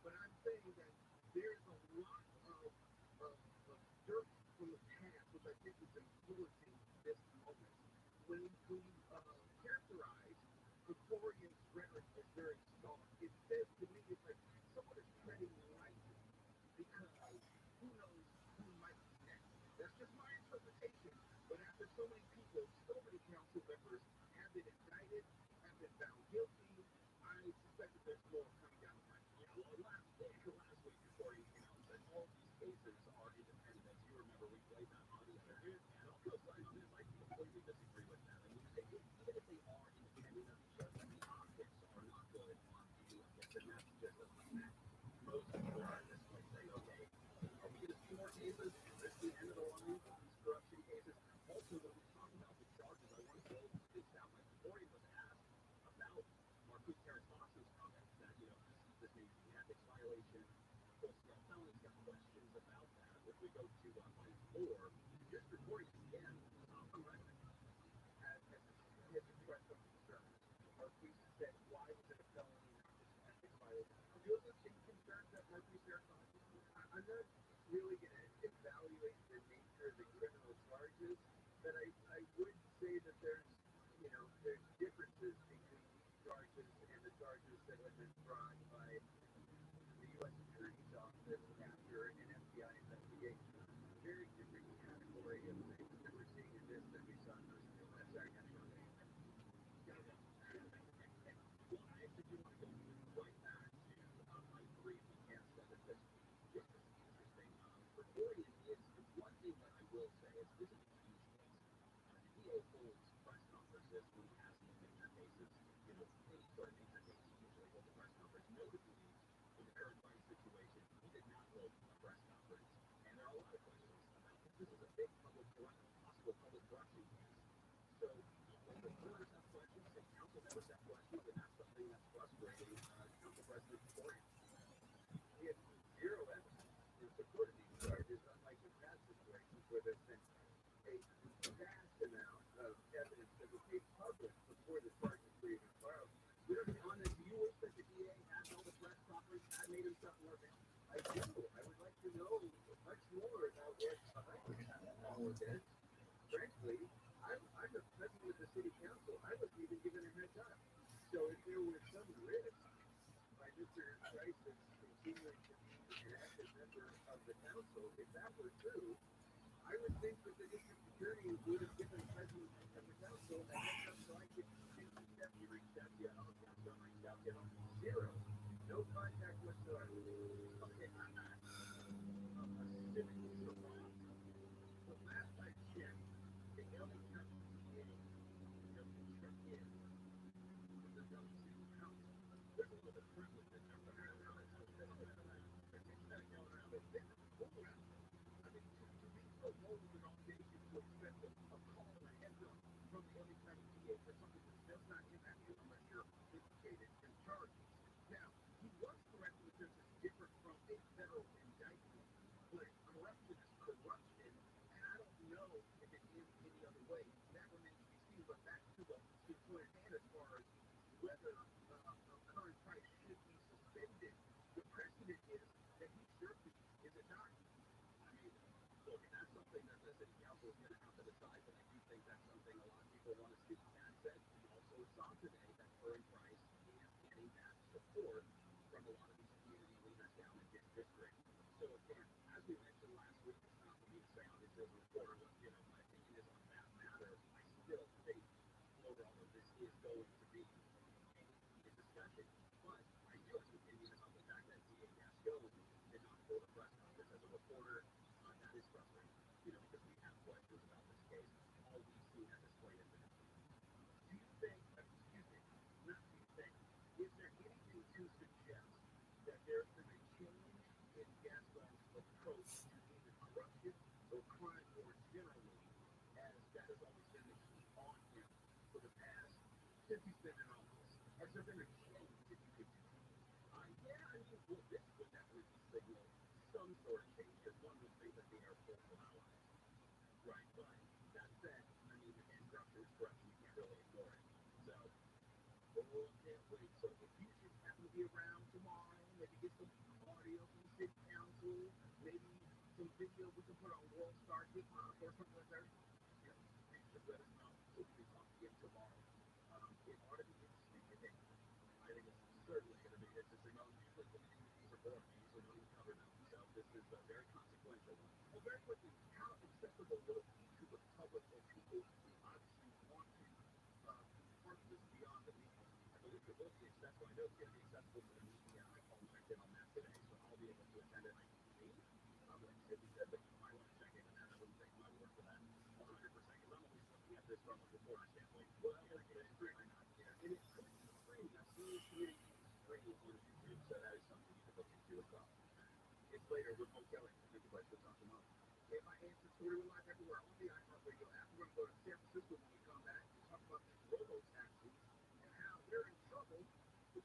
But I'm saying that there's a lot of dirt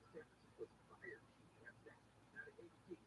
San Francisco's fire chief, that's that, out of ABT.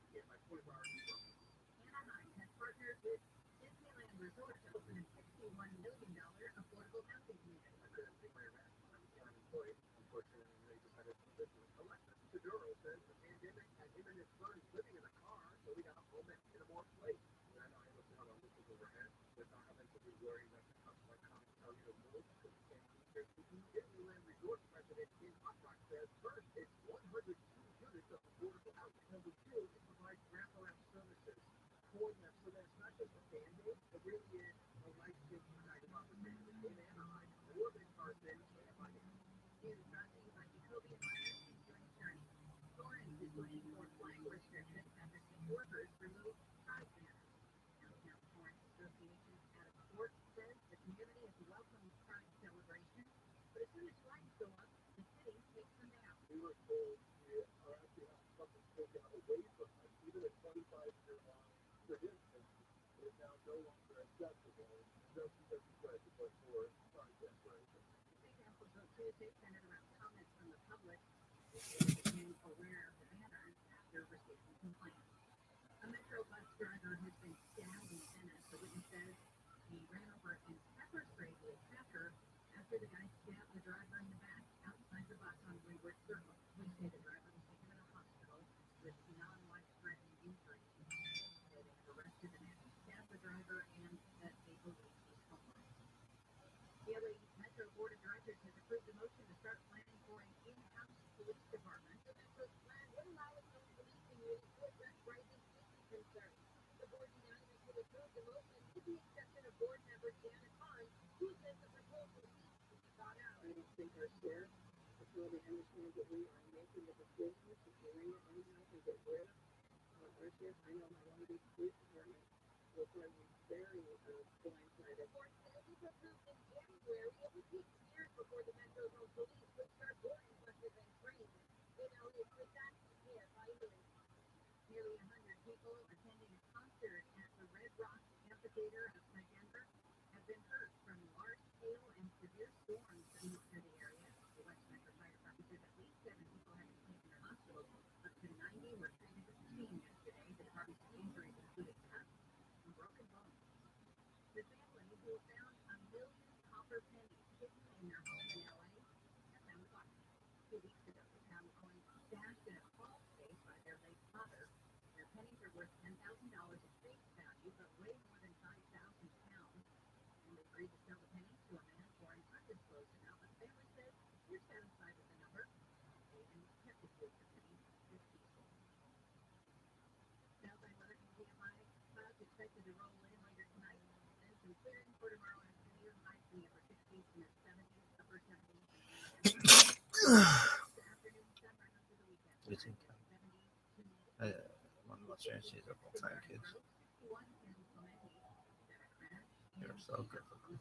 最近看，one of my students, she's a full-time kid. You're so good looking.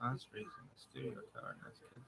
Us raising a studio car and that's kids.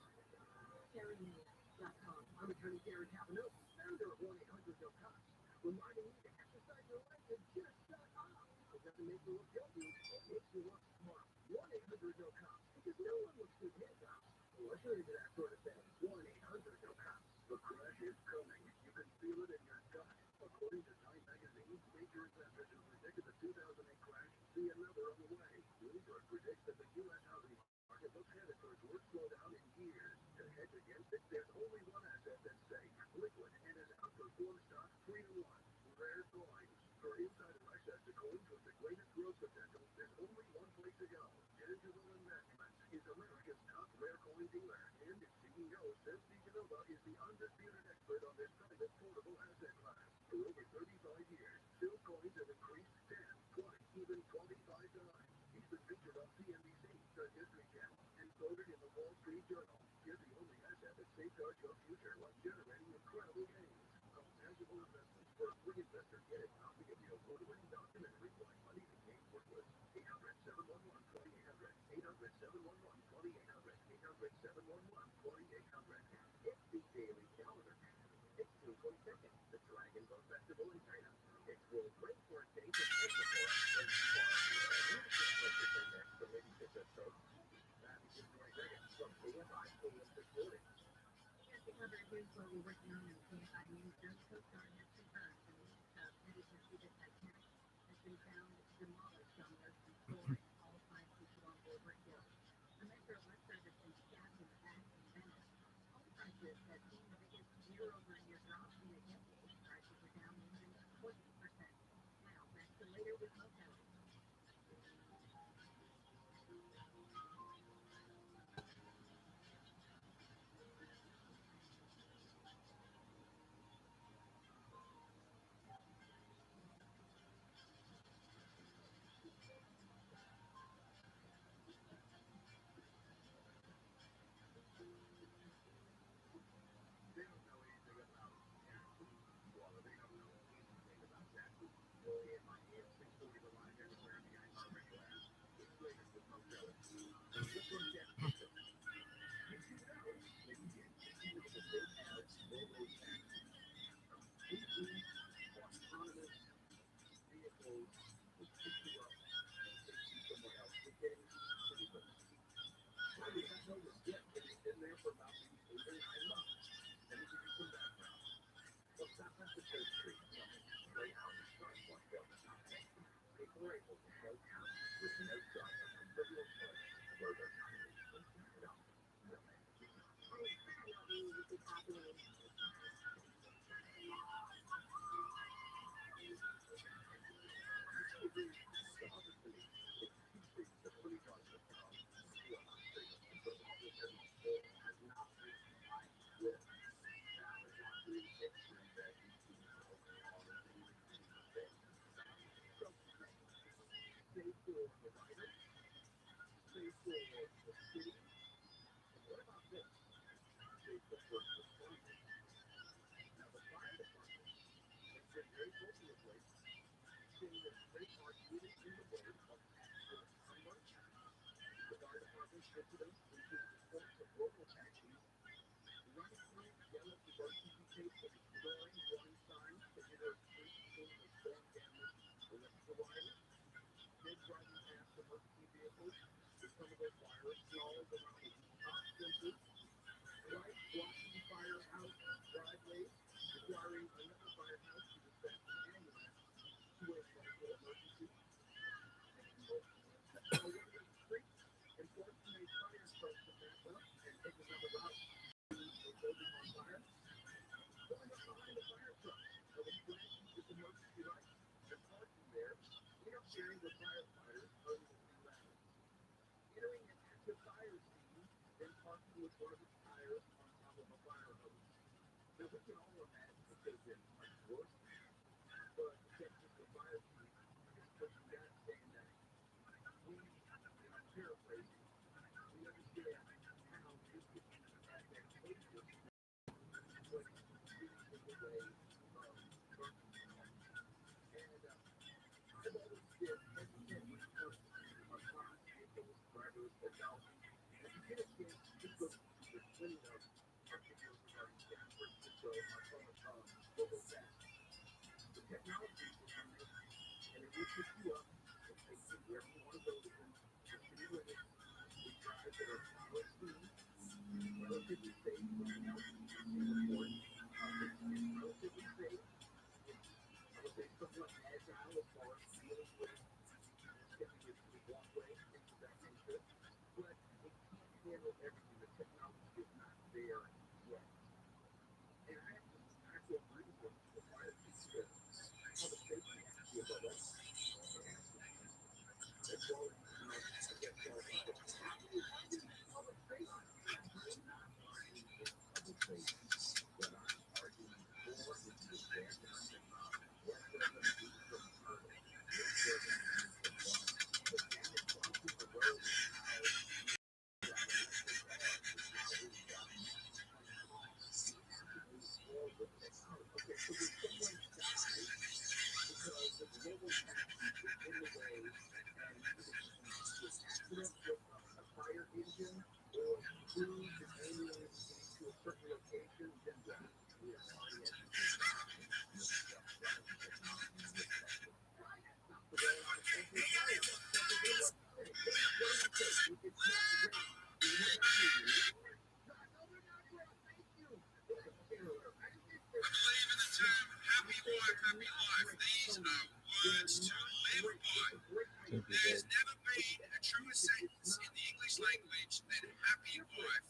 There's never been a truer sentence in the English language than happy wife,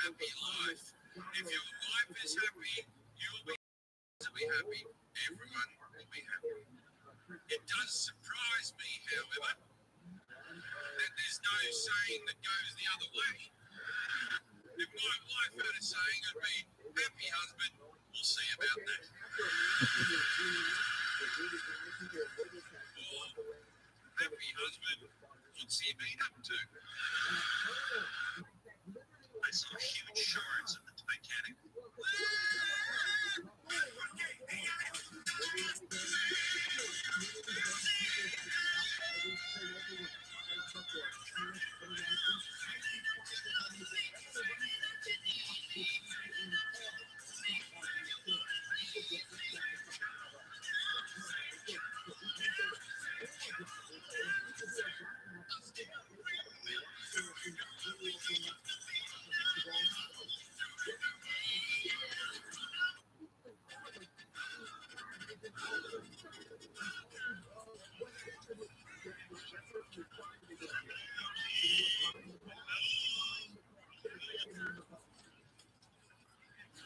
happy life. If your wife is happy, you'll be happy. Everyone will be happy. It does surprise me, however, that there's no saying that goes the other way. If my wife had a saying, it'd be happy husband, we'll see about that. Or happy husband, what's he been up to? I saw huge shards of the Titanic.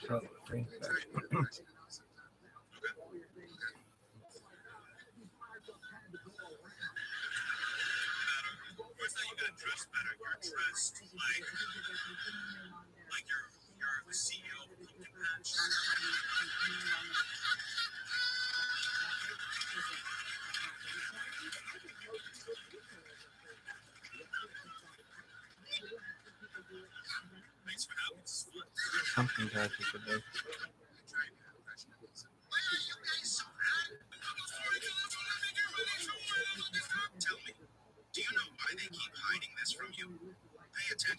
So, 3 seconds. Like you're the CEO of Pumpkin Patch. Thanks for having us. Something passes today. Tell me, do you know why they keep hiding this from you? Pay attention.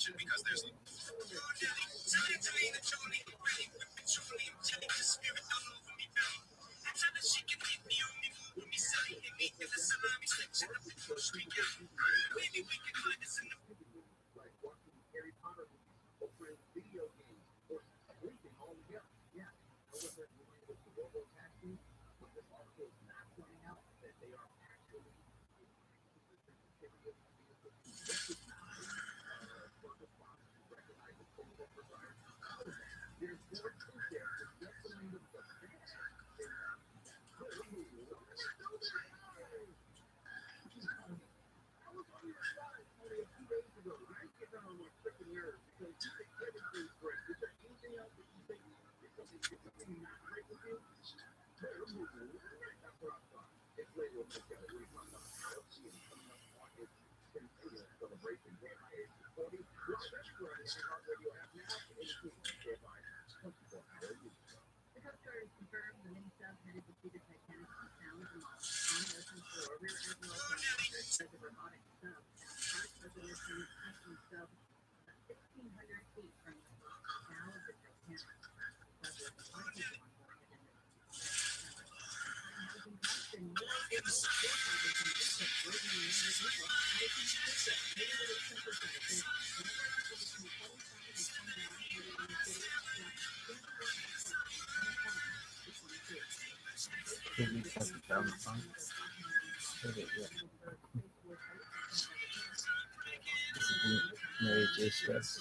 Did we cut it down some? Did it yet? Mary J. Stress.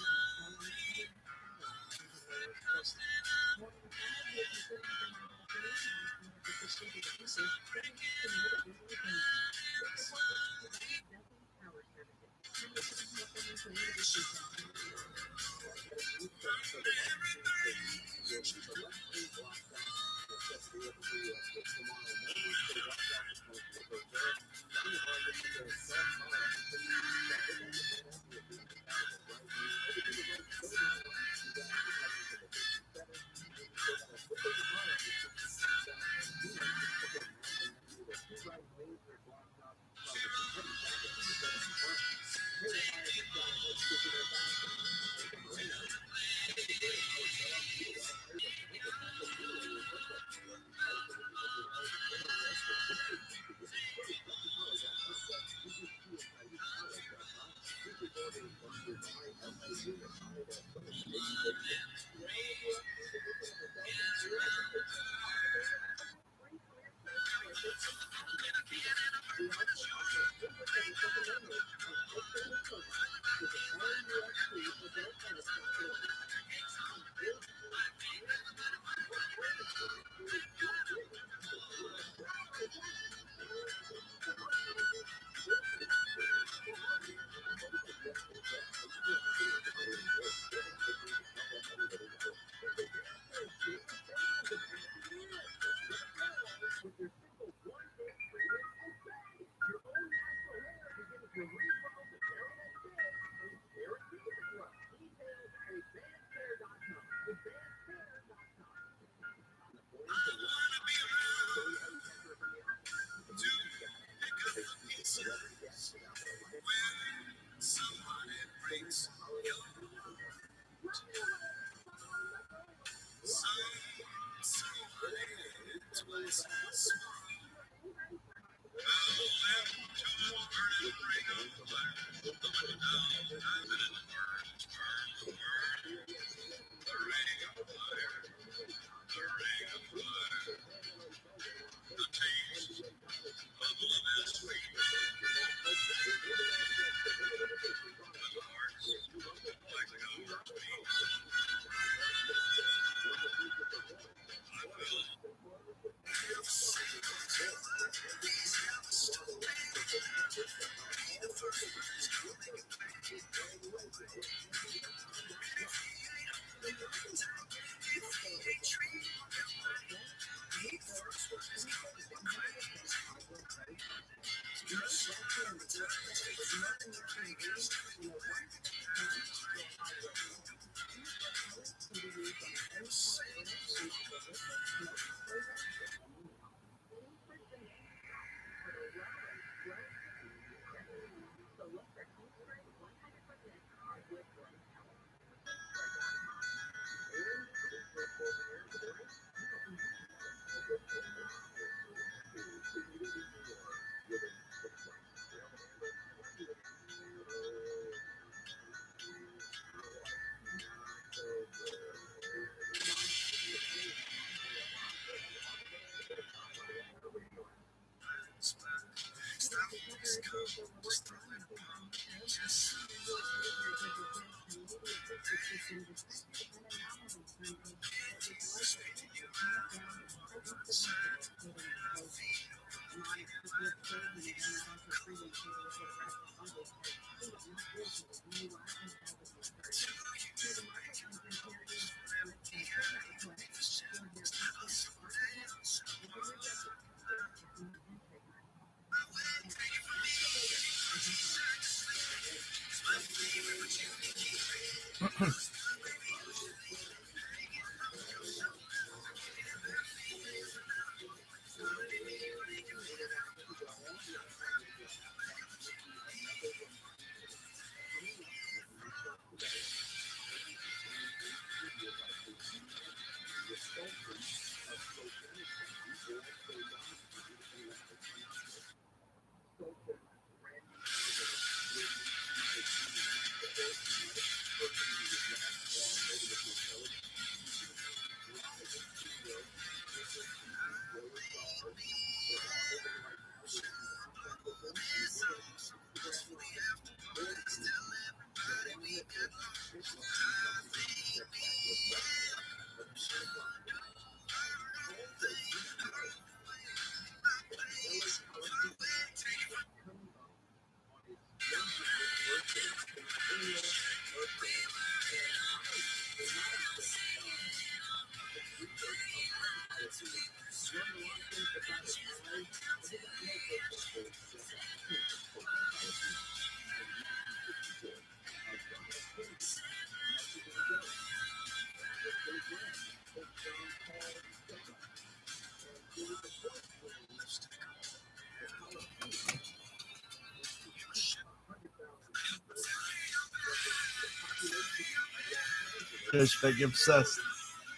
Hashtag obsessed.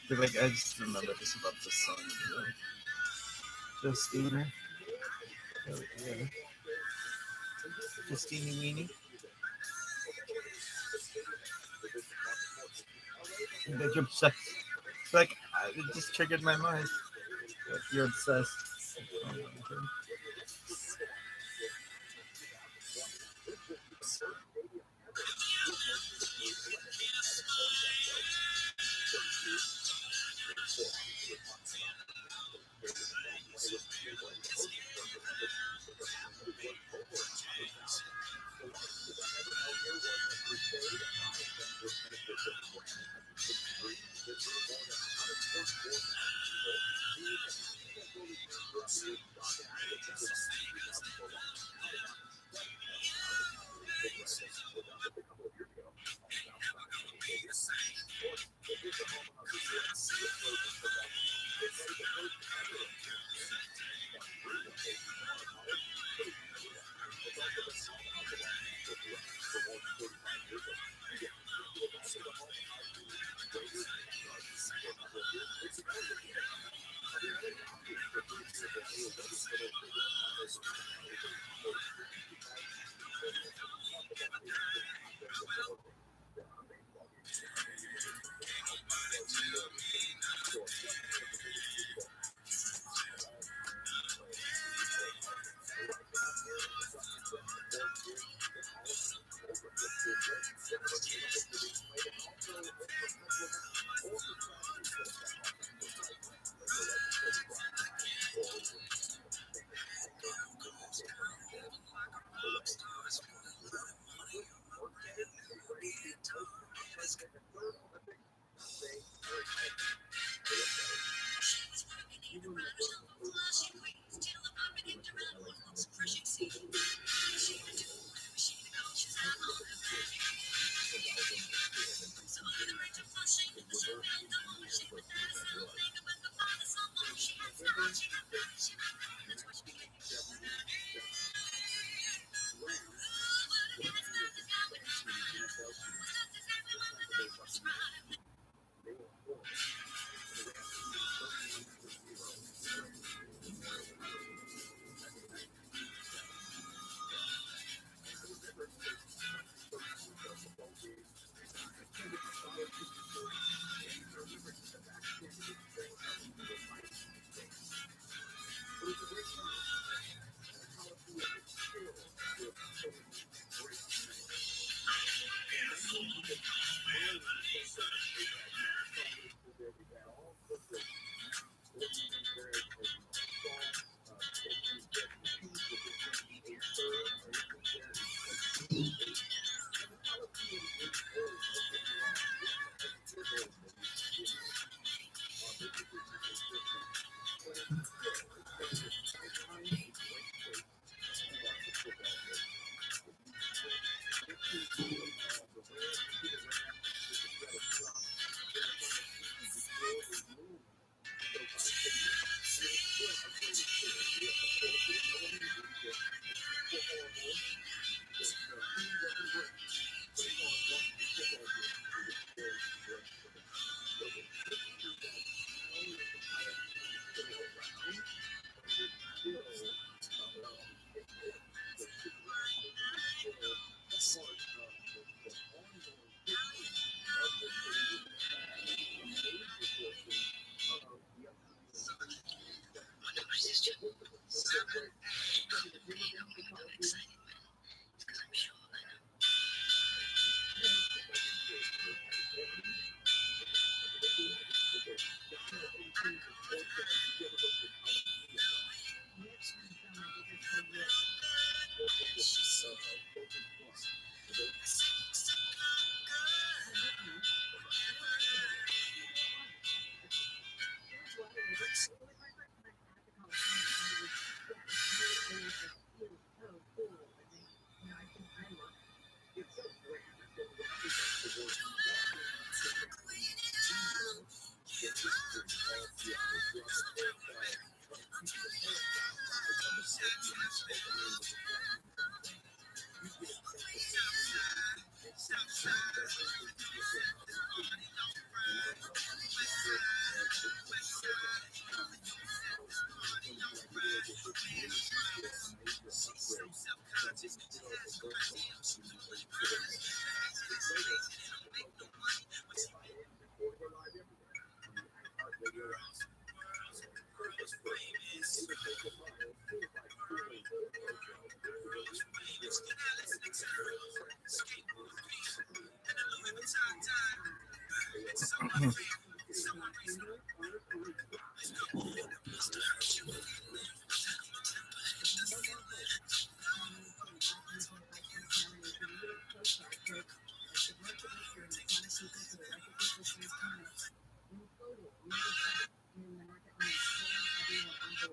Like, I just remember this about this song. Justina. Yeah. Justini Weenie. Like obsessed. It's like, it just triggered my mind. Like, you're obsessed. Oh, okay. Crap.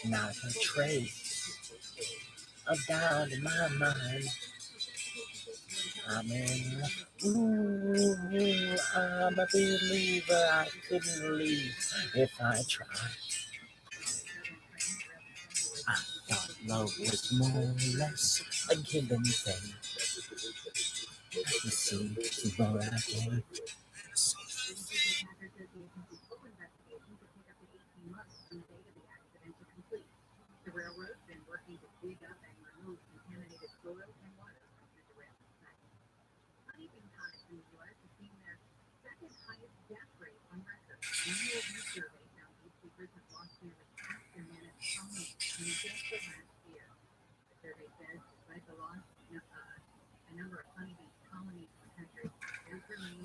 Not a trace of doubt in my mind. I'm in. Ooh, I'm a believer. I couldn't leave if I tried. I thought love was more or less a given thing. You see, the more I gave.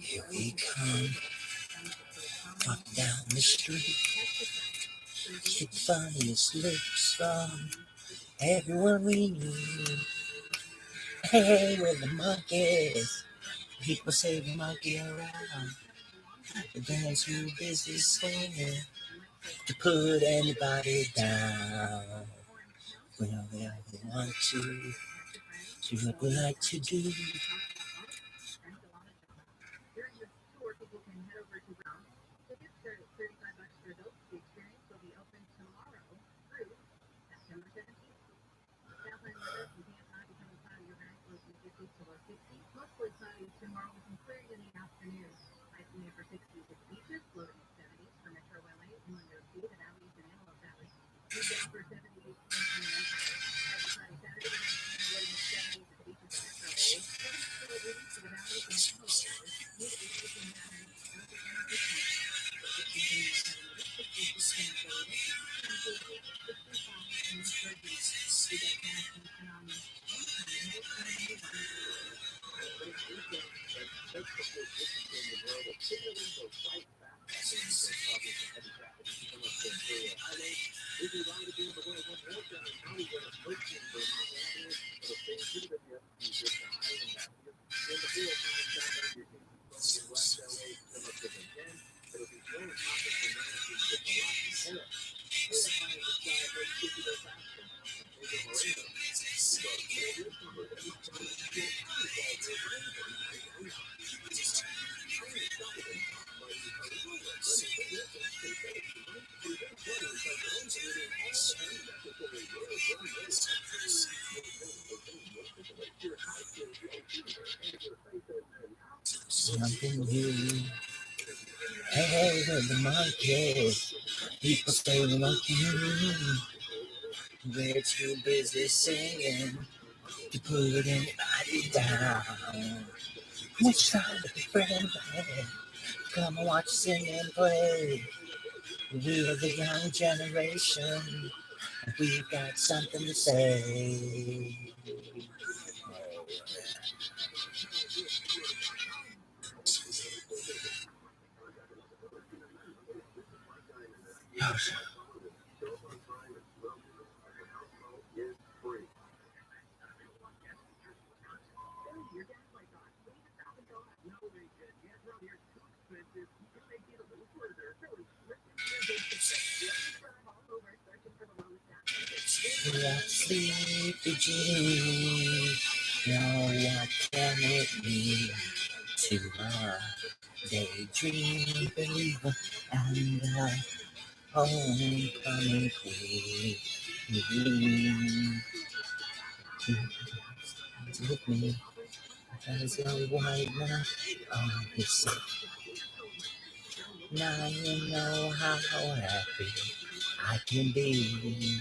Here we come, walk down the street. The funniest looks from everyone we meet. Hey, we're the monkeys. People say the monkey around. The guys who busy swinging to put anybody down. Well, they want to do what we like to do. monkey. People say, we're too busy singing to put anybody down. Which side of the friend? Come and watch sing and play. We are the young generation. We've got something to say. Sleepy Jean, know what can it mean to daydream believer and homecoming queen? With me, as a white man, obviously. Now you know how happy I can be.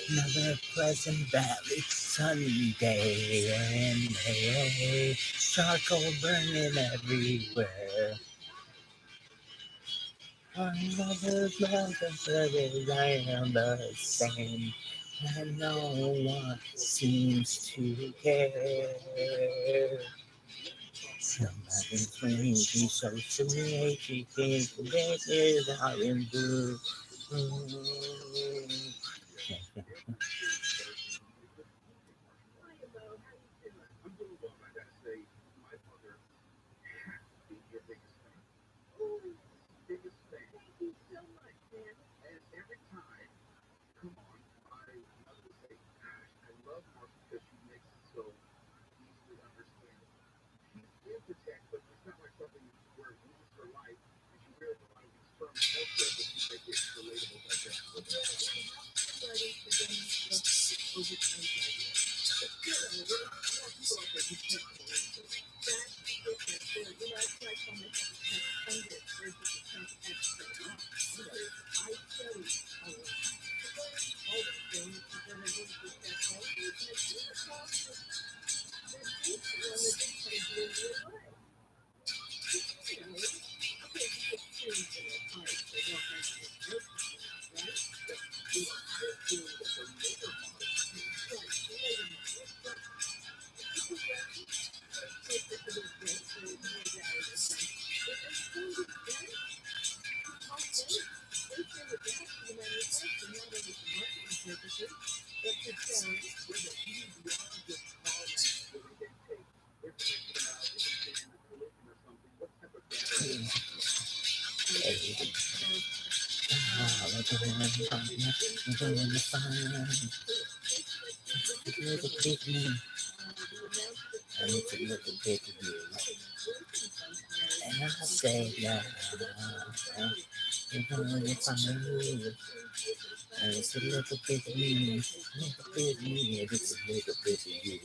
Another Pleasant Valley Sunday, and hey, charcoal burning everywhere. Another Pleasant Valley, I am the same, and no one seems to care. Somebody's going to social media, she thinks this is how in blue. I need to look a bit of you. And I say now, you're going to find me. And it's a little bit of me, a little bit of me, and it's a little bit of you.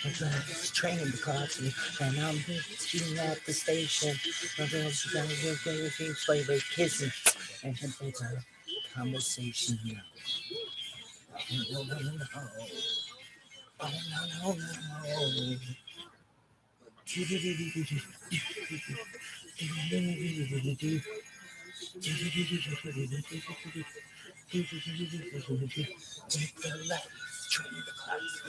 It's training because and I'm shooting at the station. My girls got a flavor kissing and it's a conversation. Oh no. Take the left, train the clouds,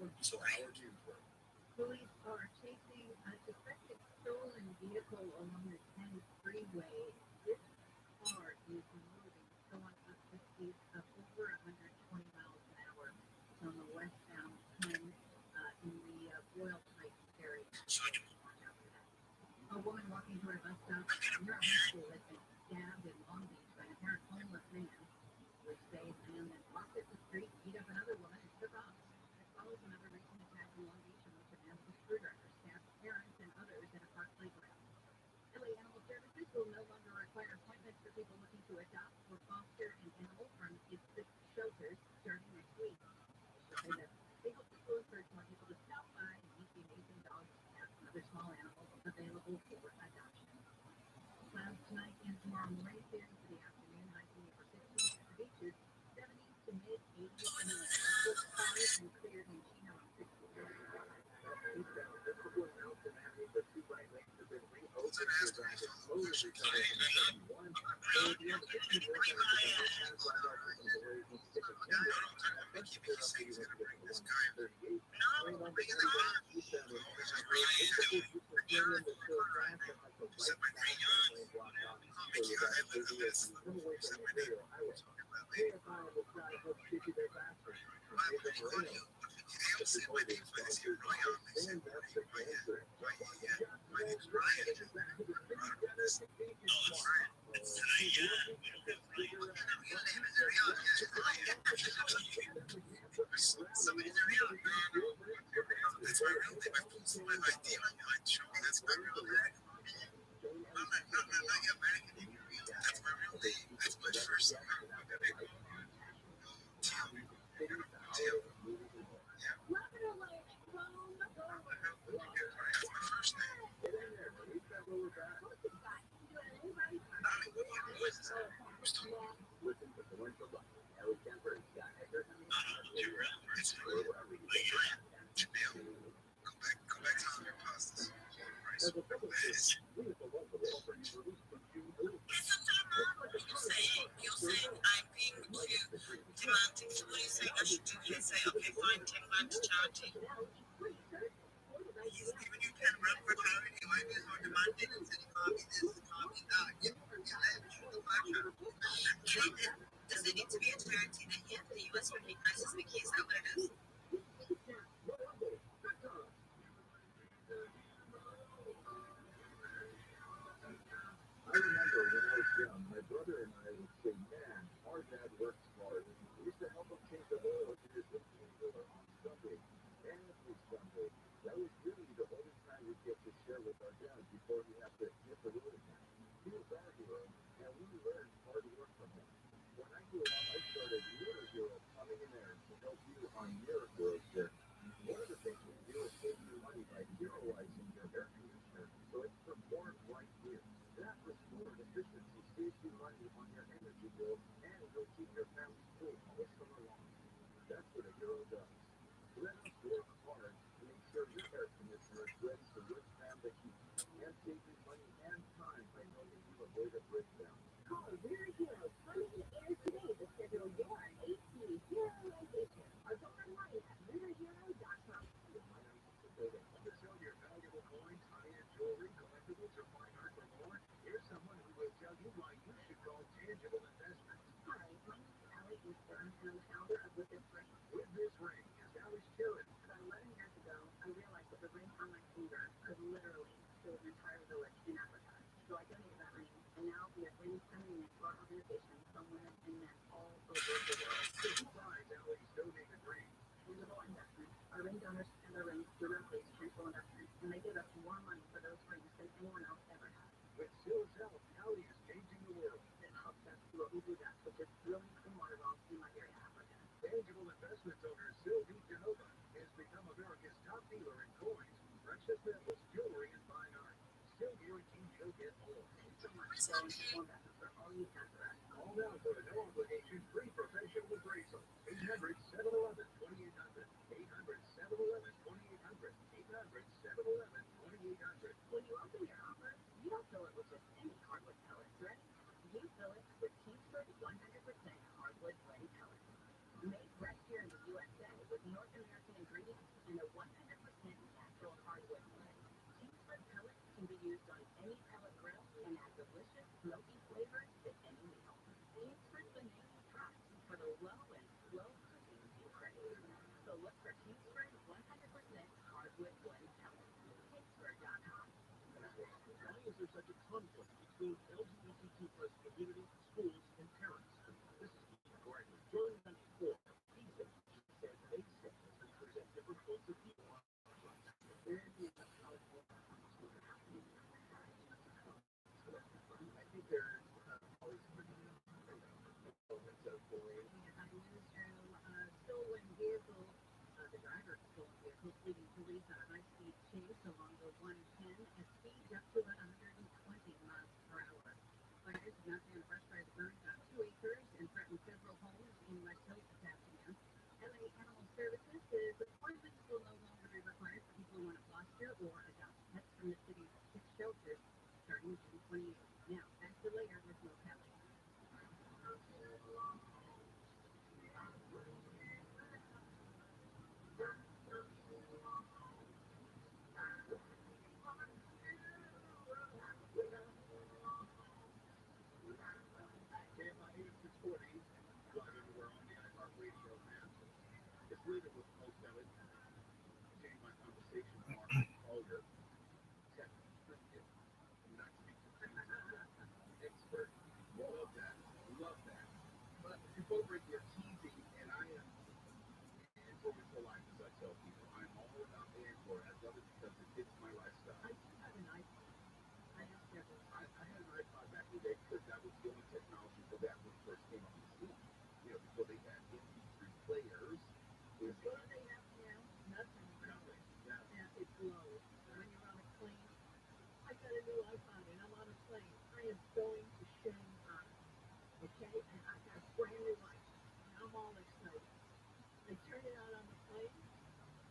So right. Police are chasing a suspected stolen vehicle along the 10 freeway. This car is moving, going up the speed of over 120 miles an hour. It's on the westbound 10 in the Boyle Heights area. A woman walking toward a bus stop near a high school has been stabbed in Long Beach by an apparent homeless man. Police say the man then walked up the street, beat up another woman, and took off. It follows another recent attack in Long Beach in which a man with a screwdriver stabbed parents and others at a park playground. LA Animal Services will no longer require appointments for people looking to adopt or foster an animal from its shelters starting next week. They hope this will encourage more people to stop by and meet the amazing dogs, cats, and other small animals available for adoption. Clouds tonight and tomorrow morning, clearing for the afternoon, highs in the upper 60s at the beaches, 70s to mid-80s in the coast, clouds and clear in Chino on 60. You're saying I'm being too demanding. So what are you saying I should do? You say, okay, fine, take mine to charity. He's giving you 10 run for charity. Why be so demanding and saying, can't be this, can't be that? Give me Truman, does it need to be a charity that here the US recognizes the case? Is that what it is? I remember when I was young, my brother and I would say, man, our dad works hard. We used to help him change the oil in his wheeler on Sunday. Every Sunday. That was really the only time we'd get to share with our dad before he had to hit the road again. He was our hero, and we learned hard work from him. When I grew up, I started Little Hero coming in there to help you on your growth journey. One of the things we do is save you money by heroizing your air conditioner so it performs like new. That restored efficiency saves you money on your energy bill and will keep your family cool all summer long. That's what a hero does. Let us work hard to make sure your air conditioner is ready to withstand the heat and save you money and time by helping you avoid a breakdown. Call We're Heroes coming in air today to schedule your AC heroization or go online at we'rehero.com. To sell your valuable coins, high-end jewelry, collectibles, or fine art or more, here's someone who will tell you why you should call Tangible Investments. Hi, my name is Allie Eastern, and I'm the founder of With This Ring. With This Ring is Allie's charity. About 11 years ago, I realized that the ring on my finger could literally save an entire village in Africa. So I donated that ring, and now we have rings coming in to our organization from women and men all over the world. So who buys Allie's donated ring? Tangible Investment. Our ring donors send their rings directly to Tangible Investment, and they give us more money for those rings than anyone else ever has. With Sill's help, Allie is changing the world. It helps us do what we do best, which is drilling clean water wells in Liberia, Africa. Tangible Investments owner Sylvie Genova has become America's top dealer in coins, precious metals, jewelry, and fine art. Still guaranteed you'll get more. So much so, Tangible Investments for all you've done for us. Call now for a no-obligation free professional appraisal. 800-711-2800. 800-711-2800. 800-711-2800. When you open your offer, you don't fill it with just any hardwood pellets, right? You fill it with Kingsford 100% hardwood ready pellets. Made right here in the USA with North American ingredients smoky flavors to any meal. Aim for the name trucks for the low and slow cooking you crave. So look for Kingsford 100% hardwood blend pellet. Kingsford.com. Why is there such a conflict between LGBTQ plus community, schools, and parents? This is Steve Gardner. Join me for he said, she said, they said, as we present different points of view on conflict. There is a powerful I think there's always pretty moments of bullying. Stolen vehicle. The driver of the stolen vehicle fleeing police on a high-speed chase along the 110 at speeds up to 120 miles per hour. Fires have knocked down brush fire that burned about 2 acres and threatened several homes in West Hills this afternoon. LA Animal Services says appointments will no longer be required for people who want to foster or adopt pets from the city's 6 shelters starting June 28th. Now, back to later with Mo Kelly. KFI 8640, live everywhere on the iHeartRadio app. It's later with most of it. Continuing my conversation with Mark Collier. Not speaking expert. Love that. Love that. But before break, you're teasing, and I am Android for life, as I tell people. I'm all about Android. I love it because it fits my lifestyle. I do have an iPhone. I have several. I had an iPod back in the day because that was the only technology for that when it first came on the scene. You know, before they had MP3 players. What do they have now? Nothing. Nothing. Yeah. Yeah, it's low. When you're on a plane, I got a new iPod and I'm on a plane. I am going to Shanghai. Okay? And I got a brand new iPhone. And I'm all excited. I turn it on the plane,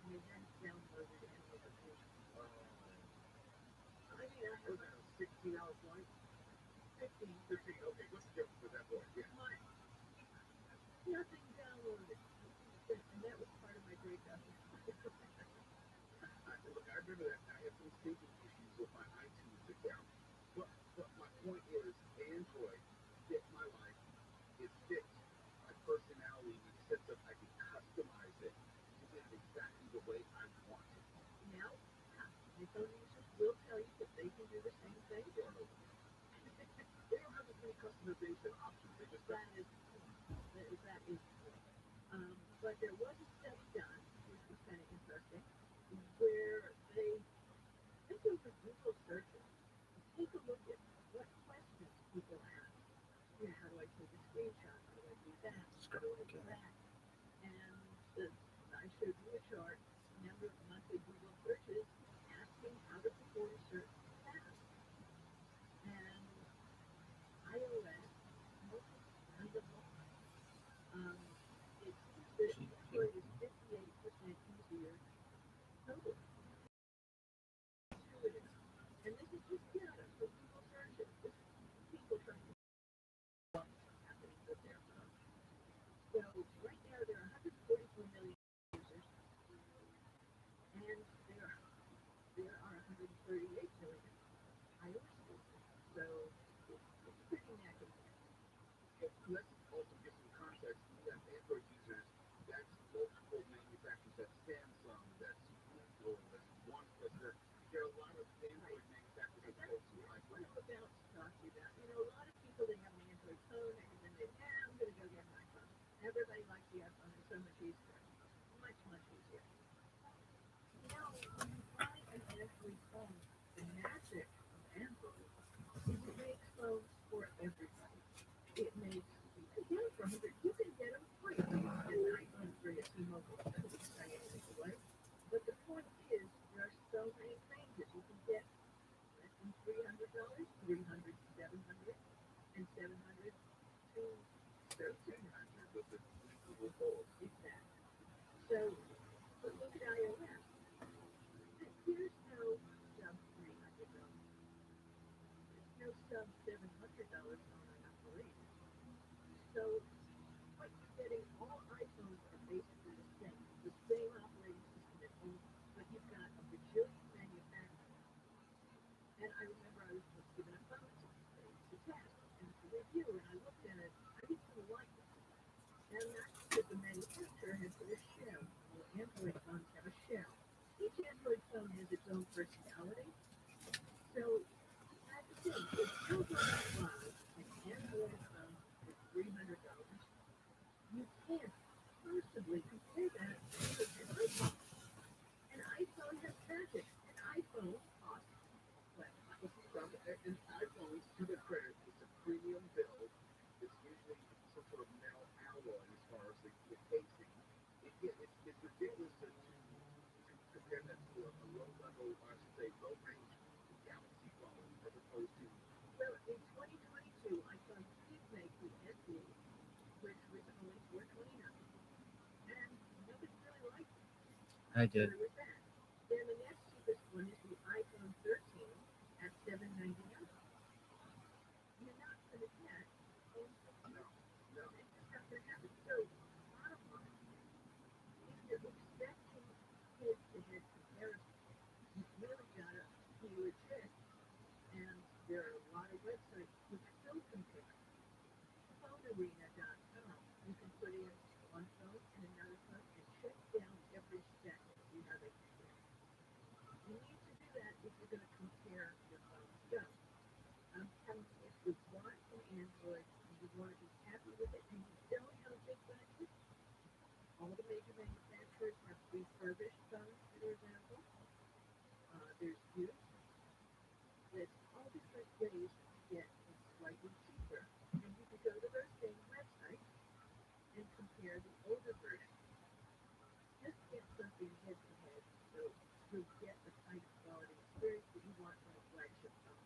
and it then downloaded any of the page. I mean, I Was have that a 16-hour flight? 15. 15. Okay, what's the difference with that boy? Yeah. Mine. Nothing downloaded. And that was part of my breakup. Look, I remember that I had some syncing issues with my iTunes account. But my point is, Android fit my life. It fits my personality in the sense of I can customize it to get it exactly the way I want it. Now, iPhone users will tell you that they can do the same thing. They don't have as many customization options. They just That is but there was a study done, which was kind of interesting, where they do the Google searches. Take a look at what questions people ask. You know, how do I take a screenshot? How do I do that? How do I do that? And I showed you a chart, number of monthly Google searches asking how to perform certain tasks. And iOS, kind of it seems that Android is 58% easier total. Intuitive. And this is just data for Google searches. This is people trying to what's happening with their phone. So right now there are 144 million users, and there are 138 million iOS users. So it's pretty neck and neck. Let's also get some context. You have Android users, that's multiple manufacturers, that's Samsung, that's Google, that's OnePlus. There are a lot of Android manufacturers that folks who like. What I'm about to talk to you about, you know, a lot of people, they have an Android phone, and then they say, I'm going to go get an iPhone. Everybody likes the iPhone. It's so much easier. Much, much easier. You know, when you buy an Android phone, the magic of Android is it makes phones for everybody. It makes, you can get them for 100, you can get them free. And iPhone free at T-Mobile, that's exciting away. But the point is, there are so many things that you can get less than $300, 300 to 700, and 700 to 1,300 with the Google Fold. Exactly. So, but look at iOS. There's no sub $300. There's no sub $700 phone, I don't believe. So, what you're getting, all iPhones are basically the same operating system at home, but you've got a bajillion manufacturers. And I remember I was just given a phone to test. The shell, or Android phones have a shell. Each Android phone has its own personality. So that's the thing. If you're going to buy an Android phone for $300, you can't possibly compare that to an iPhone. An iPhone has magic. An iPhone costs what? An iPhone, to their credit, it's a premium build. It's usually some sort of metal alloy as far as the casing. It's ridiculous to compare that to a low level, or I should say low range Galaxy phone as opposed to. Well, in 2022, iPhone did make the SE, which was only $429, and nobody really liked it. I So did. there was that. Then the next cheapest one is the iPhone 13 at $799. You're not going to get anything No, else. no. It's just not going to happen. So, bottom line, if you're expecting head-to-head comparison, you've really got to do a trick, and there are a lot of websites which will compare. PhoneArena.com. You can put in one phone and another phone and check down every spec and see how they compare. You need to do that if you're going to compare your phones. So, I'm telling you, if you want an Android and you want to be happy with it and you don't have a big budget, all the major manufacturers have refurbished phones that are available. There's used. There's all different ways to get it slightly cheaper. And you can go to those same websites and compare the older version. Just get something head to head so you'll get the kind of quality experience that you want from a flagship phone.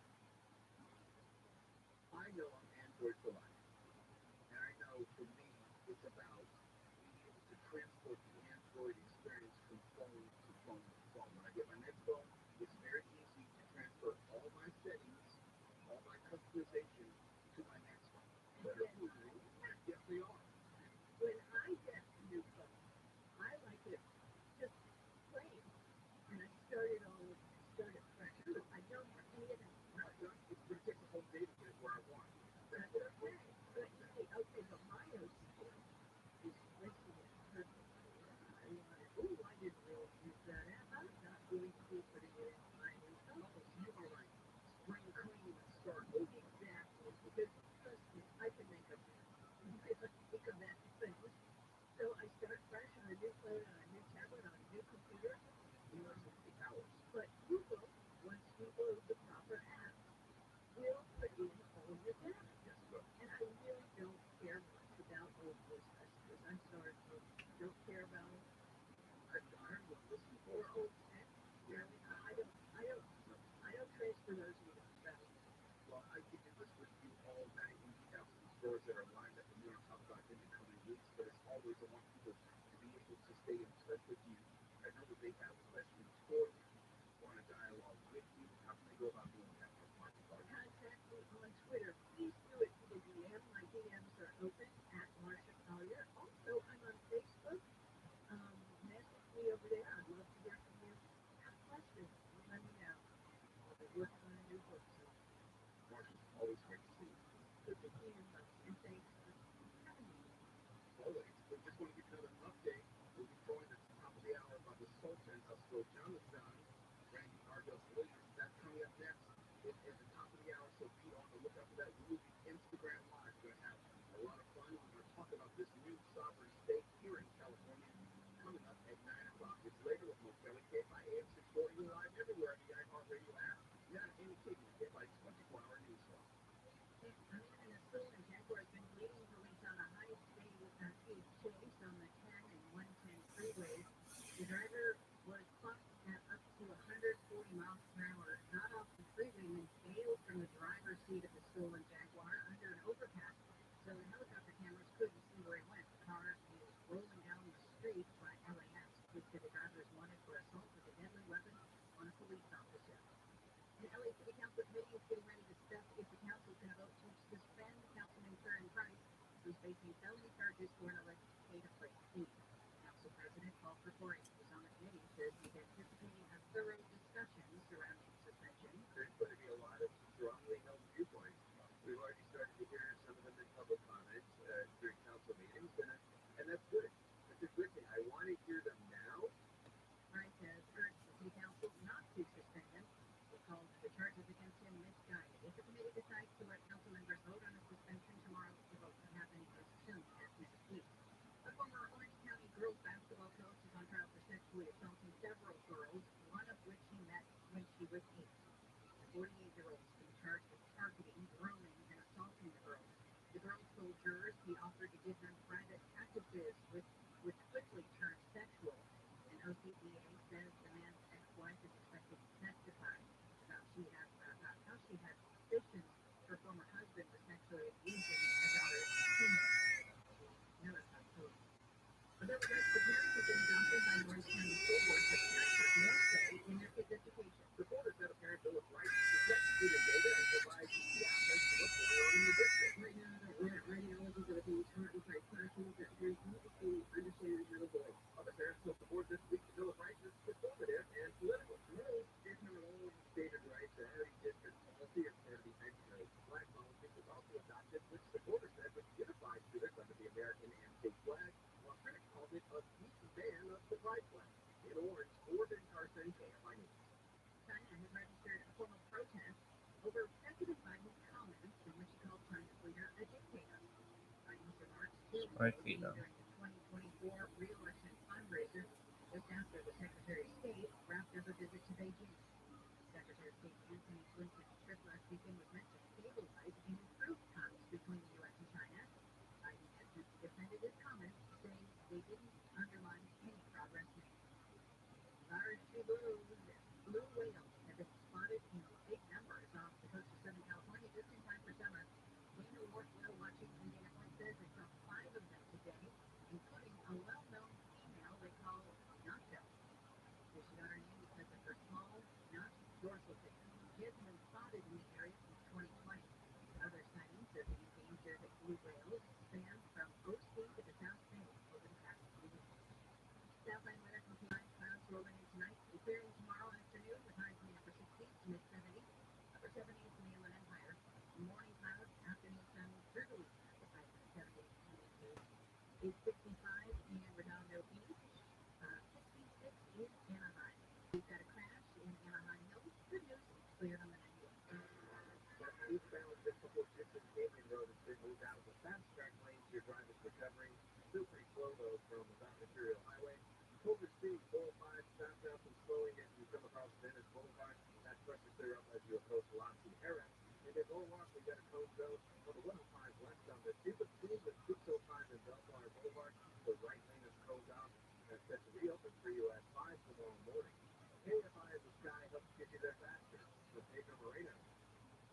I know I'm Android for life. And I know for me, it's about being able to transport the Android experience from phone to phone to phone. When I get my next phone, it's very easy to transfer all my settings, all my customization to my next phone. Better for me? Yes, they are. When I get a new phone, I like it just plain. And I start it fresh. I don't have any of that. No, it's going to take the whole day to get it where I want. That's okay. But you say, okay, but my OCD is placing it perfectly. I want it. Oh, I didn't really use that app. I'm not going to be putting it in my new phone. Oh, so you are like spring clean and start over. Exactly. Because trust me, I can make a mess. I like to think of that thing. So I start fresh on a new phone, on a new tablet, on a new computer. You know, it's going to take hours. But Google, once you load the proper apps, will put in all of your data. Yes, it will. And I really don't care much about old voice messages. I'm sorry, folks. Don't care about them. I will listen Or for old text. Really, I don't transfer those either. So, well, I can list with you all night. We have some stores that are lined up, and we're going to talk about them in coming weeks. But as always, I want people to be able to stay in touch with you. I know that they have questions for you, want to dialogue with you. How can they go about doing that, Mark? contact me on Twitter. Please do it via DM. My DMs are open at Marsha Collier. Also, I'm on Facebook. Message me over there. I'd love to hear from you. Have questions. Let me know. I'll be working on a new book soon. Mark, it's always great to see you. Good to see you, and thanks for having me. Always. But just want to give you another update. We'll be joined at the top of the hour by the Sultan of Jonathan, Randy Argos Williams. That's coming up next at the top of the hour, so be on the lookout for that. We will be Instagram Live. We're going to have a lot of fun. We're going to talk about this new sovereign state here in California coming up at 9 o'clock. It's later with Mo Kelly, KFI AM 640. We're live everywhere on the iHeartRadio app. You're not any kid. You get like 24-hour news flow. I'm in a school in Jaguar. I've been waiting for weeks on a high-speed chase on the 10 and 110 freeways. The driver was clocked at up to 140 miles per hour, got off the freeway and bailed from the driver's seat of the stolen Jaguar under an overpass, so the helicopter cameras couldn't see where he went. The car is rolling down the street by LAX. The driver is wanted for assault with a deadly weapon on a police officer. The LA City Council committee is getting ready to discuss if the council can vote to suspend Councilman Karen Price, who's facing felony charges for an alleged pay-to-play scheme. Council President Paul Perforate, who's on the committee, says he's anticipating a thorough discussion surrounding suspension. There's going to be a lot of strongly held viewpoints. We've already started to hear some of them in public comments during council meetings, and that's good. It's a good thing. I jurors, he offered to give them private packages, which quickly turned sexual. An OCDA says the man's ex-wife is expected to testify about how she had suspicions her former husband was sexually abusing a daughter's teammate. Notified police. Other regards, the parents have been adopted by Orange County School Board, but parents have no say in their kids' education. Reporters said a parent bill of rights to protect student data and provide the outlets to what's going on in the district. Right now, the radiologists are being taught inside classrooms that parents need to see, understand, and have a voice. Other parents told the board this week the bill of rights is performative and political. No, there's no role in Stated rights are already district policy as part of the Ed Code. Flag policy was also adopted, which supporters said would unify students under the American and state flag, while critics called it a deep ban of the pride flag. In Orange, Gordon Carson, KFI News. China has registered a formal protest over President Biden's comments in which he called China's leader a dictator. Biden's remarks during the 2024 re-election fundraiser just after the Secretary of State wrapped up a visit to Beijing. Secretary of State Anthony Blinken's trip last weekend was meant to stabilize and improve ties between the U.S. and China. Biden has since defended his comments, saying they didn't undermine any progress made. Large blue whales have been spotted in big numbers off the coast of Southern California just in time for summer. Dana Wharf whale watching in Dana Point says they saw 5 of them today, including a well-known female they call Nacho. They should got her name because of her small, notched dorsal fin. She hasn't been spotted in the area since 2020. Other sightings of the endangered blue whales span from OC to the South Bay over the past few weeks. Southland weather continues. Clouds rolling in tonight. Clearing tomorrow afternoon with highs in the upper 60s to mid 70s, upper 70s in the Inland Empire. Morning clouds, afternoon sun through the weekend with highs in the 70s to mid 80s. It's 65 in Redondo Beach, 66 in Anaheim. We've got a crash in Anaheim Hills. Good news, it's cleared on the 91. Eastbound Principal Distance Canyon Road has been moved out of the fast track lanes. Your drivers recovering. Still pretty slow though from the South Imperial Highway. Culver City 405 southbound and slowing as you come across Venice Boulevard. That's pressure clear up as you approach Lotsy Harris. And in Norwalk, we got a code zone on the 105 west on the between the 605 and Bellflower Boulevard. The right lane is closed off. That's set to reopen for you at 5 tomorrow morning. KFI in the sky helps get you there faster. With Pedro Moreno.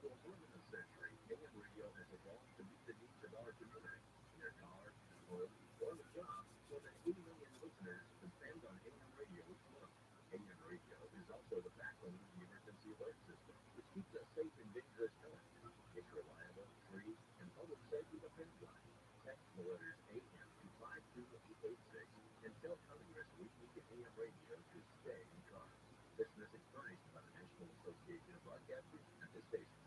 For more than a century, AM radio has evolved to meet the needs of our community. Their cars, home, or the job, more than 80 million listeners depend on AM radio each month. AM radio is also the backbone of the emergency alert system, which keeps us safe in dangerous times. It's reliable, free, and public safety depends on it. Text the letters AM to 52886 and tell Congress we need the AM radio to stay in cars. This message furnished by the National Association of Broadcasters at the station.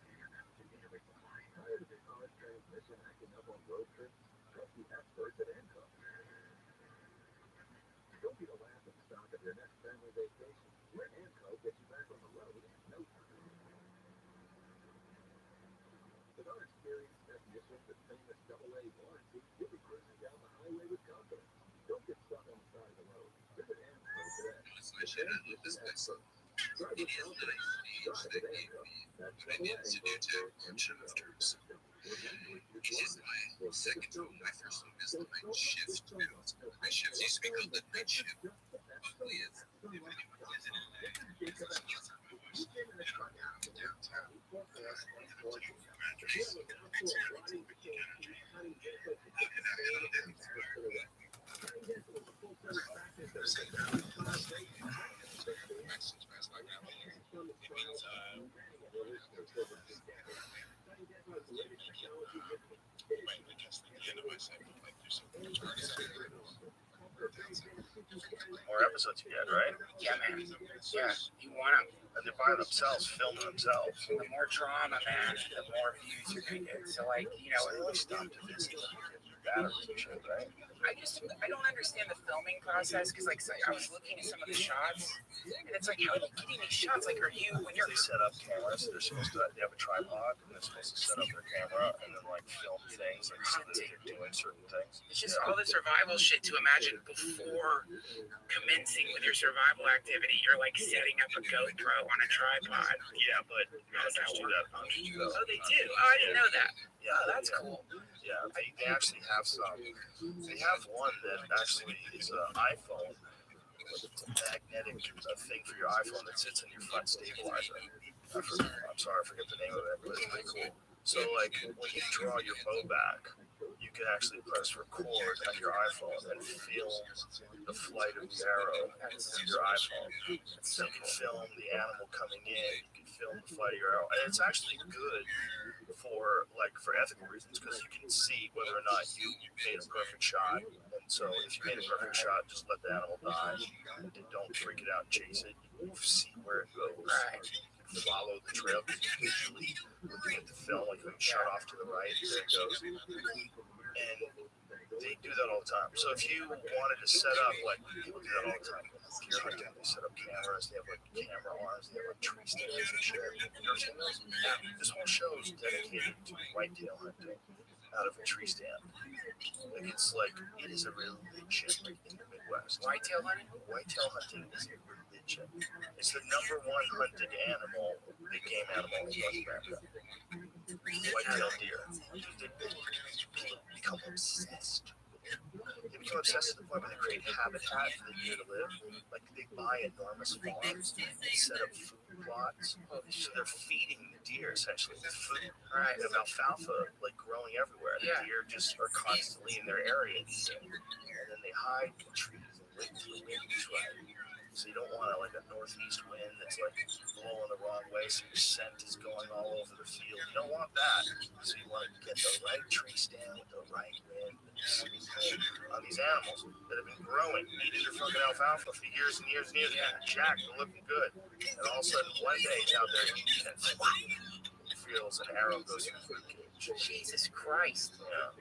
Tired of your car's transmission acting up on road trips? Trust the experts at AMCO. Don't be the last in stock of your next family vacation. Let AMCO get you back on the road in no time. With our experienced technicians and famous AA warranty, you'll be cruising down the highway with confidence. Don't get stuck on the side of the road. Visit AMCO today. Drive with confidence. Drive with AMCO. That's shifters. Which is my second to my first one is the night shift build. Night shifts used to be called the night shift. Luckily, if anyone has it, because it's not for my wife. Downtown. Mattress. It's everything but you gotta dream. And I got them inspired by more episodes you get, right? Yeah, man. Yeah, you want them. And they're by themselves, filming themselves. The more drama, man, the more views you're gonna get. So, like, you know, It's really stuff to visit batteries and shit, right? I don't understand the filming process because, like, I was looking at some of the shots, and it's like, how are you getting these shots? Like, are you when you're They set up cameras, they're supposed to, they have a tripod, and they're supposed to set up their camera and then, like, film things, like, so that they're doing certain things. It's just all the survival shit to imagine before commencing with your survival activity. You're like setting up a GoPro on a tripod. Yeah, but hunters do that. Oh, they do? Oh, I didn't know that. Yeah, Oh, that's cool. Yeah, they actually have some. They have one that actually is an iPhone with a magnetic thing for your iPhone that sits in your front stabilizer. I'm sorry, I forget the name of it, but it's pretty cool. So, like, when you draw your bow back, you can actually press record on your iPhone and film the flight of the arrow through your iPhone. So you can film the animal coming in, you can film the flight of your arrow, and it's actually good for ethical reasons because you can see whether or not you made a perfect shot. And so if you made a perfect shot, just let the animal die. Don't freak it out and chase it. You see where it goes. Right. You follow the trail. Usually, you get the film like you shut off to the right, there it goes. And they do that all the time. So if you wanted to set up, like, people do that all the time. Deer hunting, they set up cameras, they have like camera arms, they have like tree stands and shit. You ever seen those? Yeah. This whole show is dedicated to whitetail hunting out of a tree stand. Like, it's like, it is a religion in the Midwest. Whitetail hunting? Whitetail hunting is a religion. It's the number one hunted animal, big game animal in North America. Whitetail deer. People become obsessed. They become obsessed to the point where they create habitat for the deer to live. Like, they buy enormous farms, they set up food plots. So they're feeding the deer essentially with food. Right. They have alfalfa like growing everywhere. The deer just are constantly in their area eating. And then they hide in trees and wait till the wind is right. So you don't want a northeast wind that's like blowing the wrong way, so your scent is going all over the field. You don't want that. So you want to get the right tree stand with the right wind on these animals that have been growing, eating their fucking alfalfa for years and years and years, and jacked and looking good. And all of a sudden, one day he's out there eating and he feels an arrow goes through his ribcage. Jesus Christ. Yeah.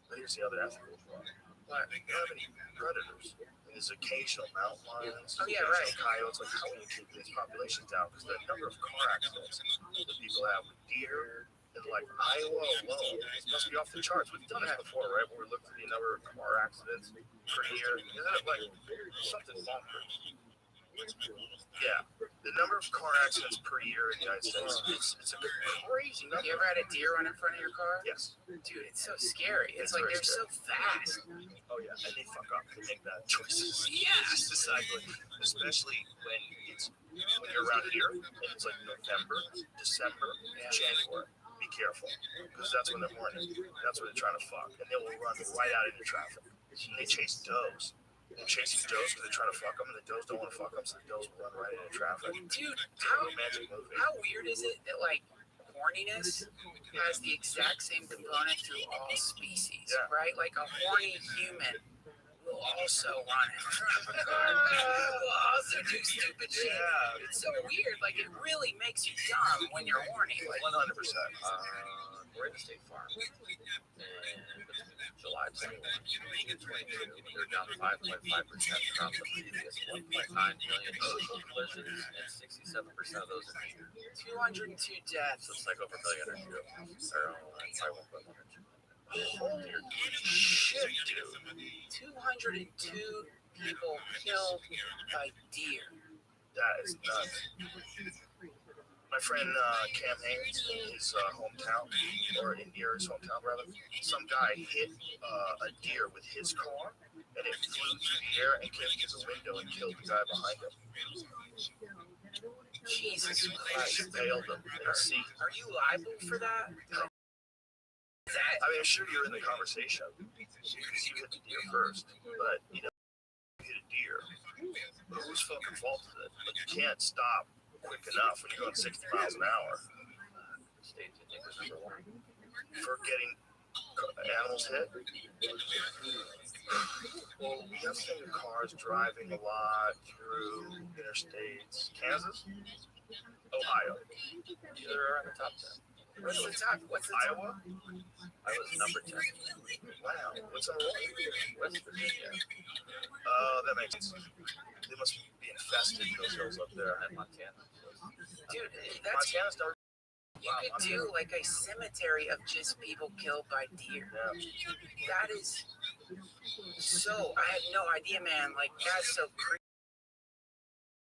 But here's the other ethical one. But they don't have any predators. There's occasional mountain lions, occasional coyotes. Like, how do you keep these populations down? Because the number of car accidents that people have with deer in like Iowa alone must be off the charts. We've done this before, right? Where we looked at the number of car accidents per year. Isn't it like something bonkers? Yeah, the number of car accidents per year in the United States, it's a crazy number. You ever had a deer run in front of your car? Yes. Dude, it's so scary. It's like they're so fast. Oh yeah, and they fuck up. They make bad choices. Yes. Decidedly, especially when you're around here, and it's like November, December, January. Be careful, because that's when they're horny. That's when they're trying to fuck, and they will run right out into traffic. They chase does. They're chasing does because they're trying to fuck them, and the does don't want to fuck them, so the does will run right into traffic. Dude, it's a romantic movie. How weird is it that, like, horniness has the exact same component through all species, right? Like, a horny human will also run in front of a car, will also do stupid shit. Yeah. It's so weird. Like, it really makes you dumb when you're horny. Like, 100%. We're in the State Farm, and July 21 and 22, they're down 5.5% from the previous 1.9 million total collisions, and 67% of those are deer. 202 deaths. So it's like over a million or two, or probably 1.1 or 2. Holy shit, dude. 202 people killed by deer. That is nuts. My friend Cam Haynes, in his hometown, or in near his hometown rather, some guy hit a deer with his car, and it flew through the air and came through the window and killed the guy behind him. Jesus Christ. Impaled him in a seat. Are you liable for that? I mean, I'm sure you're in the conversation because you hit the deer first, but you hit a deer. But whose fucking fault is it? Like, you can't stop quick enough when you're going 60 miles an hour. States, I think, is number one. For getting animals hit? Well, we have seen cars driving a lot through interstates. Kansas? Ohio. They're on the top 10. What's the top? What's the Iowa? I was number 10. Wow. What's number one? West Virginia. That makes sense. They must be infested, those hills up there. And Montana. Dude, that's, Montana's dark. you could do like a cemetery of just people killed by deer. Yeah. That is so, I had no idea, man. Like, that's so creepy.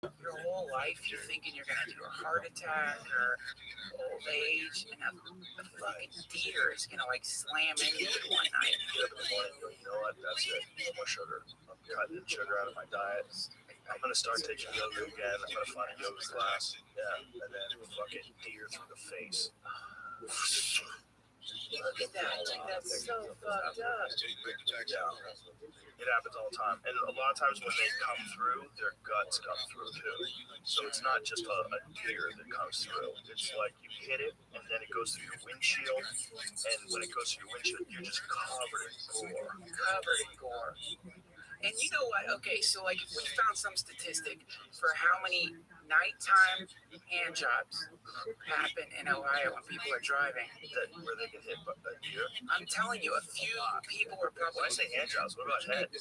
your whole life you're thinking you're gonna do a heart attack or old age, and a fucking deer is gonna like slam into you one night. You get up in the morning and go, you know what? That's it. No more sugar. I'm cutting sugar out of my diet. I'm gonna start taking yoga again. I'm gonna find a yoga class. Yeah, and then fucking deer through the face. Look at that, like that's so fucked up. Yeah. It happens all the time. And a lot of times when they come through, their guts come through too. So it's not just a deer that comes through. It's like you hit it and then it goes through your windshield. And when it goes through your windshield, you're just covered in gore. Covered in gore. And you know what? Okay, so like we found some statistic for how many nighttime hand jobs happen in Ohio when people are driving. Where they get hit by a deer. I'm telling you, a few people are When probably. I say hand jobs, what about head?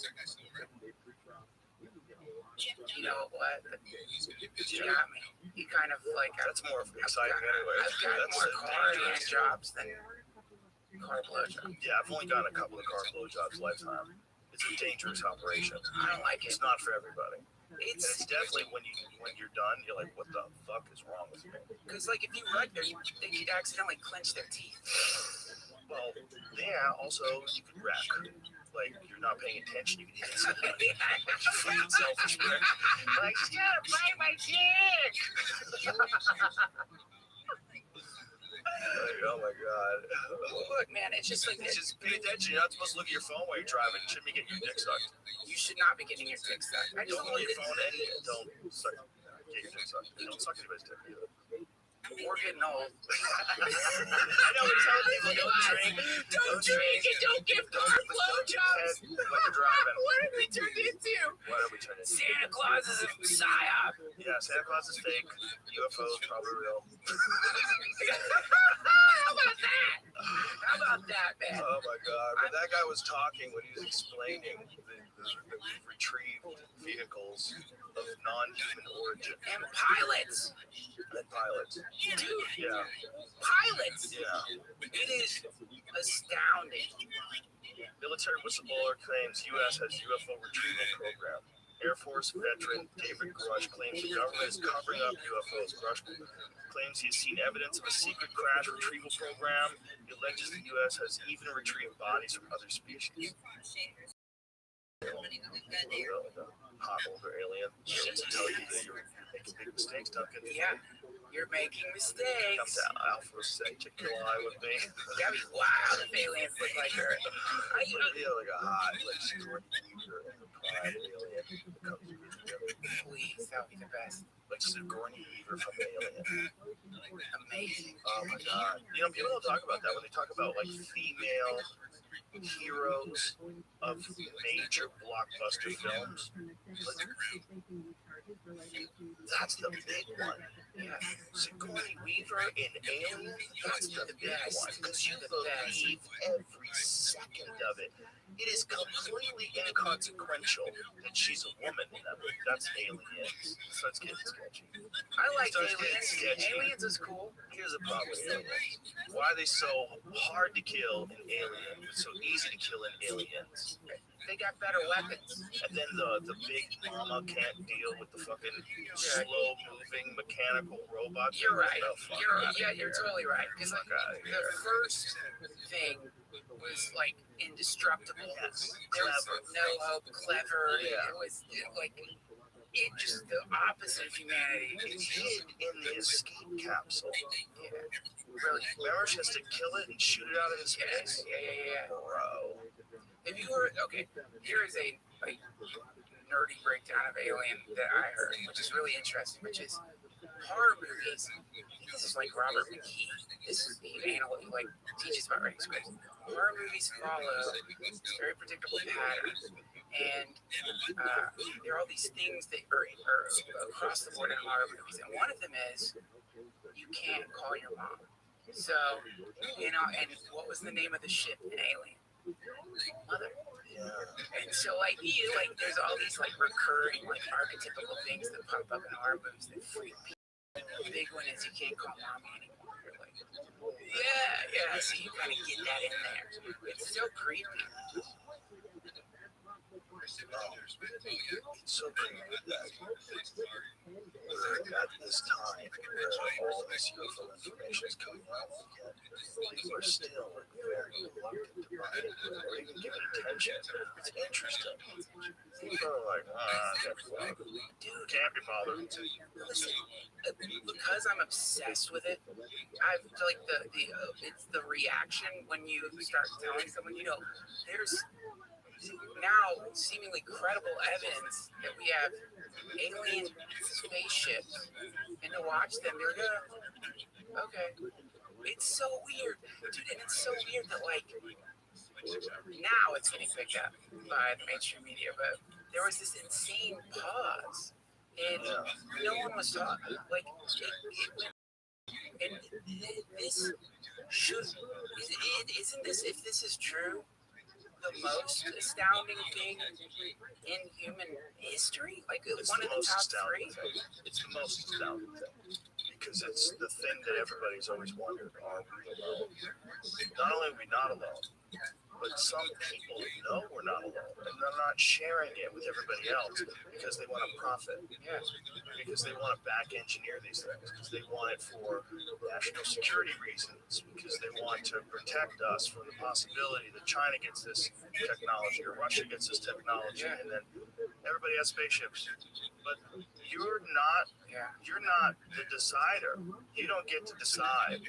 You know what? You got me. You kind of like. That's more exciting anyway. I've got That's more car hand jobs than car blowjobs. Yeah, I've only gotten a couple of car blowjobs lifetime. It's a dangerous operation. I don't like it. It's not for everybody. And It's it's definitely when you're done, you're like, what the fuck is wrong with me? because like if you wreck, they could accidentally clench their teeth. Well, yeah. Also, you could wreck. Like you're not paying attention. You can hit somebody. Fucking selfish prick. Like, shut up, bite my dick. Like, oh my god. Look, man, it's just like Just pay attention. You're not supposed to look at your phone while you're driving. You shouldn't be getting your dick sucked. you should not be getting your dick sucked. I just Don't don't look like at your phone and don't suck. Get your dick sucked. Don't suck anybody's dick either. We're getting old. I know we tell people don't drink. Don't drink and don't give car blowjobs. And when you're driving. What have we turned into? What have we turned into? Santa Claus is a psyop. Yeah, Santa Claus is fake. UFOs probably real. How about that? How about that, man? Oh my god. When that guy was talking, when he was explaining that we've retrieved vehicles of non-human origin. And pilots. And pilots. Dude, Yeah. pilots. Yeah. It is astounding. Military whistleblower claims U.S. has UFO retrieval program. Air Force veteran David Grush claims the government is covering up UFOs. Grush claims he has seen evidence of a secret crash retrieval program. He alleges the U.S. has even retrieved bodies from other species. Hot older alien. Just to tell you that you're making big mistakes, Duncan. Yeah, you're making Come mistakes. to Alpha say to kill eye with me. That'd be wild if aliens look like her. I feel like a hot, like Sigourney Weaver and the Pride alien that comes together. Please, that would be the best. Like Sigourney Weaver from Alien. Amazing. Oh my god. You know, people don't talk about that when they talk about like female heroes of major blockbuster films. Like, that's the big one. Yeah. Sigourney Weaver in Alien, that's the big one. Because you The best. believe every second of it. It is completely inconsequential that she's a woman in that movie. That's Aliens. So it's getting sketchy. I like Starts getting aliens. sketchy. Aliens is cool. Here's the problem with Aliens. Why are they so hard to kill in Alien, but so easy to kill in Aliens? They got better weapons. And then the big mama can't deal with the fucking slow-moving mechanical robot. You're right. Oh, fuck You're totally right. Because like, Fuck outta the here. first thing was like indestructible. Yes. There was Clever. no hope, clever. Yeah. It was like it just the opposite of humanity. It's hid in the escape capsule. Yeah, really. Remember, she has to kill it and shoot it out into space? Yeah. Bro. Have you heard? Okay, here is a nerdy breakdown of Alien that I heard, which is really interesting. Which is horror movies. This is like Robert McKee. This is he teaches about writing scripts. Horror movies follow a very predictable pattern, and there are all these things that are across the board in horror movies, and one of them is you can't call your mom. So, and what was the name of the ship in Alien? Mother. Yeah. And so there's all these recurring archetypical things that pop up in horror movies that freak people. The big one is you can't call mommy anymore. You're like, yeah. So you kind of get that in there. It's so creepy. It's so creepy that we're at this time where all this UFO information is coming out again. People are still very reluctant to buy it or even give it attention. It's interesting. People are like, dude, can't be bothered. Listen, because I'm obsessed with it, I've like it's the reaction when you start telling someone, there's now seemingly credible evidence that we have alien spaceships, and to watch them, they're gonna, okay. It's so weird, dude, and it's so weird that like now it's getting picked up by the mainstream media, but there was this insane pause, and no one was talking. Like it went, and this isn't this, if this is true, the most astounding thing in human history? Like It's one the of the most top astounding three? thing. It's the most astounding thing. Because it's the thing that everybody's always wondered, are we alone? Not only are we not alone, but some people know we're not alone, and they're not sharing it with everybody else because they want to profit. Yeah. Because they want to back engineer these things, because they want it for national security reasons, because they want to protect us from the possibility that China gets this technology or Russia gets this technology, and then everybody has spaceships. But you're not the decider. You don't get to decide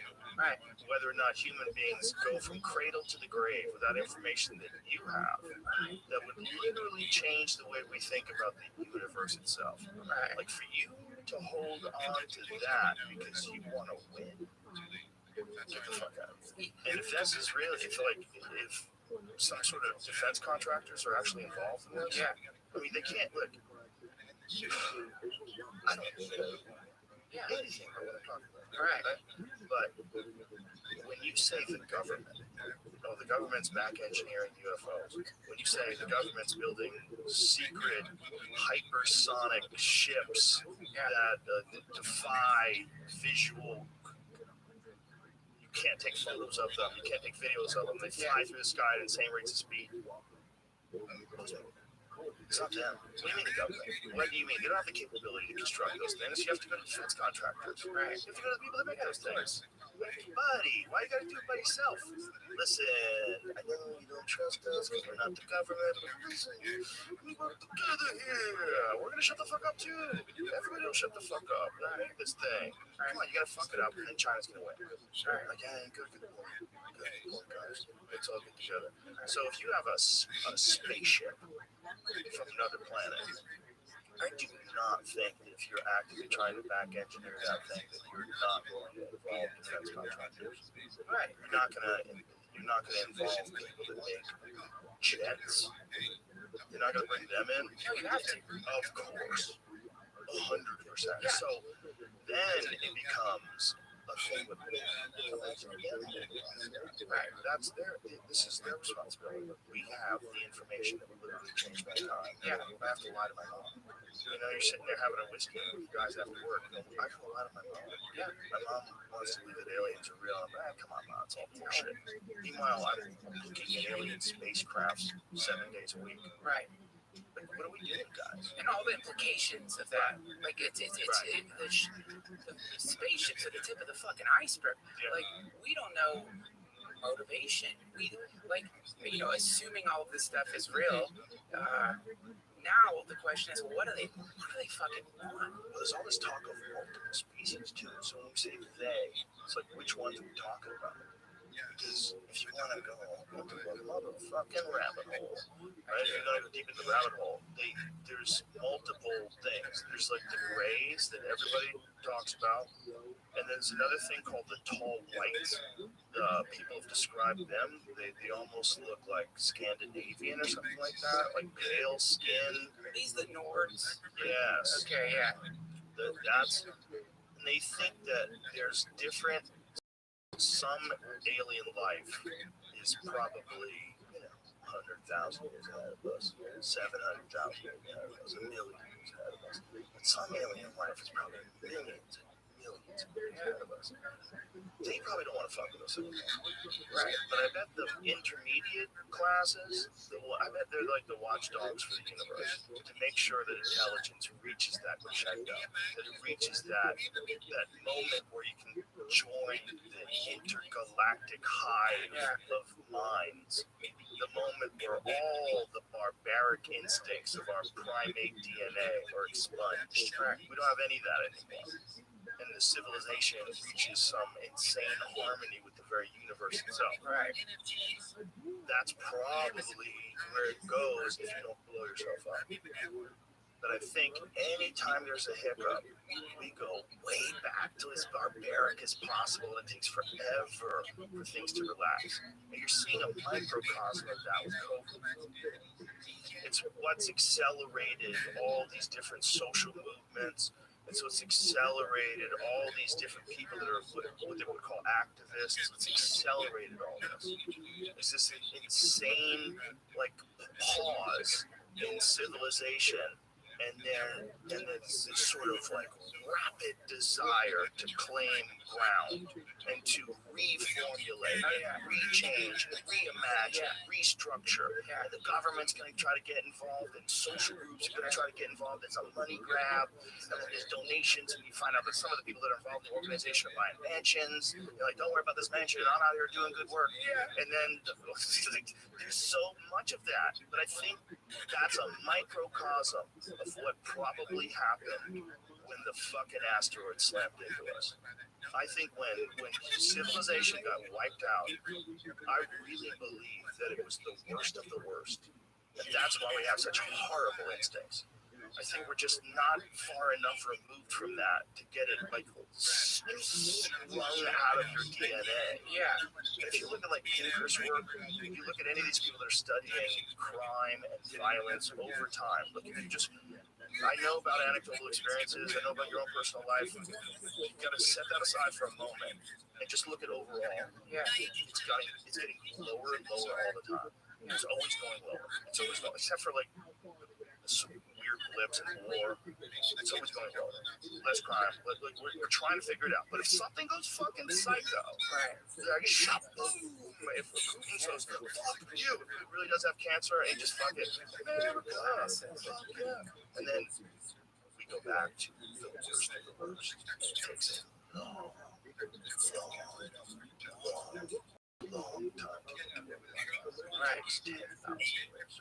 whether or not human beings go from cradle to the grave without information that you have that would literally change the way we think about the universe itself. Like for you to hold on to that because you want to win, get the fuck out. And if this is really, if some sort of defense contractors are actually involved in this, I mean, they can't look. I don't know anything about what I'm talking about. Right? But when you say the government's back engineering UFOs, when you say the government's building secret hypersonic ships that defy visual, you can't take photos of them, you can't take videos of them, they fly through the sky at insane rates of speed. It's not them. What do you mean the government? What do you mean? They don't have the capability to construct those things. You have to go to defense contractors. Right. You have to go to the people that make those things. Buddy, why you gotta do it by yourself? Listen, I know you don't trust us because we're not the government, but listen, we work together here. We're gonna shut the fuck up too. Everybody will shut the fuck up. We're gonna make this thing. Come on, you gotta fuck it up, and then China's gonna win. Like, yeah, good point. Good point, guys. Let's all get together. So if you have a spaceship from another planet, I do not think that if you're actively trying to back engineer that thing, that you're not going to involve defense contractors. Right. You're not gonna involve people that make jets. You're not gonna bring them in. No, you have to. Of course. 100%. So then it becomes a thing with right. This is their responsibility. We have the information that will literally change my time. Yeah, I have to lie to my mom. You're sitting there having a whiskey with you guys after work, and I have to lie to my mom. Yeah, my mom wants to believe that aliens are real. I'm like, come on, mom, it's all bullshit. Meanwhile, I'm looking at alien spacecrafts 7 days a week. Right. Like, what are we doing, guys? And all the implications of that. Like, the spaceships at the tip of the fucking iceberg. Yeah. Like, we don't know motivation. We, assuming all of this stuff is real, now the question is, what do they fucking want? Well, there's all this talk of multiple species, too. So when we say they, it's like, which ones are we talking about? Because if you want to go into a motherfucking rabbit hole, right? If you're going to go deep into the rabbit hole, there's multiple things. There's like the grays that everybody talks about. And there's another thing called the tall whites. People have described them. They almost look like Scandinavian or something like that, like pale skin. Are these the Nords? Yes. Okay, yeah. And they think that there's different. Some alien life is probably 100,000 years ahead of us, 700,000 years ahead of us, 1 million years ahead of us. But some alien life is probably millions and millions ahead of us. They probably don't want to fuck with us anymore. Right. But I bet the intermediate classes, I bet they're like the watchdogs for the universe to make sure that intelligence reaches that crescendo, that it reaches that moment where you can join the intergalactic hive of minds, the moment where all the barbaric instincts of our primate DNA are expunged. We don't have any of that anymore. And the civilization reaches some insane harmony with the very universe itself. Right. That's probably where it goes if you don't blow yourself up. But I think anytime there's a hiccup, we go way back to as barbaric as possible. It takes forever for things to relax. And you're seeing a microcosm of that with COVID. It's what's accelerated all these different social movements. And so it's accelerated all these different people that are what they would call activists. It's accelerated all this. It's this insane like pause in civilization. And then this sort of like rapid desire to claim ground and to reformulate, rechange, reimagine, restructure. And the government's going to try to get involved, and social groups are going to try to get involved. It's a money grab, and then there's donations, and you find out that some of the people that are involved in the organization are buying mansions. They're like, don't worry about this mansion, I'm out here doing good work. And then there's so much of that, but I think that's a microcosm of what probably happened when the fucking asteroid slammed into us. I think when civilization got wiped out, I really believe that it was the worst of the worst. And that's why we have such horrible instincts. I think we're just not far enough removed from that to get it like sprung out of your DNA. Yeah. If you look at like Pinker's work, if you look at any of these people that are studying crime and violence over time, look, I know about anecdotal experiences, I know about your own personal life. You've got to set that aside for a moment and just look at overall. Yeah. It's getting lower and lower all the time. It's always going lower. It's always going, except for like some weird blips in war. It's always going lower. Less crime. We're trying to figure it out. But if something goes fucking psycho, right? Like shaboom! If Putin says fuck you, if it really does have cancer, and just fuck it, and then we go back to the worst of the worst. It takes a long time to get to where we are. Right. It's 10,000 years.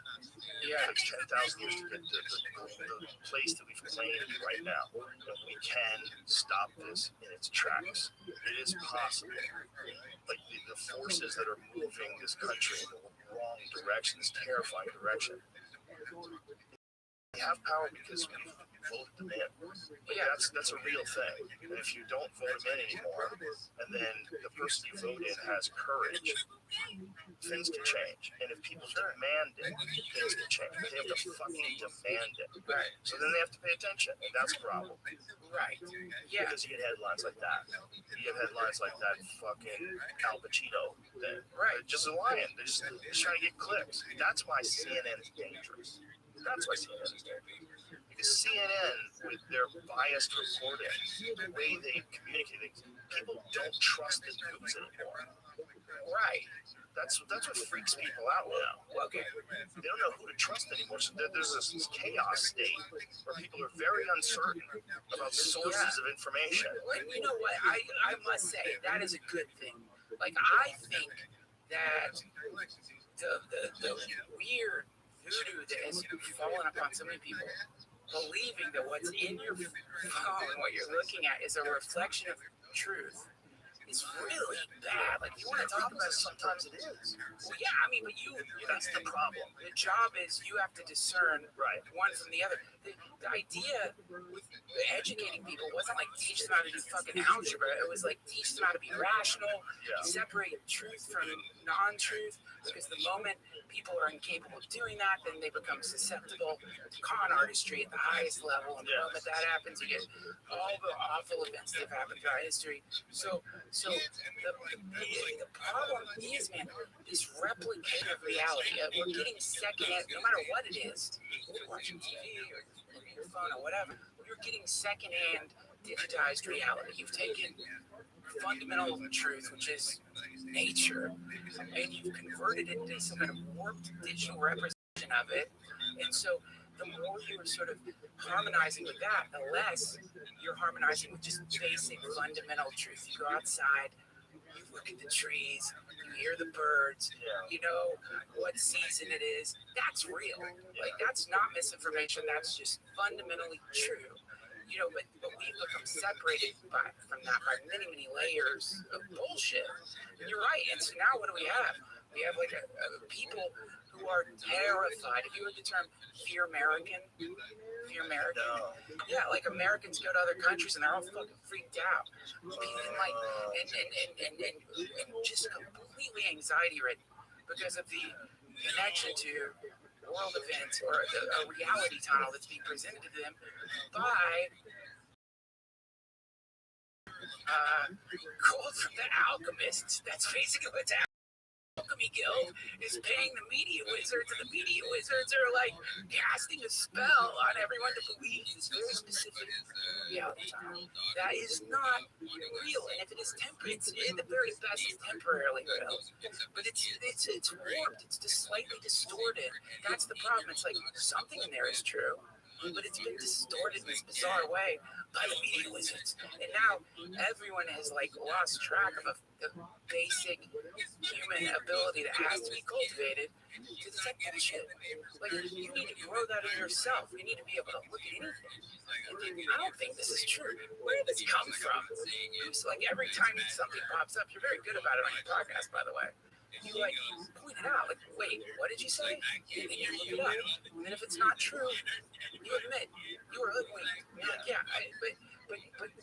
Yeah. It takes 10,000 years to get to the place that we've claimed right now. And we can stop this in its tracks. It is possible. Like the forces that are moving this country in the wrong direction, this terrifying direction. We have power because we voted them in. Yeah, that's a real thing. And if you don't vote them in anymore, and then the person you vote in has courage, things can change. And if people demand it, things can change. But they have to fucking demand it. Right. So then they have to pay attention, and that's a problem. Right. Yeah. Because you get headlines like that. You get headlines like that fucking Al Pacino thing. Right. Just a lion. They're just trying to get clicks. That's why CNN is dangerous. That's why CNN is dangerous. Because CNN, with their biased reporting, the way they communicate things, people don't trust the news anymore. Right. That's what freaks people out now. Okay. They don't know who to trust anymore. So there's this chaos state where people are very uncertain about sources of information. Well, you know what? I must say that is a good thing. Like I think that the weird voodoo that has fallen upon so many people, believing that what's in your phone, what you're looking at, is a reflection of truth. It's really bad. Like, you want to talk about it, sometimes it is. Well, yeah, I mean, but that's the problem. The job is you have to discern one from the other. The idea with educating people wasn't like teach them how to do fucking algebra. It was like teach them how to be rational, separate truth from non-truth, because the moment people are incapable of doing that, then they become susceptible to con artistry at the highest level. And the moment that happens, you get all the awful events that have happened throughout history. So the problem is, man, this replicative reality. We're getting secondhand, no matter what it is, whether you're watching TV or looking at your phone or whatever, you're getting secondhand digitized reality. You've taken fundamental truth, which is nature, and you've converted it into some kind of warped digital representation of it. And so the more you're sort of harmonizing with that, the less you're harmonizing with just basic fundamental truth. You go outside, you look at the trees, you hear the birds, you know what season it is. That's real. Like, that's not misinformation. That's just fundamentally true. You know, but we've become separated from that by many, many layers of bullshit. And you're right. And so now what do we have? We have like a people who are terrified. Have you heard the term fear American? Fear American? No. Yeah, like Americans go to other countries and they're all fucking freaked out. And like, and just completely anxiety ridden because of the connection to world events or a reality tunnel that's being presented to them by gold from the alchemists. That's basically what's happening. Alchemy Guild is paying the media wizards, and the media wizards are like casting a spell on everyone to believe this very specific reality tunnel that is not real. And if it is temporary, it's in the very best is temporarily real, but it's warped. It's just slightly distorted. That's the problem. It's like something in there is true, but it's been distorted in this bizarre way by the media wizards. And now everyone has like lost track of the basic human ability that has to be cultivated to detect bullshit. Like, you need to grow that in yourself. You need to be able to look at anything and think, I don't think this is true. Where did this come from? It's like every time something pops up, you're very good about it on your podcast, by the way. You like point it out, like, wait, what did you say? And then you look it up. And then if it's not true, you admit you were hoodwinked. You're like, yeah, but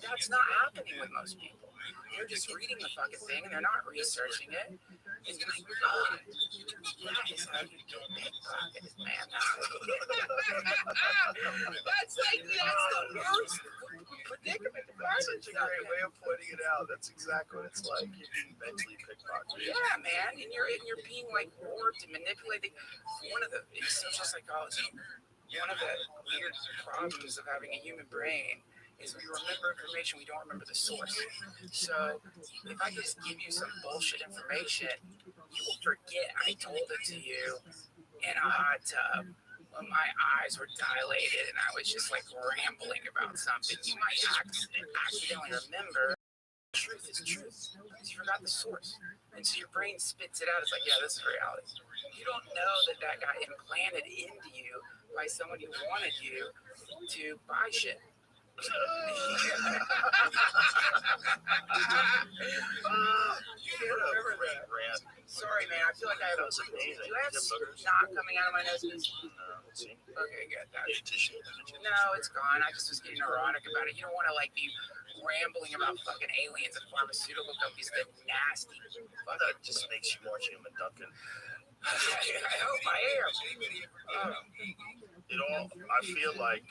that's not happening with most people. They're just reading the fucking thing and they're not researching it. And my God, that is how you get pickpocketed, man. That's the worst predicament. That's such a great way of pointing it out. That's exactly what it's like. You're being mentally pickpocketed. Yeah, man, and you're being like warped and manipulated. In social psychology, one of the weird problems of having a human brain is we remember information, we don't remember the source. So if I just give you some bullshit information, you will forget I told it to you in a hot tub when my eyes were dilated and I was just like rambling about something. You might accidentally remember. Truth is truth because you forgot the source. And so your brain spits it out. It's like, yeah, this is reality. You don't know that got implanted into you by someone who wanted you to buy shit. Sorry, man. I feel like I have do I have snot coming out of my nose? Okay, good. No, it's gone. I just was getting neurotic about it. You don't want to like be rambling about fucking aliens and pharmaceutical companies. They're nasty. But that just makes you more human, Duncan. I hope I am. I feel like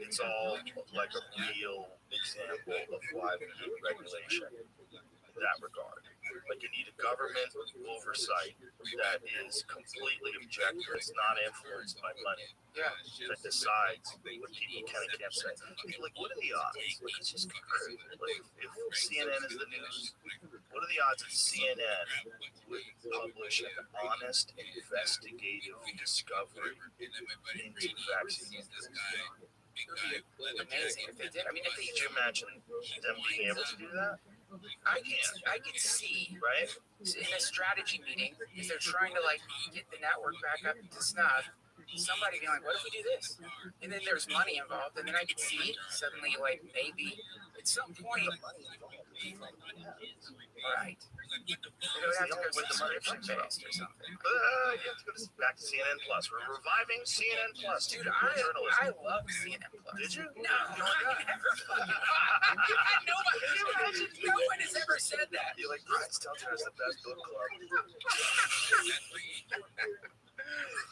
it's all like a real example of why we need regulation in that regard. Like, you need a government oversight that is completely objective. It's not influenced by money. Yeah. That decides what people can and can't say. Like, what are the odds? Like, it's just crazy. Like, if CNN is the news, what are the odds that CNN would publish an honest, investigative discovery into vaccines? It would be amazing if they did. I mean, Could you imagine them being able to do that? I could see, right? In a strategy meeting, if they're trying to like get the network back up to snuff, somebody being like, what if we do this? And then there's money involved, and then I could see suddenly, like, maybe at some point, right? They would have to go subscription based or something. You have to go back to CNN Plus. We're reviving CNN Plus. Dude, I love CNN Plus. Did you? No, I never fucking. No one has ever said that. You're like, Brian Stelter is the best book club.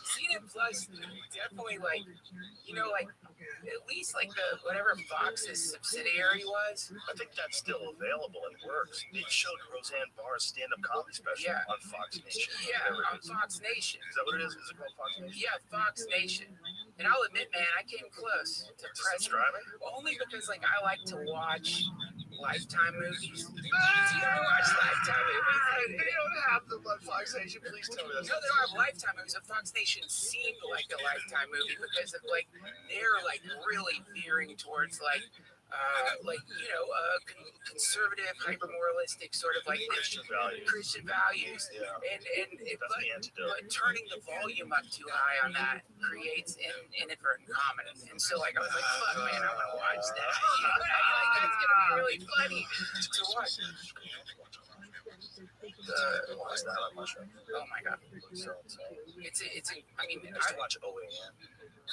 CNN Plus definitely, like, like at least like the whatever Fox's subsidiary was. I think that's still available and works. They showed Roseanne Barr's stand-up comedy special on Fox Nation. Yeah, on Fox Nation. Is that what it is? Is it called Fox Nation? Yeah, Fox Nation. And I'll admit, man, I came close to prescribing only because, like, I like to watch Lifetime movies. Do you ever watch Lifetime movies? They don't have them on Fox Nation. Please tell me that. No, they don't have Lifetime movies. The Fox Nation seemed like a Lifetime movie because of, like, they're, like, really veering towards, like, conservative, hyper-moralistic sort of like Christian values. Yeah. But turning the volume up too high on that creates inadvertent commenting. And so, like, I was like, fuck, man, I want to watch that. It's going to be really funny to watch. Watch that on Mushroom. Oh my god. I watch OAN.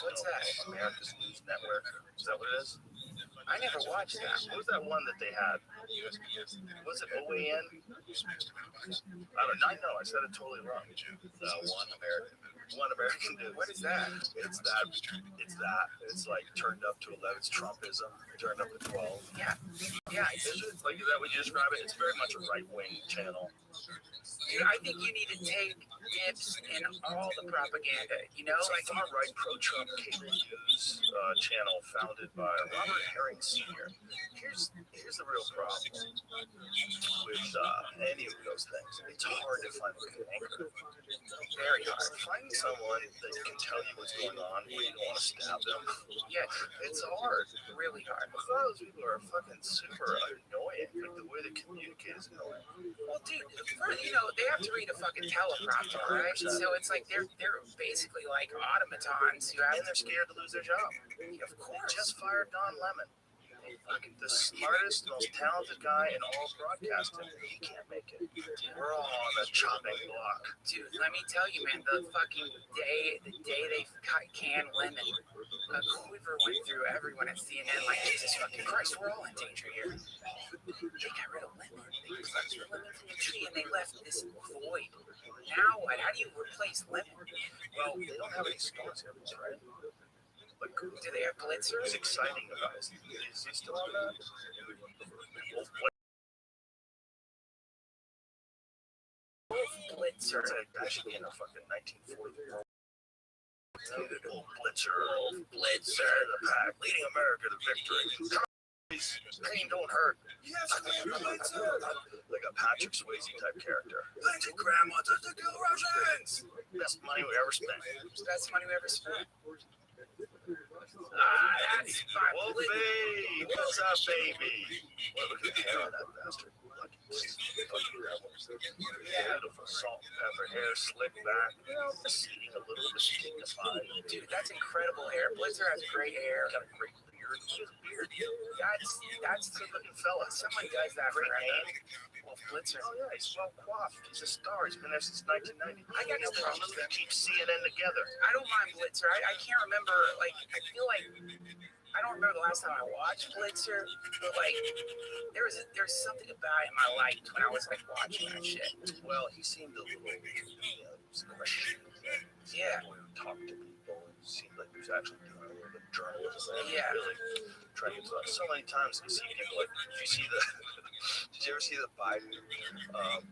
What's that? America's News Network. Is that what it is? I never watched that. What was that one that they had? Was it OAN? I don't know. I said it totally wrong. One American News. What is that? It's that. It's like turned up to 11. It's Trumpism. Turned up to 12. Yeah. Is that what you describe it? It's very much a right-wing channel. Dude, I think you need to take dips in all the propaganda. You know, it's like a far-right pro-Trump cable news channel founded by Robert Herring Sr. Here's the real problem with any of those things. It's hard to find a good anchor. Very hard. Finding someone that can tell you what's going on when you don't want to stab them. Yeah, it's hard. Really hard. A lot of those people are fucking super annoying. Like the way they communicate is annoying. Well, dude, they have to read a fucking teleprompter, right? So it's like they're basically like automatons who have. And they're scared to lose their job. Of course. Just fired Don Lemon. The smartest, most talented guy in all broadcasting. He can't make it. We're all on the chopping block. Dude, let me tell you, man, the day they canned Lemon, a quiver went through everyone at CNN like, Jesus fucking Christ, we're all in danger here. They got rid of Lemon. They plucked Lemon from the tree and they left this void. Now what? How do you replace Lemon? Well, they don't have any stores here, right? Like, do they have Blitzer? It's exciting about it. Is he still on that? Blitzer. That should be in a fucking 1940. Blitzer. The pack, leading America to victory. Pain don't hurt. Yes, like a Patrick Swayze type character. Plenty grandma just to kill Russians. Best money we ever spent. Best money we ever spent. That's Wolfie! What's up, baby? Well, look at the hair on that bastard. Beautiful salt and pepper hair, slick back, receding a little bit dignified. Dude, that's incredible hair. Blitzer has great hair. Got a great beard. He has a beard. That's a good looking fella. Someone does that for name. Wolf Blitzer. Oh yeah, he's well coiffed. He's a star. He's been there since 1990. I got no problem with that. Keep CNN together. I don't mind Blitzer. I can't remember. Like, I feel like I don't remember the last time I watched Blitzer, but like there's something about him I liked when I was like watching that shit. Well, he seemed a little, Christian. Yeah. Talk to people. It seemed like he was actually doing a little bit of journalism. Yeah. Really trying to talk. So many times you see people like, did you ever see the Biden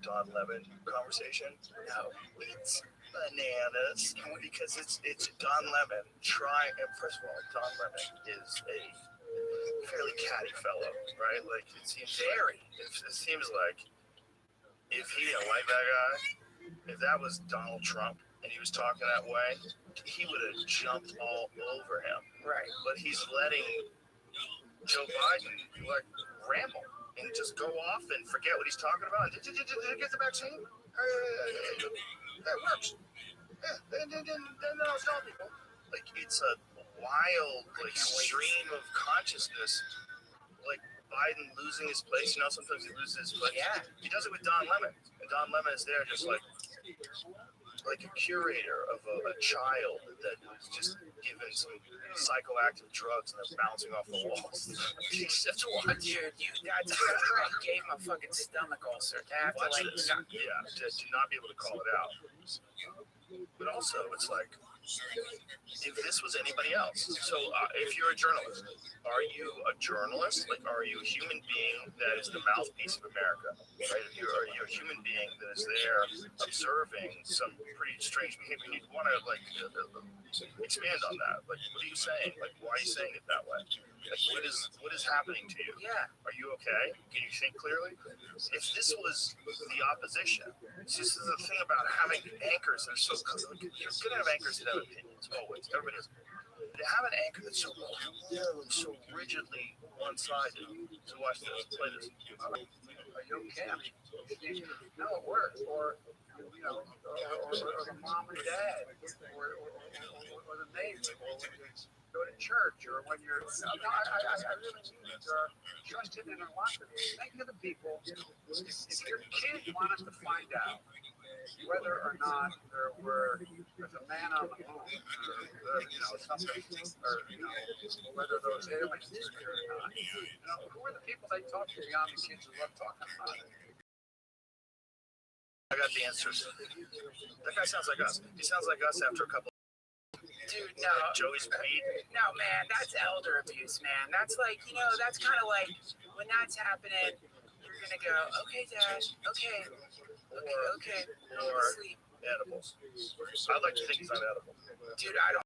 Don Lemon conversation? No. It's bananas because it's Don Lemon trying. And first of all, Don Lemon is a fairly catty fellow, right? Like it seems like if he didn't like that guy, if that was Donald Trump and he was talking that way, he would have jumped all over him. Right. But he's letting Joe Biden like ramble and just go off and forget what he's talking about. Did you get the vaccine? That works. Yeah, then I'll stop people. Like it's a wild stream of consciousness. Like Biden losing his place. Sometimes he loses his place. Yeah. He does it with Don Lemon, and Don Lemon is there just like a curator of a child that was just given some psychoactive drugs and they're bouncing off the walls. Except to watch. Dude, that's right. Gave him a fucking stomach ulcer. To have to to not be able to call it out. But also, it's like if this was anybody else. So if you're a journalist, are you a journalist? Like, are you a human being that is the mouthpiece of America? Right? Are you a human being that is there observing some pretty strange behavior? You want to expand on that. Like, what are you saying? Like, why are you saying it that way? Like, what is happening to you? Yeah. Are you okay? Can you think clearly? If this was the opposition, this is the thing about having anchors that are so you're gonna have anchors that have opinions always. Everybody is. To have an anchor that's so rigidly one-sided. So watch this. Play this. Are you okay? I mean, no, it works. Or the mom and dad, or the neighbor, or when you go to church, or when you're. No, I really mean you're trusted in a lot of things. Think of the people. If your kid wanted to find out whether or not there's a man on the moon, or something, or whether those aliens are here or not. Who are the people they talk to beyond the kids who love talking about it? I got the answers. That guy sounds like us. He sounds like us after a couple. Dude, no. Joey's beat. No, man, that's elder abuse, man. That's like, that's kind of like when that's happening, you're gonna go, okay, Dad, okay. Or edibles. I'd like to think he's not edible. Dude, I don't.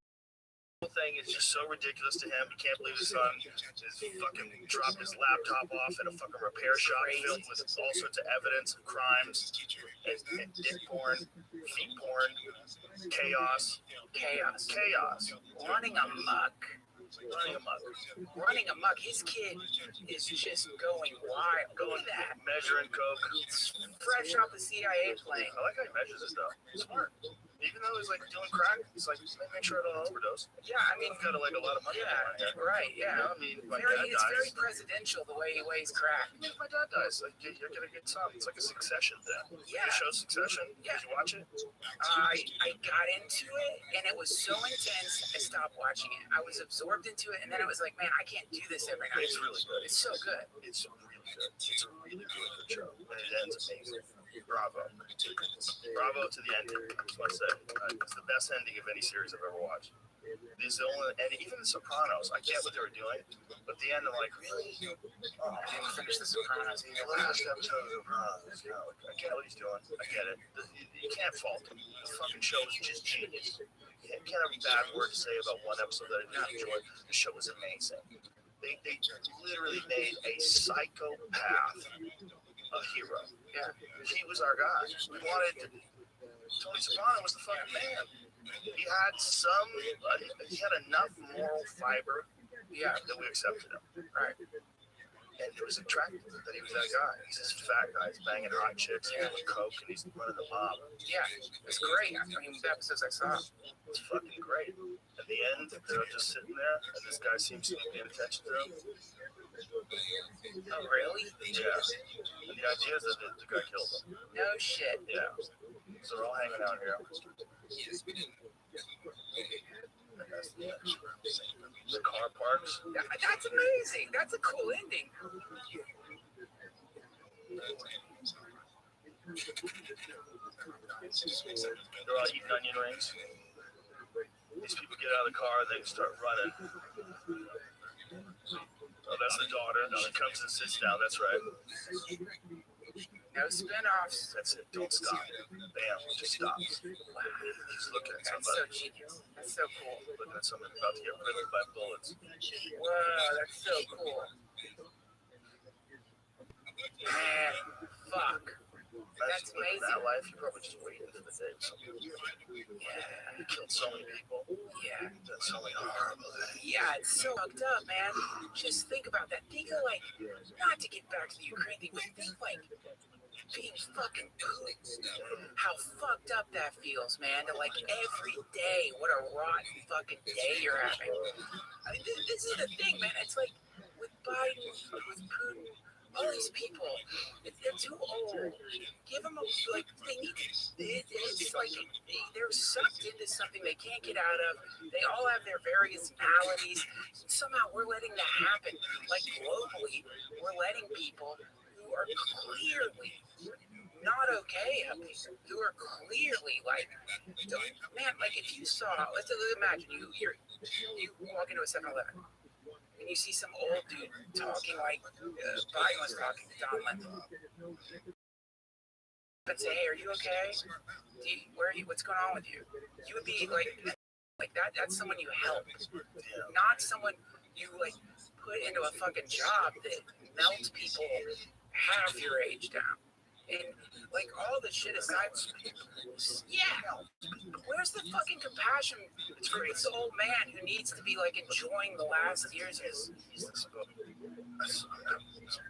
The whole thing is just so ridiculous to him. He can't believe his son is fucking dropped his laptop off at a fucking repair shop filled with all sorts of evidence of crimes and dick porn, feet porn, chaos. Running amok. His kid is just going wild. Go to that. Measuring coke. Fresh off the CIA plane. I like how he measures his stuff. Smart. Even though he's like doing crack, he's like, make sure I don't overdose. Yeah, I mean, he's got like a lot of money. Yeah, right. Yeah. I mean, it's very presidential the way he weighs crack. If my dad dies, like, you're gonna get some. It's like a Succession thing. Yeah. The show Succession. Yeah. Did you watch it? I got into it, and it was so intense. I stopped watching it. I was absorbed into it, and then I was like, man, I can't do this every night. It's really good. It's so good. It's really good. It's a really good show, and it ends amazing. Bravo to the ending. I just want to say it's the best ending of any series I've ever watched. These and even The Sopranos, I get what they were doing, but at the end I'm like, really? Oh, I didn't finish The Sopranos either. The last episode of Sopranos, I get what he's doing. I get it. You can't fault him. The fucking show is just genius. You can't have a bad word to say about one episode that I didn't enjoy. The show was amazing. They literally made a psychopath a hero. Yeah. He was our guy. We wanted Tony Soprano was the fucking man. He had enough moral fiber, that we accepted him. Right. And it was attractive that he was that guy. He's this fat guy. He's banging hot chicks, and with coke, and he's running the mob. Yeah, it's great. I mean, the episodes I saw. It's fucking great. At the end, they're just sitting there, and this guy seems to be paying attention to them. Oh, really? Yeah. And the idea is that the guy killed him. No shit. Yeah. So they're all hanging out here. And that's the end. The car parks. That's amazing. That's a cool ending. They're all eating onion rings. These people get out of the car and they start running. Oh, that's the daughter. She comes and sits down. That's right. No spin-offs. That's it. Don't stop. Bam. Just stops. Wow. He's looking at That's somebody. so genius. That's so cool. Looking at somebody about to get riddled by bullets. Whoa, that's so cool. Man, fuck. That's amazing. That life, you're probably just waiting for the day. Yeah. You killed so many people. Yeah. Done so many horrible things. Yeah, it's so fucked up, man. Just think about that. Think of, like, not to get back to the Ukraine thing, but think, like, being fucking pooped. How fucked up that feels, man. To, like, every day, what a rotten fucking day you're having. I mean, this is the thing, man. It's like, with Biden, with Putin, all these people, they're too old. Give them like, they need, it's like they're sucked into something they can't get out of. They all have their various maladies. Somehow we're letting that happen. Like globally, we're letting people who are clearly not okay of people who are clearly like, man, like if you saw, let's imagine you walk into a 7-Eleven and you see some old dude talking like Biden was talking to Don Lemon and say, hey, are you okay? Where are you? What's going on with you? You would be like that. That's someone you help, not someone you like put into a fucking job that melts people half your age down. And like all the shit aside, yeah, where's the fucking compassion for this old man who needs to be like enjoying the last years of his?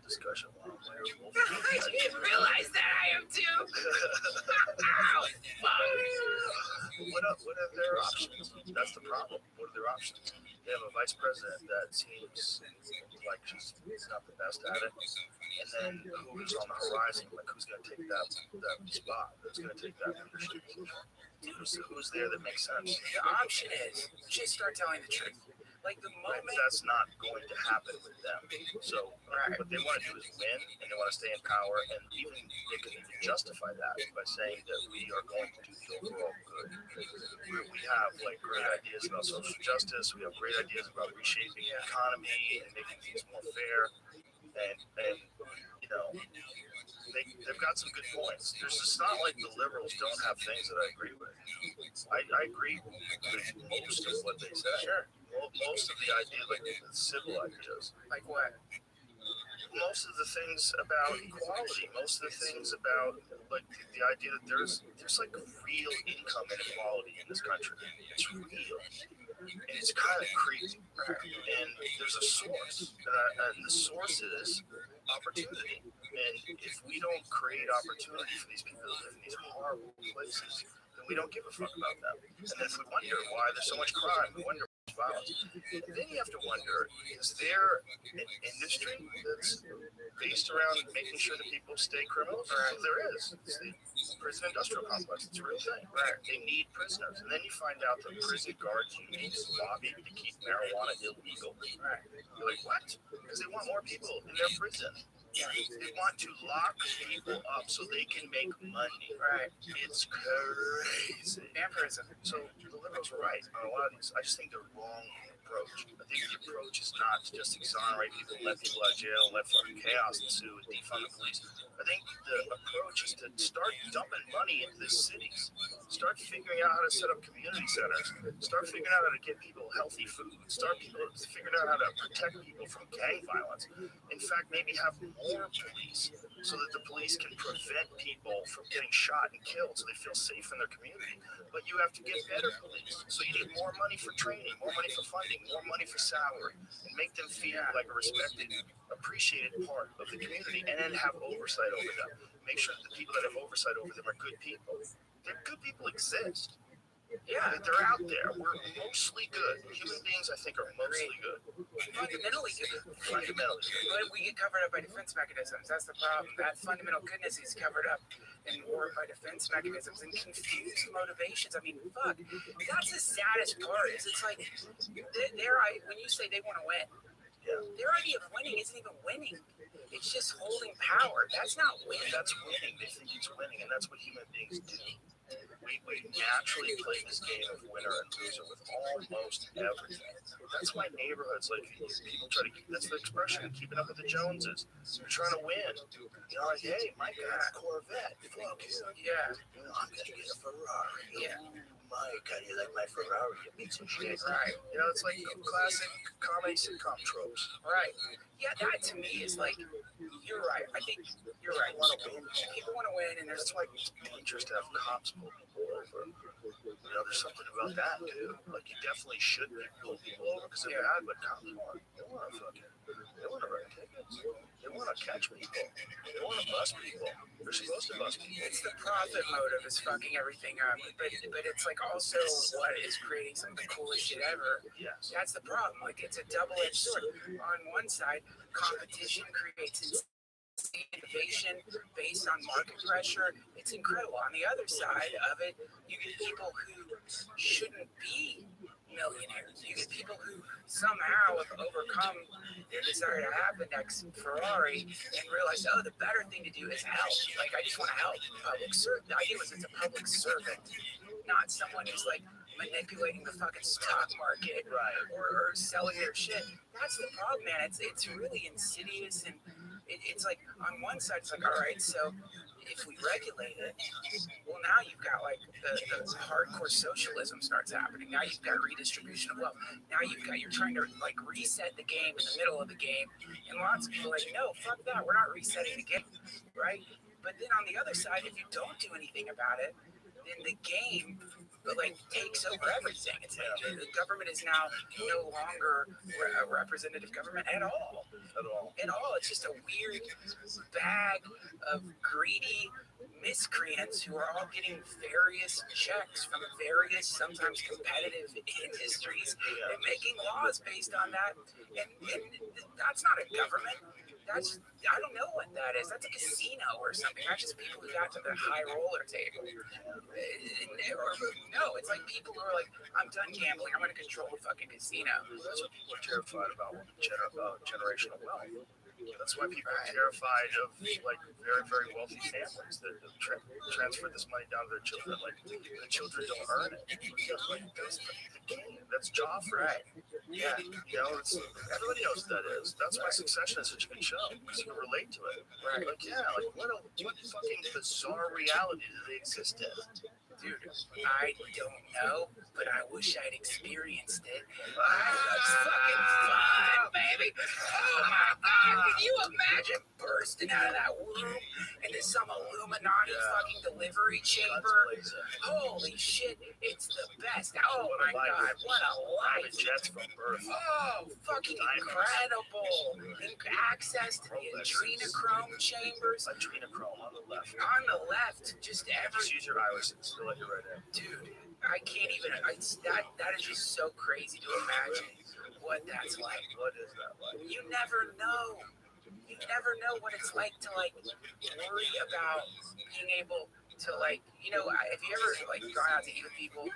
Discussion. I didn't realize that I am too. Ow, fuck. What are their options? That's the problem. What are their options? They have a vice president that seems like she's not the best at it. And then who's on the horizon? Like who's going to take that spot? Who's going to take that leadership? Who's there that makes sense? The option is just start telling the truth. Like the moment that's not going to happen with them. So what they want to do is win, and they want to stay in power, and even they can even justify that by saying that we are going to do the overall good. We have like great ideas about social justice. We have great ideas about reshaping the economy and making things more fair. And you know, they've got some good points. It's not like the liberals don't have things that I agree with. I agree with most of what they say. Sure. Most of the ideas, like the civil ideas. Like what? Most of the things about equality. Most of the things about like the idea that there's like real income inequality in this country. It's real. And it's kind of creepy. And there's a source. And the source is opportunity. And if we don't create opportunity for these people who live in these horrible places, then we don't give a fuck about them. And if we wonder why there's so much crime, we wonder violence. And then you have to wonder, is there an industry that's based around making sure that people stay criminals? There is. It's the prison industrial complex. It's a real thing. Right. They need prisoners. And then you find out that prison guards unions lobby to keep marijuana illegal. Right. You're like, what? Because they want more people in their prison. They want to lock people up so they can make money. Right. It's crazy. And prison. So the liberals are right on a lot of these. I just think they're wrong approach. I think the approach is not to just exonerate people, let people out of jail, let fucking chaos ensue, and defund the police. I think the approach is to start dumping money into the cities. Start figuring out how to set up community centers. Start figuring out how to get people healthy food. Start figuring out how to protect people from gang violence. In fact, maybe have more police so that the police can prevent people from getting shot and killed so they feel safe in their community. But you have to get better police. So you need more money for training, more money for funding, more money for salary, and make them feel like a respected, appreciated part of the community, and then have oversight over them. Make sure that the people that have oversight over them are good people. Good people exist. Yeah, they're out there. We're mostly good. Human beings, I think, are mostly good. Fundamentally good. Fundamentally good. But we get covered up by defense mechanisms. That's the problem. That fundamental goodness is covered up and warped by defense mechanisms and confused motivations. I mean, fuck. That's the saddest part. Is it's like, when you say they want to win, their idea of winning isn't even winning. It's just holding power. That's not winning. That's winning. They think it's winning, and that's what human beings do. We naturally play this game of winner and loser with almost everything. That's why neighborhoods, like people try to keep, that's the expression, keeping up with the Joneses. You're trying to win. You're like, hey, my guy's a Corvette. Fuck yeah. I'm going to get a Ferrari. Yeah. Mike, how do you like my Ferrari? You piece of shit. Right. You know, it's like classic comedy sitcom tropes. Right. Yeah, that to me is like, you're right. I think you're right. People want to win, and that's why it's dangerous to have cops pull people over. You know, there's something about that, too. Like, you definitely should pull people over because they're bad, but cops they want to write tickets. They want to catch people. They want to bust people. They're supposed to bust people. It's the profit motive is fucking everything up. But it's like also what is creating some of the coolest shit ever. Yes. That's the problem. Like, it's a double-edged sword. On one side, competition creates innovation based on market pressure. It's incredible. On the other side of it, you get people who shouldn't be millionaires. You get people who somehow have overcome their desire to have the next Ferrari and realize, oh, the better thing to do is help. Like, I just want to help public servant. The idea was it's a public servant, not someone who's like manipulating the fucking stock market, right, or selling their shit. That's the problem, man. It's really insidious, and it's like on one side it's like, all right, so if we regulate it, well, now you've got like the hardcore socialism starts happening. Now you've got redistribution of wealth. Now you're trying to like reset the game in the middle of the game, and lots of people are like, no, fuck that, we're not resetting the game, right? But then on the other side, if you don't do anything about it, then the game like takes over everything. It's like the government is now no longer a representative government at all. It's just a weird bag of greedy miscreants who are all getting various checks from various, sometimes competitive industries and making laws based on that. And that's not a government. I don't know what that is. That's a casino or something. Not just people who got to the high roller table. No, it's like people who are like, I'm done gambling. I'm going to control the fucking casino. That's what people are terrified about generational wealth. That's why people are terrified of like very, very wealthy families that transfer this money down to their children. Like the children don't earn it. Like, that's job free. Yeah, everybody knows what that is. That's why Succession is such a good show, because you can relate to it. Right. Like, what fucking bizarre reality do they exist in? Dude, I don't know, but I wish I'd experienced it. That's fucking fun, baby. Oh my God, can you imagine bursting out of that womb into some Illuminati fucking delivery chamber? Holy shit, it's the best. Oh my God, what a life. Jets from birth. Oh, fucking incredible. Access to the adrenochrome chambers. Adrenochrome on the left. On the left, just every... Just use your irises to let you right in. Dude, I can't even... That is just so crazy to imagine what that's like. What is that like? You never know. You never know what it's like to, like, worry about being able to, like... You know, if you ever, like, gone out to eat with people...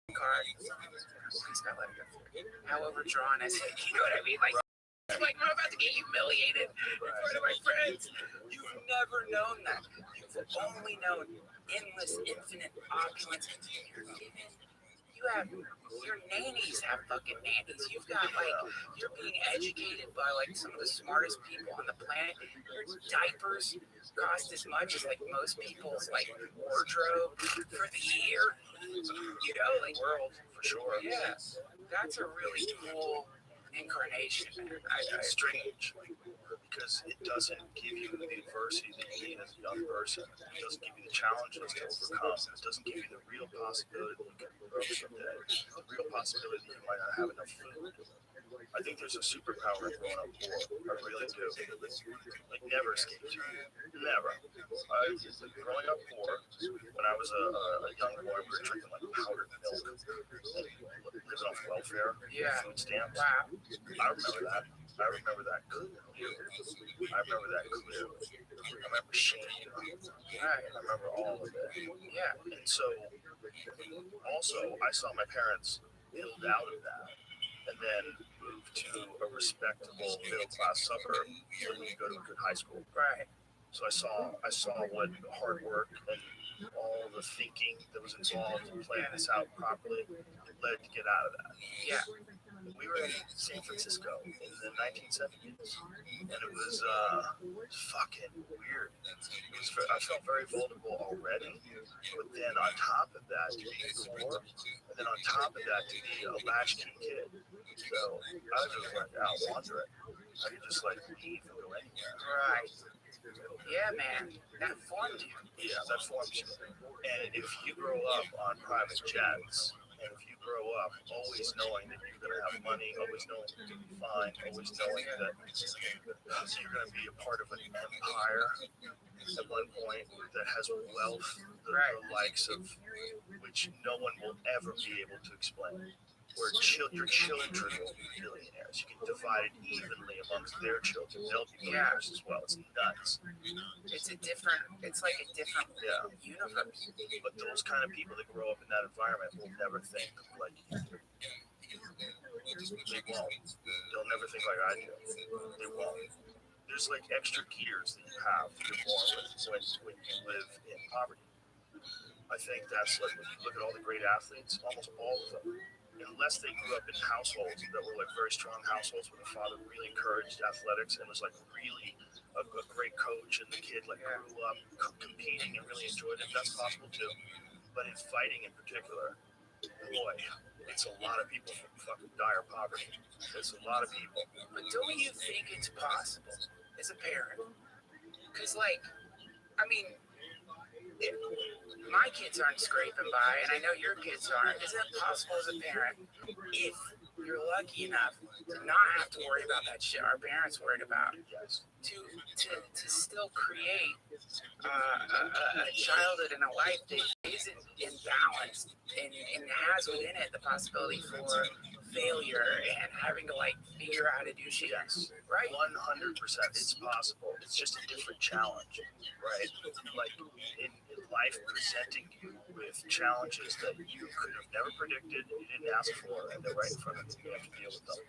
Please not let it go through. How overdrawn is it? You know what I mean? Like I'm about to get humiliated in front of my friends. You've never known that. You've only known endless, infinite opulence. Your nannies have fucking nannies. You've got you're being educated by some of the smartest people on the planet. Your diapers cost as much as most people's wardrobe for the year. You know, world for sure. Yeah, that's a really cool incarnation, man. It's strange because it doesn't give you the adversity that you need as a young person. It doesn't give you the challenges to overcome. It doesn't give you the real possibility that you can grow someday. The real possibility that you might not have enough food. I think there's a superpower in growing up poor. I really do. Never escaped. Never. Growing up poor, when I was a young boy, we were drinking powdered milk, living off welfare, food stamps. Wow. I remember that. I remember that clearly. I remember shame. I remember all of it. Yeah. And so, also, I saw my parents build out of that, and then move to a respectable middle-class suburb when you go to a good high school. Right. So I saw what hard work and all the thinking that was involved in playing this out properly led to get out of that. Yeah. We were in San Francisco in the 1970s, and it was fucking weird. I felt very vulnerable already, but then on top of that, to be poor, and then on top of that, to be a latchkey kid. So I was just out wandering. I could just leave and go anywhere. Right. Yeah, man. That formed you. Yeah, that forms you. And if you grow up on private jets, and if you grow up always knowing that you're going to have money, always knowing you're going to be fine, always knowing that you're going to be a part of an empire at one point that has wealth, the likes of which no one will ever be able to explain. where your children will be billionaires. You can divide it evenly amongst their children. They'll be billionaires as well. It's nuts. It's like a different universe. But those kind of people that grow up in that environment will never think like you do. They won't. They'll never think like I do. They won't. There's like extra gears that you have that you're born with when you live in poverty. I think that's like when you look at all the great athletes, almost all of them, unless they grew up in households that were like very strong households where the father really encouraged athletics and was like really a great coach, and the kid like grew up competing and really enjoyed it. That's possible too. But in fighting in particular, boy, it's a lot of people from fucking dire poverty. It's a lot of people. But don't you think it's possible as a parent? Because, like, I mean, my kids aren't scraping by, and I know your kids aren't. Isn't it possible as a parent, if you're lucky enough to not have to worry about that shit our parents worried about, to still create a childhood and a life that isn't imbalanced and has within it the possibility for failure and having to like figure out how to do shit, right? 100%, it's possible. It's just a different challenge, right? Like in life presenting you with challenges that you could have never predicted, you didn't ask for, and they're right in front of you. You have to deal with them.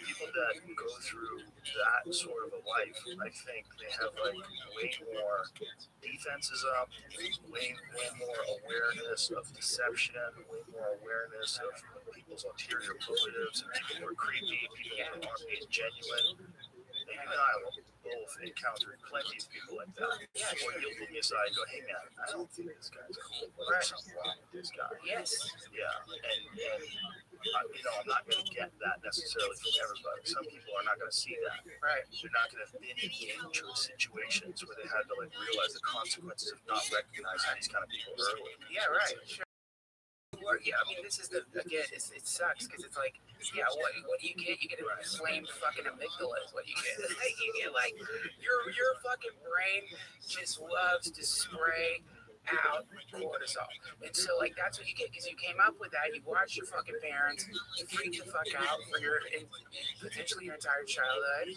People that go through that sort of a life, I think they have like way more defenses up, way more awareness of deception, way more awareness of people's ulterior motives, and people who are creepy, people who aren't being genuine. And you and I will both encounter plenty of people like that. Yeah, or you'll look me aside and go, hey man, I don't think this guy's cool. There's something wrong with this guy. Yes. Yeah, and I'm not going to get that necessarily from everybody. Some people are not going to see that. Right. They're not going to have been in dangerous situations where they had to like realize the consequences of not recognizing these kind of people early. Yeah, right. Sure. Yeah, I mean, this is it sucks because it's like, yeah, what do you get? You get an inflamed fucking amygdala is what you get. You get like, your fucking brain just loves to spray out cortisol. And so, like, that's what you get because you came up with that. You watched your fucking parents, you freaked the fuck out for potentially your entire childhood.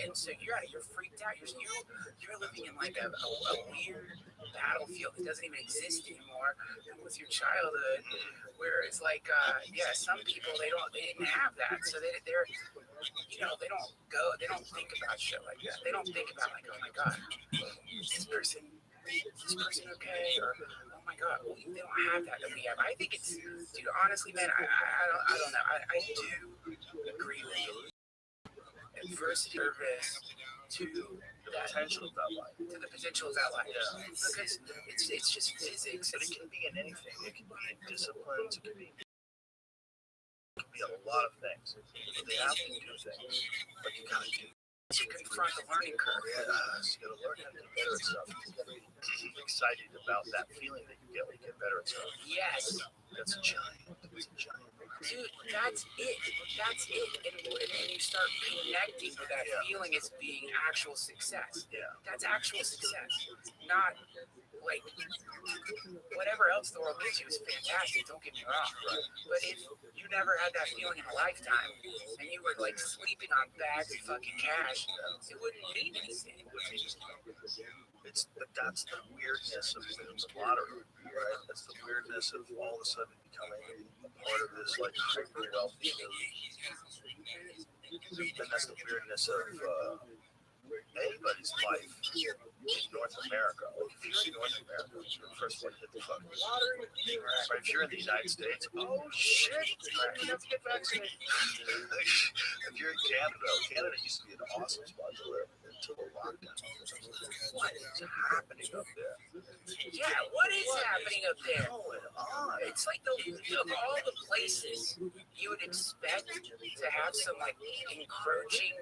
And so you're freaked out. You're living in like a weird battlefield that doesn't even exist anymore with your childhood, where it's like, some people they didn't have that, so they don't think about shit like that. They don't think about like, oh my god, is this person okay, or oh my god, well, they don't have that we have. I think it's, dude, honestly, man, I don't know. I do agree with you. Adversity service to the potential of that life. To the potential of that life. Yeah. Because it's just physics. But it can be in anything. It can be in disciplines. It can be a lot of things. But they have to do things. But you gotta do. To confront the learning curve. Yeah, you gotta learn how to get better at stuff. You gotta be excited about that feeling that you get when you get better at stuff. Yes. That's a giant. Dude, that's it. And you start connecting with that feeling as being actual success. Yeah. That's actual success. Not like whatever else the world gives you is fantastic, don't get me wrong. But if you never had that feeling in a lifetime and you were like sleeping on bags of fucking cash, it wouldn't mean anything. But that's the weirdness of winning the lottery, right? That's the weirdness of all of a sudden becoming a part of this like hyper wealthy elite. And that's the weirdness of anybody's life in North America. Like if you're in North America, you're the first one to hit the fucking lottery. Right? If you're in the United States, oh shit, you have to get vaccinated. If you're in Canada used to be an awesome spot to live until the lockdown. What is happening up there? Yeah, what is happening up there? Going on? It's like of all the places you would expect to have some like encroaching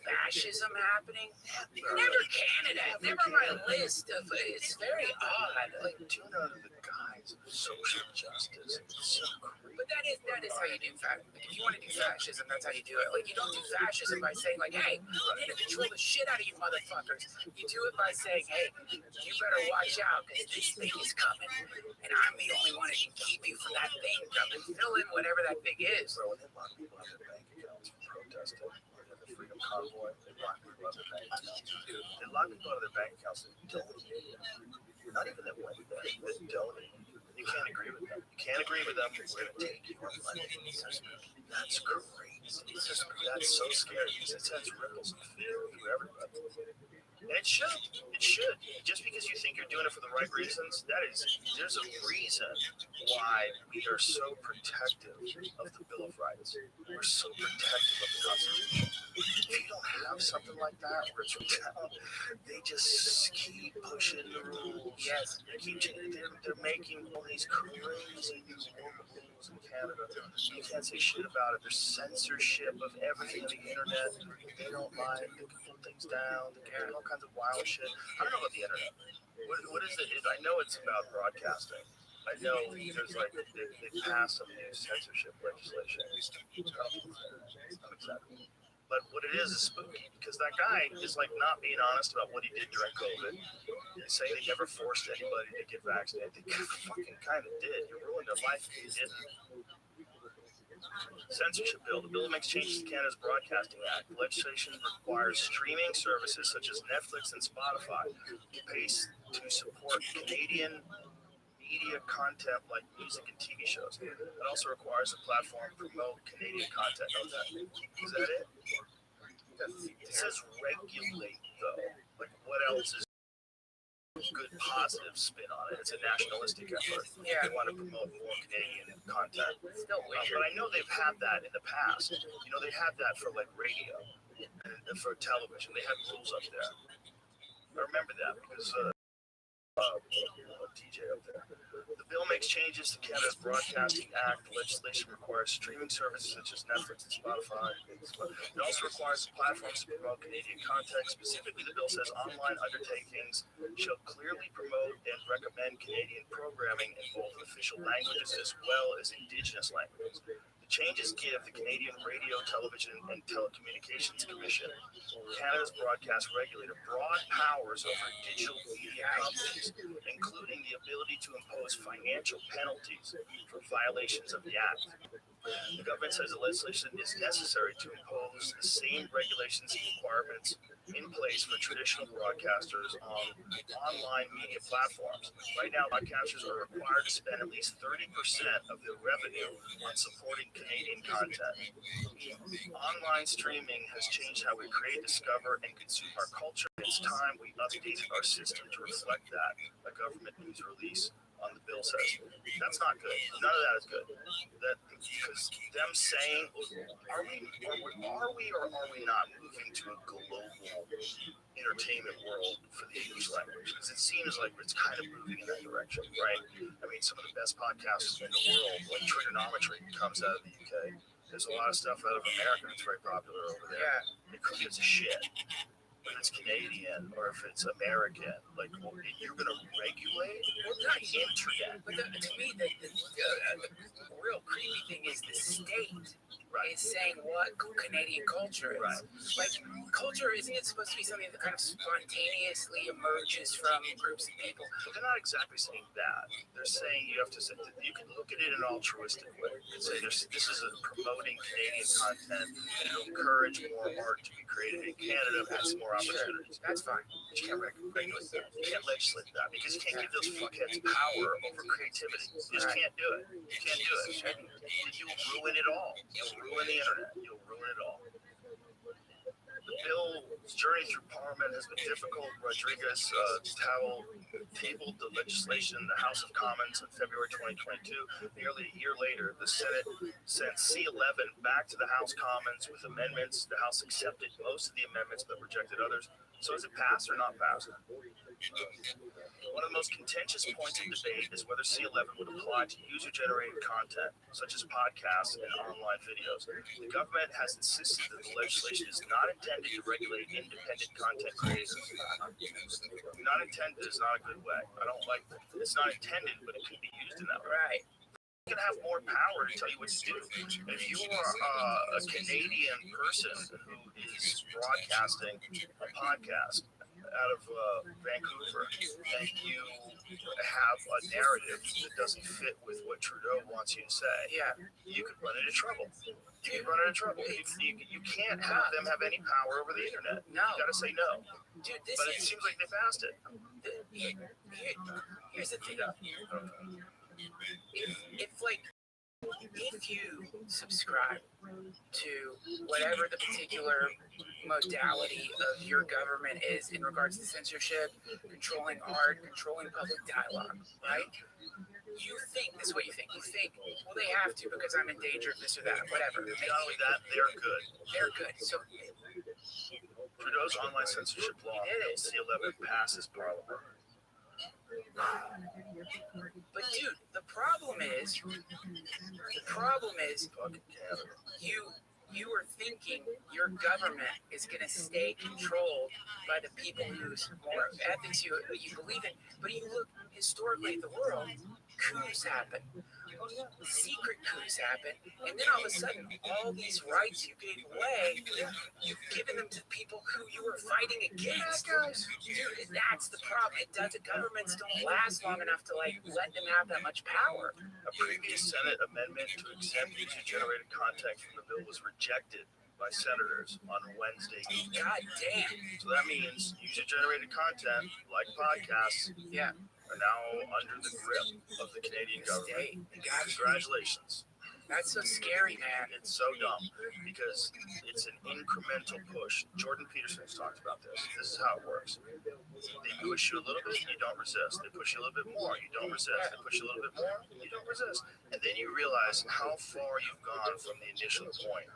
fascism happening. Never Canada, never my list of. It's very odd. Like, tune out of the guise of social justice. It's so crazy. but that is how you do fascism. Like, if you want to do fascism, that's how you do it. Like, you don't do fascism by saying like, hey, I'm gonna control the shit out of you motherfuckers. You do it by saying, hey, you better watch out because this thing is coming, and I'm the only one that can keep you from that thing coming. Fill in whatever that thing is. Bro, when they lock people out of their bank accounts for protesting, the Freedom Convoy, they lock people out of their bank accounts. They lock people out of their bank accounts that don't need it. Not even that went there, that don't need it. You can't agree with them. You can't agree with them. We're going to take your money. That's crazy. That's so scary because it sends ripples of fear through everybody. And it should. It should. Just because you think you're doing it for the right reasons, there's a reason why we are so protective of the Bill of Rights. We're so protective of the Constitution. If you don't have something like that where it's down, they just keep pushing the rules. Yes. They're making all these crazy new rules in Canada. You can't say shit about it. There's censorship of everything on the internet. They don't like. They can pull things down. They can do all kinds of wild shit. I don't know about the internet. What is it? I know it's about broadcasting. I know there's like they passed some new censorship legislation. But what it is spooky because that guy is like not being honest about what he did during COVID. He's saying he never forced anybody to get vaccinated. They fucking kind of did. You ruined their life if you didn't. Censorship bill. The bill makes changes to Canada's Broadcasting Act. The legislation requires streaming services such as Netflix and Spotify to support Canadian media content like music and TV shows. It also requires the platform to promote Canadian content. Is that it? It says regulate though. Like what else is good positive spin on it? It's a nationalistic effort. Yeah. They want to promote more Canadian content. Still weird. But I know they've had that in the past. You know, they had that for like radio and for television. They had rules up there. I remember that because DJ up there. The bill makes changes to Canada's Broadcasting Act. The legislation requires streaming services such as Netflix and Spotify. It also requires platforms to promote Canadian content. Specifically, the bill says online undertakings shall clearly promote and recommend Canadian programming in both official languages as well as Indigenous languages. The changes give the Canadian Radio, Television and Telecommunications Commission, Canada's broadcast regulator, broad powers over digital media companies, including the ability to impose financial penalties for violations of the Act. The government says the legislation is necessary to impose the same regulations and requirements in place for traditional broadcasters on online media platforms. Right now, broadcasters are required to spend at least 30% of their revenue on supporting Canadian content. Online streaming has changed how we create, discover, and consume our culture. It's time we updated our system to reflect that, a government news release on the bill says. That's not good. None of that is good. Because them saying, are we or are we not moving to a global entertainment world for the English language? Because it seems like it's kind of moving in that direction, right? I mean, some of the best podcasts in the world, like Trigonometry, comes out of the UK. There's a lot of stuff out of America that's very popular over there. Yeah. It could gives a shit. If it's Canadian or if it's American, like you're gonna regulate the internet. But to me, the real creepy thing is the state is saying what Canadian culture is. Right. Like, culture, isn't it supposed to be something that kind of spontaneously emerges from groups of people? But they're not exactly saying that. They're saying you have to say, you can look at it in an altruistic way and say this is promoting Canadian content and it'll encourage more art to be created in Canada and has more opportunities. That's fine. But you can't regulate that. You can't legislate that because you can't give those fuckheads power over creativity. You just can't do it. You can't do it. You'll ruin it all. You'll ruin the internet. You'll ruin it all. The bill's journey through Parliament has been difficult. Rodriguez tabled the legislation in the House of Commons in February 2022. Nearly a year later, the Senate sent C11 back to the House Commons with amendments. The House accepted most of the amendments but rejected others. So is it passed or not passed? One of the most contentious points of debate is whether C11 would apply to user-generated content, such as podcasts and online videos. The government has insisted that the legislation is not intended to regulate independent content creators. Not intended is not a good way. I don't like that. It's not intended, but it could be used in that way. Right. You can have more power to tell you what to do. If you are a Canadian person who is broadcasting a podcast out of Vancouver, and you have a narrative that doesn't fit with what Trudeau wants you to say, you could run into trouble. You can't have them have any power over the internet. No. You gotta say no. Dude, But it seems like they passed it. Here's the thing. If you subscribe to whatever the particular modality of your government is in regards to censorship, controlling art, controlling public dialogue, right? You think this is what you think. You think, well, they have to because I'm in danger of this or that, whatever. Not only that, they're good. They're good. So Trudeau's online censorship law, C11, passes Parliament. But dude, the problem is you are thinking your government is going to stay controlled by the people whose more ethics you believe in. But you look historically at the world, coups happen. Secret coups happen, and then all of a sudden, all these rights you gave away, you've given them to people who you were fighting against. Dude, that's the problem. The governments don't last long enough to let them have that much power. A previous Senate amendment to exempt user-generated content from the bill was rejected by senators on Wednesday. God damn. So that means user-generated content, like podcasts, are now under the grip of the Canadian government. Congratulations. That's so scary, man. It's so dumb because it's an incremental push. Jordan Peterson's talked about this. This is how it works. They push you a little bit, you don't resist. They push you a little bit more, you don't resist. They push you a little bit more, you don't resist. And then you realize how far you've gone from the initial point.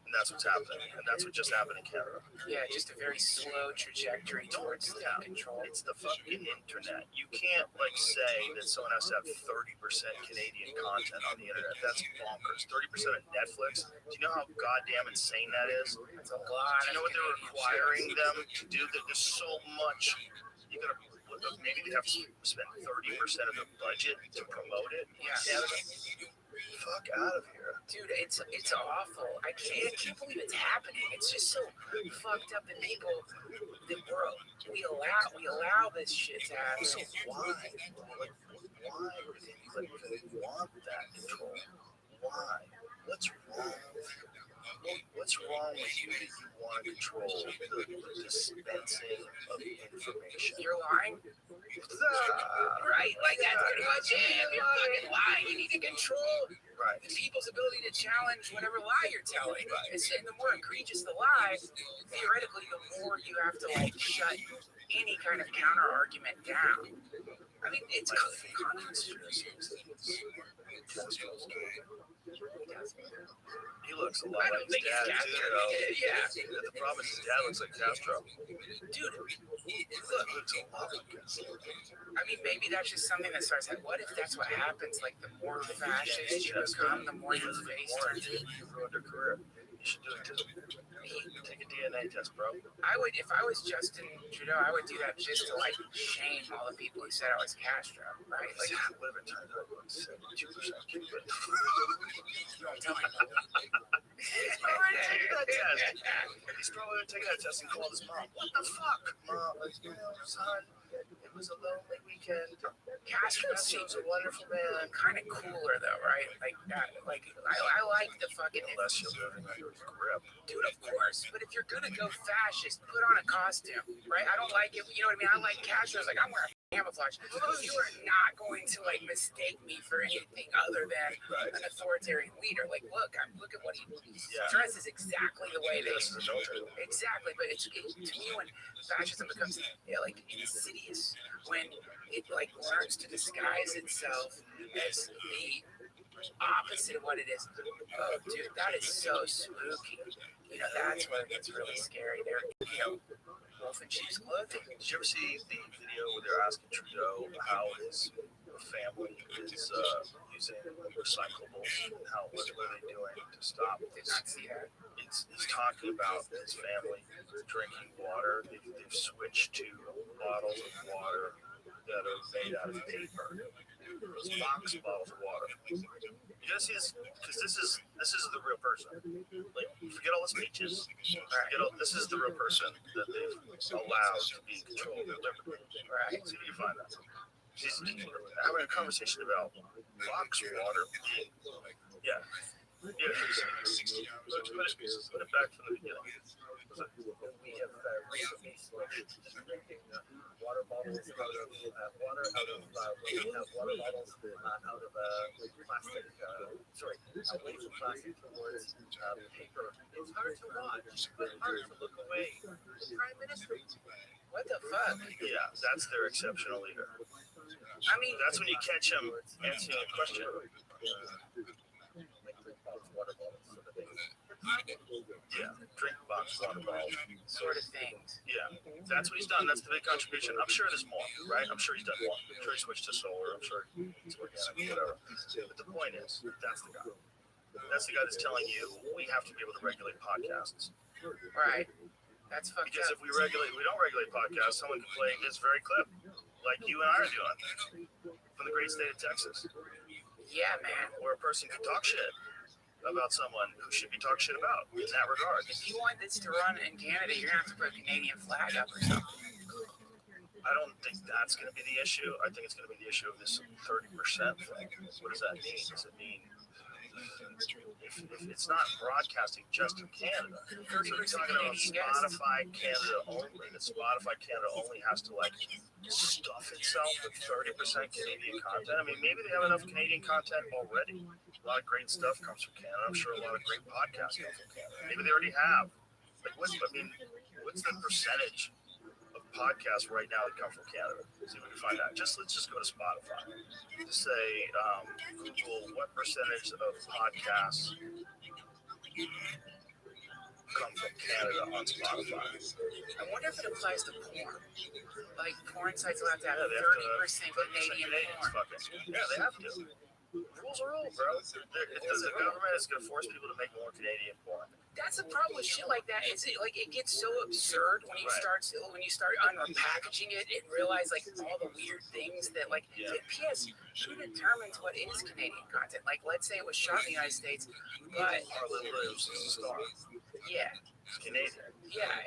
And that's what's happening. And that's what just happened in Canada. Yeah, just a very slow trajectory towards control. It's the fucking internet. You can't say that someone has to have 30% Canadian content on the internet. That's bonkers. 30% of Netflix. Do you know how goddamn insane that is? That's a lot. Do you know what they're requiring them to do? That there's so much. You gotta maybe they have to spend 30% of the budget to promote it. Yeah. Canada. Fuck out of here. Dude, it's awful. I can't believe it's happening. It's just so fucked up that people, we allow this shit to happen. So why? Why do they even want that control? Why? What's wrong with you? What's wrong with you that you want to control the dispensing of information? You're lying? Right? That's pretty much it. If you're fucking lying, you need to control the people's ability to challenge whatever lie you're telling. And the more egregious the lie, theoretically, the more you have to shut any kind of counter argument down. I mean, it's he looks a lot like his dad, too. Yeah. The problem is his dad looks like Castro. Dude, Look, looks a lot like Castro. I mean, maybe that's just something that starts like, what if that's what happens? The more fascist you become, the more your face turns. You ruined your career. You should do it too. Take a DNA test, bro. If I was Justin Trudeau, I would do that just to shame all the people who said I was Castro, right? What if it turned out like 72% Cuban? I'm telling you. He's probably taking that test. He's probably taking that test and called his mom. What the fuck? Mom, son, it was a lonely weekend. Castro seems a wonderful man. kind of cooler though, right? I like the fucking. Unless you're living under his grip. Dude, of course. But if you're gonna go fascist, put on a costume, right? I don't like it. You know what I mean? I like Castro's I'm wearing camouflage. You are not going to mistake me for anything other than an authoritarian leader. Look at what he dresses exactly the way they. Exactly, but it's to me when fascism becomes insidious, when it learns to disguise itself as the opposite of what it is. Oh, dude, that is so spooky. You know, that's where it gets really scary. They're, wolf in sheep's clothing. Did you ever see the video where they're asking Trudeau how his family is using recyclables? What are they doing to stop Did this? not see that. He's talking about his family drinking water. They've switched to bottles of water that are made out of paper. Those box bottles of water. You gotta see this because this is the real person. Like, forget all the speeches. This is the real person that they've allowed to be in control of their liberty. Right. See if you find that. He's having a conversation about box water. Yeah. Put it back from the beginning. We have recently switched to drinking water bottles out of water out of we have water bottles out of plastic. Away from plastic towards paper. It's hard to watch. It's hard to look away. The Prime Minister. What the fuck? Yeah, that's their exceptional leader. I mean, That's when you catch him answering a question. Water bottles sort of thing. Yeah, drink box water bottle. sort of things. Yeah, that's what he's done. That's the big contribution. I'm sure there's more, right? I'm sure he's done more. I'm sure he switched to solar. I'm sure he's organic, whatever. But the point is, that's the guy. That's the guy that's telling you we have to be able to regulate podcasts. Right. That's fucked Because up. if we don't regulate podcasts, someone can play this very clip, like you and I are doing, from the great state of Texas, Yeah, man. where a person can talk shit about someone who should be talked shit about in that regard. If you want this to run in Canada, you're gonna have to put a Canadian flag up or something. I don't think that's going to be the issue. I think it's going to be the issue of this 30% thing. What does that mean? Does it mean if it's not broadcasting just in Canada? So you're talking about Spotify Canada only. That Spotify Canada only has to like stuff itself with 30% Canadian content. I mean, maybe they have enough Canadian content already. A lot of great stuff comes from Canada. I'm sure a lot of great podcasts come from Canada. Maybe they already have. Like, what's the percentage of podcasts right now that come from Canada? See if we can find out. Let's just go to Spotify. Just say, Google, what percentage of podcasts come from Canada on Spotify? I wonder if it applies to porn. Like, porn sites will have to have Yeah, they have to 30% Canadian porn. Yeah, they have to. Rules are rules, bro. The government is going to force people to make more Canadian porn. That's the problem with shit like that. Is it like it gets so absurd when you Right. start unpackaging it and realize like all the weird things that like. Yeah. P.S. Who determines what is Canadian content? Like, let's say it was shot in the United States, but Harlan Williams is a star. yeah, It's Canadian.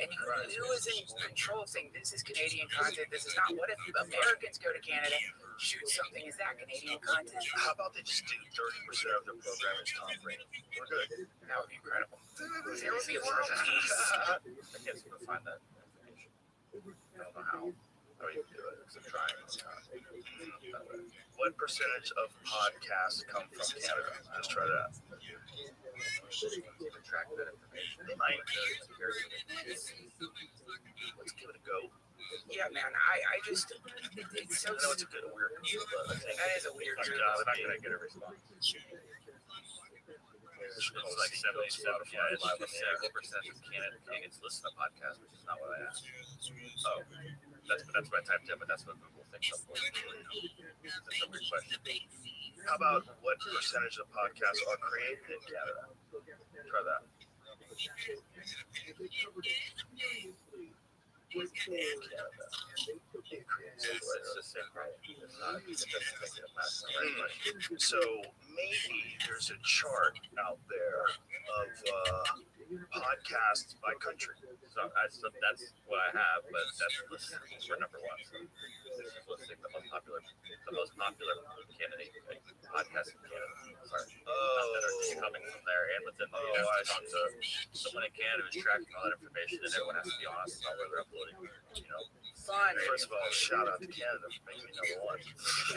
and who is in control of saying this is Canadian content? This is not. What if Americans go to Canada, shoot something? Is that Canadian content? How about they just do 30% of their programming is Tom Brady? We're good. That would be incredible. There would be world peace. I can't seem to find that information. I don't know how you do it. It's a trying. What percentage of podcasts come from Canada? Just try that. Track that information. They might. Let's give it a go. Yeah, man. I just it's so. I know it's a good weird group, but I think That is a weird my group. job We're not being- going to get a response. It's like 77. Yeah, it's like what percentage of Canadians listen to podcasts, which is not what I asked. Oh, that's what I typed in, but that's what Google thinks. Unfortunately, that's a weird question. How about what percentage of podcasts are created in Canada? Try that. It's the same problem. It's not. It doesn't make it a massive question. So maybe there's a chart out there of podcasts by country. So that's what I have, but that's listed for number one. So this is listing the most popular Canadian podcast in Canada. Sorry, that are coming from there and within the talk to someone in Canada who's tracking all that information, and everyone has to be honest about where they're uploading. You know, Fun. First of all, shout out to Canada for making me number one.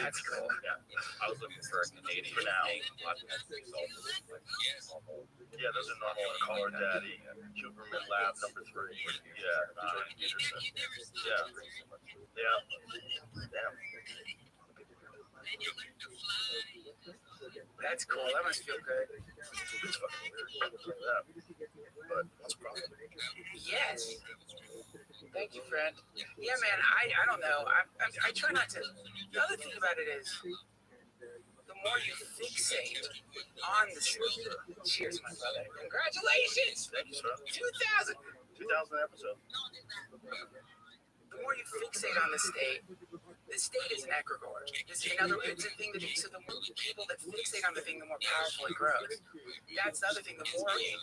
That's cool. Yeah, I was looking for a Canadian For now. podcast consultant. Yeah, those are normal. Caller Daddy, Huberman Lab number 3. Yeah, Jordan Peterson. Yeah. Yeah. Damn. That's cool. That must feel good. It's fucking weird. Like that. But what's the problem? Yes. Thank you, friend. Yeah, man. I don't know. I try not to. The other thing about it is, the more you fixate on the state. Cheers, my brother. Congratulations. Thank you, sir. 2,000. 2000 episode. The more you fixate on the state is an egregore. It's a thing that so the more people that fixate on the thing, the more powerful it grows. That's the other thing. The more it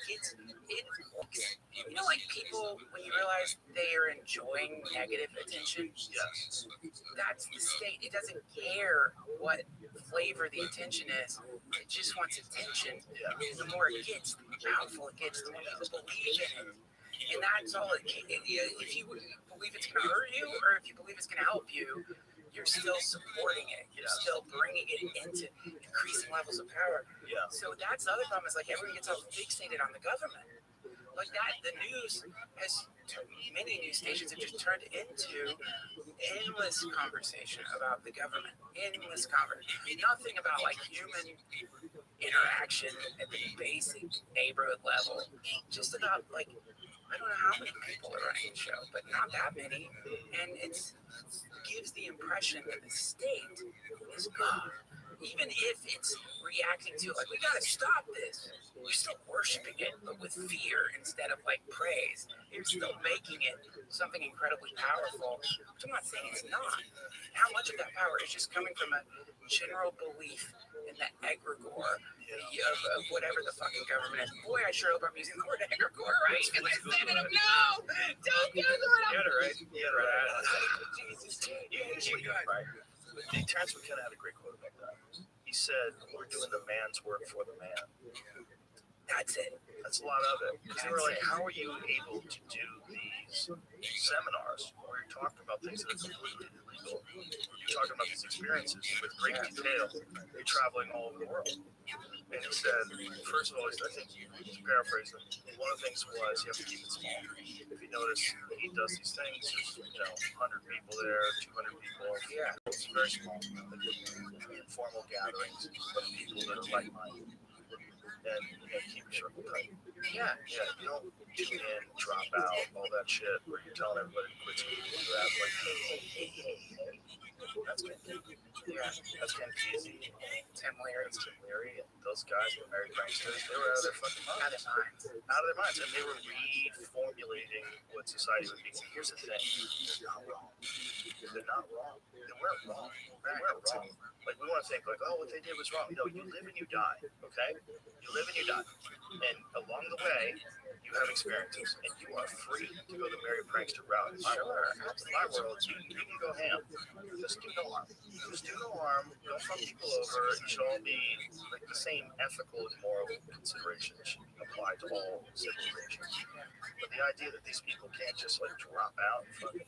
works. You know, like people, when you realize they are enjoying negative attention, Yes. that's the state. It doesn't care what flavor the attention is. It just wants attention. Yeah. The more it gets, the more powerful it gets, the more people believe in it. And that's all if you believe it's going to hurt you or if you believe it's going to help you, you're still supporting it. You're still bringing it into increasing levels of power. Yeah. So that's the other problem is like everyone gets all fixated on the government. Like that, the news has, many news stations have just turned into endless conversation about the government. Endless conversation. Nothing about like human interaction at the basic neighborhood level. Just about like, I don't know how many people are running the show, but not that many. And it gives the impression that the state is good. Even if it's reacting to, like, we gotta stop this. You're still worshiping it, but with fear instead of, like, praise. You're still making it something incredibly powerful, which I'm not saying it's not. How much of that power is just coming from a general belief in the egregore of whatever the fucking government is. Boy, I sure hope I'm using the word egregore right, because I said it. No! Don't Google it! You had it right. You had it right. Jesus. You're good. Right. Terrence McKenna had a great quote about that. He said, "We're doing the man's work for the man." That's it. That's a lot of it. Because they were like, how are you able to do these seminars where you're talking about things that are completely illegal? You're talking about these experiences with great detail. You're traveling all over the world. And he said, first of all, I think to paraphrase him, one of the things was you have to keep it small. If you notice, he does these things, there's 100 people there, 200 people. Yeah. It's very small. Informal gatherings of people that are like-minded. And keep your circle tight. Yeah. Yeah, you don't tune in, drop out, all that shit where you're telling everybody to quit speaking to that. Like, hey. That's Ken Kesey. Yeah. That's Ken Kesey. Tim Leary. That's Tim Leary. And those guys were married pranksters. They were out of their fucking minds. Out of their minds. Out of their minds. And they were reformulating what society would be. Here's the thing. They're not wrong. They're not wrong. They weren't wrong. They weren't wrong. Like, we want to think, like, oh, what they did was wrong. No, you live and you die, okay? You live and you die. And along the way, you have experiences. And you are free to go the merry prankster route. In my world, you can go ham. Just do no harm. Just do no harm. Don't fuck people over. You should all be, like, the same ethical and moral considerations should apply to all civilizations. But the idea that these people can't just, like, drop out and fucking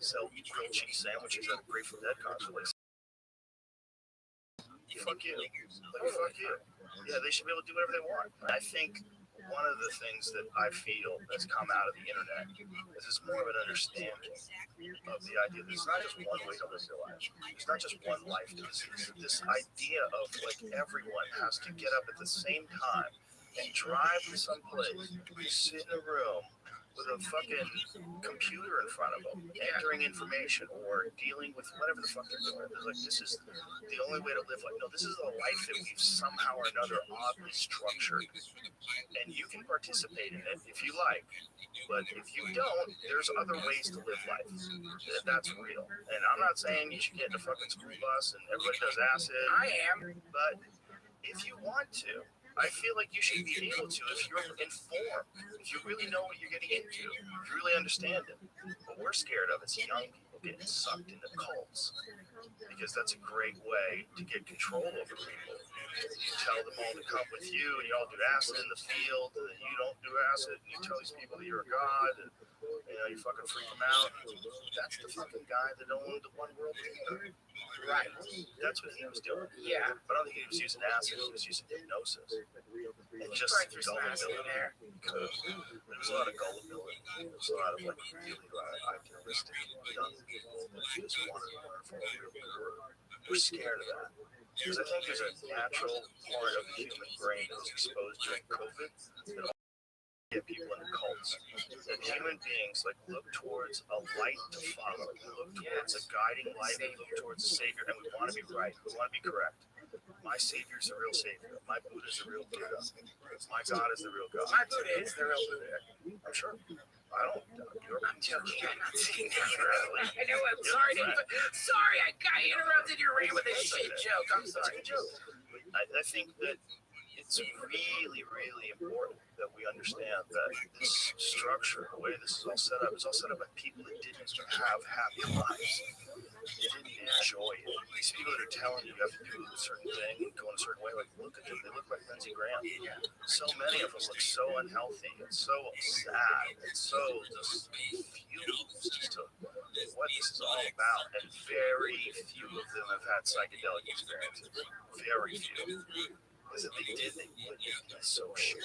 sell grilled cheese sandwiches at a Grateful Dead concert, like, fuck you. Like, fuck you. Yeah, they should be able to do whatever they want. I think one of the things that I feel has come out of the internet is it's more of an understanding of the idea that it's not just one way to live your life. It's not just one life. This idea of, like, everyone has to get up at the same time and drive to some place, sit in a room with a fucking computer in front of them, entering information or dealing with whatever the fuck they're doing. It's like, this is the only way to live life. No, this is a life that we've somehow or another oddly structured. And you can participate in it if you like. But if you don't, there's other ways to live life. That's real. And I'm not saying you should get in a fucking school bus and everybody does acid. I am. But if you want to, I feel like you should be able to if you're informed, if you really know what you're getting into, if you really understand it. What we're scared of is young people getting sucked into cults, because that's a great way to get control over people. You tell them all to come with you, and you all do acid in the field, and then you don't do acid, and you tell these people that you're a god, and you fucking freak them out. That's the fucking guy that owned the One World Order. Right. That's what he was doing. Yeah. But I don't think he was using acid, he was using hypnosis. And just Probably threw some acid in there. There was a lot of gullibility. There was a lot of, like, really idealistic young people that just wanted to learn from a real guru. We're scared of that. Because I think there's a natural part of the human brain that was exposed during COVID that get people into cults. That human beings like look towards a light to follow. We look towards a guiding light. We look towards a savior, and we want to be right. We want to be correct. My savior is the real savior. My Buddha is the real Buddha. My God is the real God. My Buddha is the real Buddha. I'm sure. I don't. I'm joking. I'm not saying that. I know. I'm sorry. Sorry, I got interrupted your rant with a shit joke. I'm sorry. I think that it's really, really important that we understand that this structure, the way this is all set up, is all set up by people that didn't have happy lives. They didn't enjoy it. These people that are telling you have to do a certain thing and go in a certain way, like, look at them. They look like Lindsey Graham. So many of them look so unhealthy and so sad and so just confused as to what this is all about. And very few of them have had psychedelic experiences. Very few. Because if they did, they wouldn't be so sure.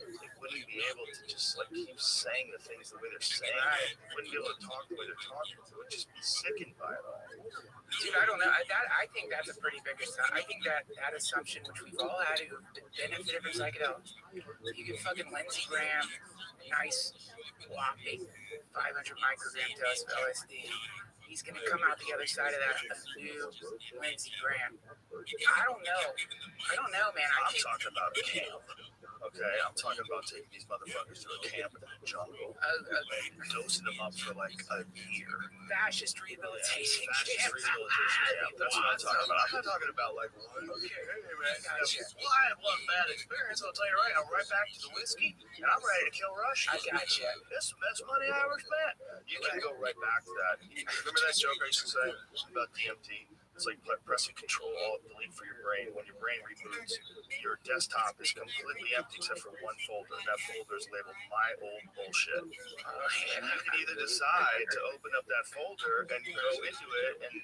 They wouldn't be able to just like keep saying the things the way they're saying. They wouldn't be able to talk the way they're talking. They would just be sickened by it all. Dude, I don't know. I think that's a pretty big assumption. I think that assumption, which we've all had who benefited from psychedelics, you can fucking Lindsey Graham, nice, whopping 500 microgram dose of LSD. He's going to come out the other side of that a new Lindsey Graham. I don't know, man. I'm talking about a camp. Okay, I'm talking about taking these motherfuckers to a camp in the jungle and dosing them up for like a year. Fascist rehabilitation camp. That's what I'm talking about. I'm not talking about like one. Okay, hey man, well, I had one bad experience. I'll tell you right. I'm right back to the whiskey, and I'm ready to kill Russia. I gotcha. This is the best money I ever spent. You can go right back to that. Remember that joke I used to say about DMT? It's like pressing Control Alt Delete for your brain. When your brain reboots, your desktop is completely empty except for one folder. And that folder is labeled My Old Bullshit. And you can either decide to open up that folder and go into it and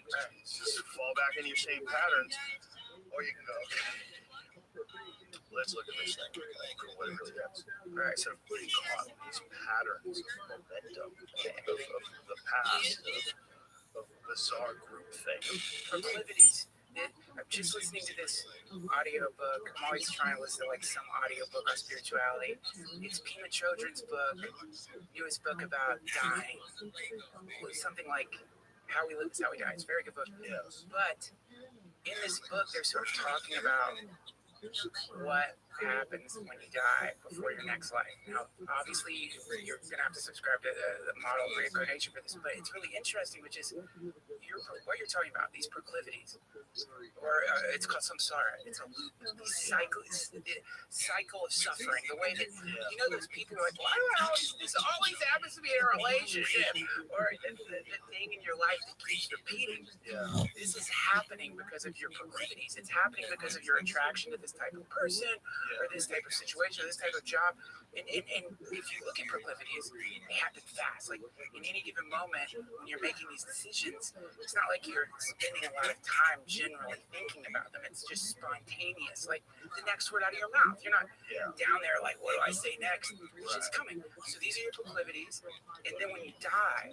just fall back into your same patterns, or you can go, okay, let's look at this thing for whatever it is. All right, so getting caught in these patterns of momentum of the past, of bizarre group thing. Proclivities. I'm just listening to this audiobook. I'm always trying to listen to like some audiobook on spirituality. It's Pima Chodron's book, newest book about dying. Something like How We Live is How We Die. It's a very good book. Yes. But in this book, they're sort of talking about what happens when you die before your next life. Now, obviously, you're going to have to subscribe to the model of reincarnation for this, but it's really interesting, which is what you're talking about, these proclivities, or it's called samsara. It's a loop, these cycle of suffering, the way that, you know, those people are like, why do this always happens to be in a relationship, or the thing in your life that keeps repeating. This is happening because of your proclivities. It's happening because of your attraction to this type of person, or this type of situation, or this type of job. And if you look at proclivities, they happen fast. Like in any given moment, when you're making these decisions, it's not like you're spending a lot of time generally thinking about them. It's just spontaneous, like the next word out of your mouth. You're not down there like, what do I say next? It's just coming. So these are your proclivities. And then when you die,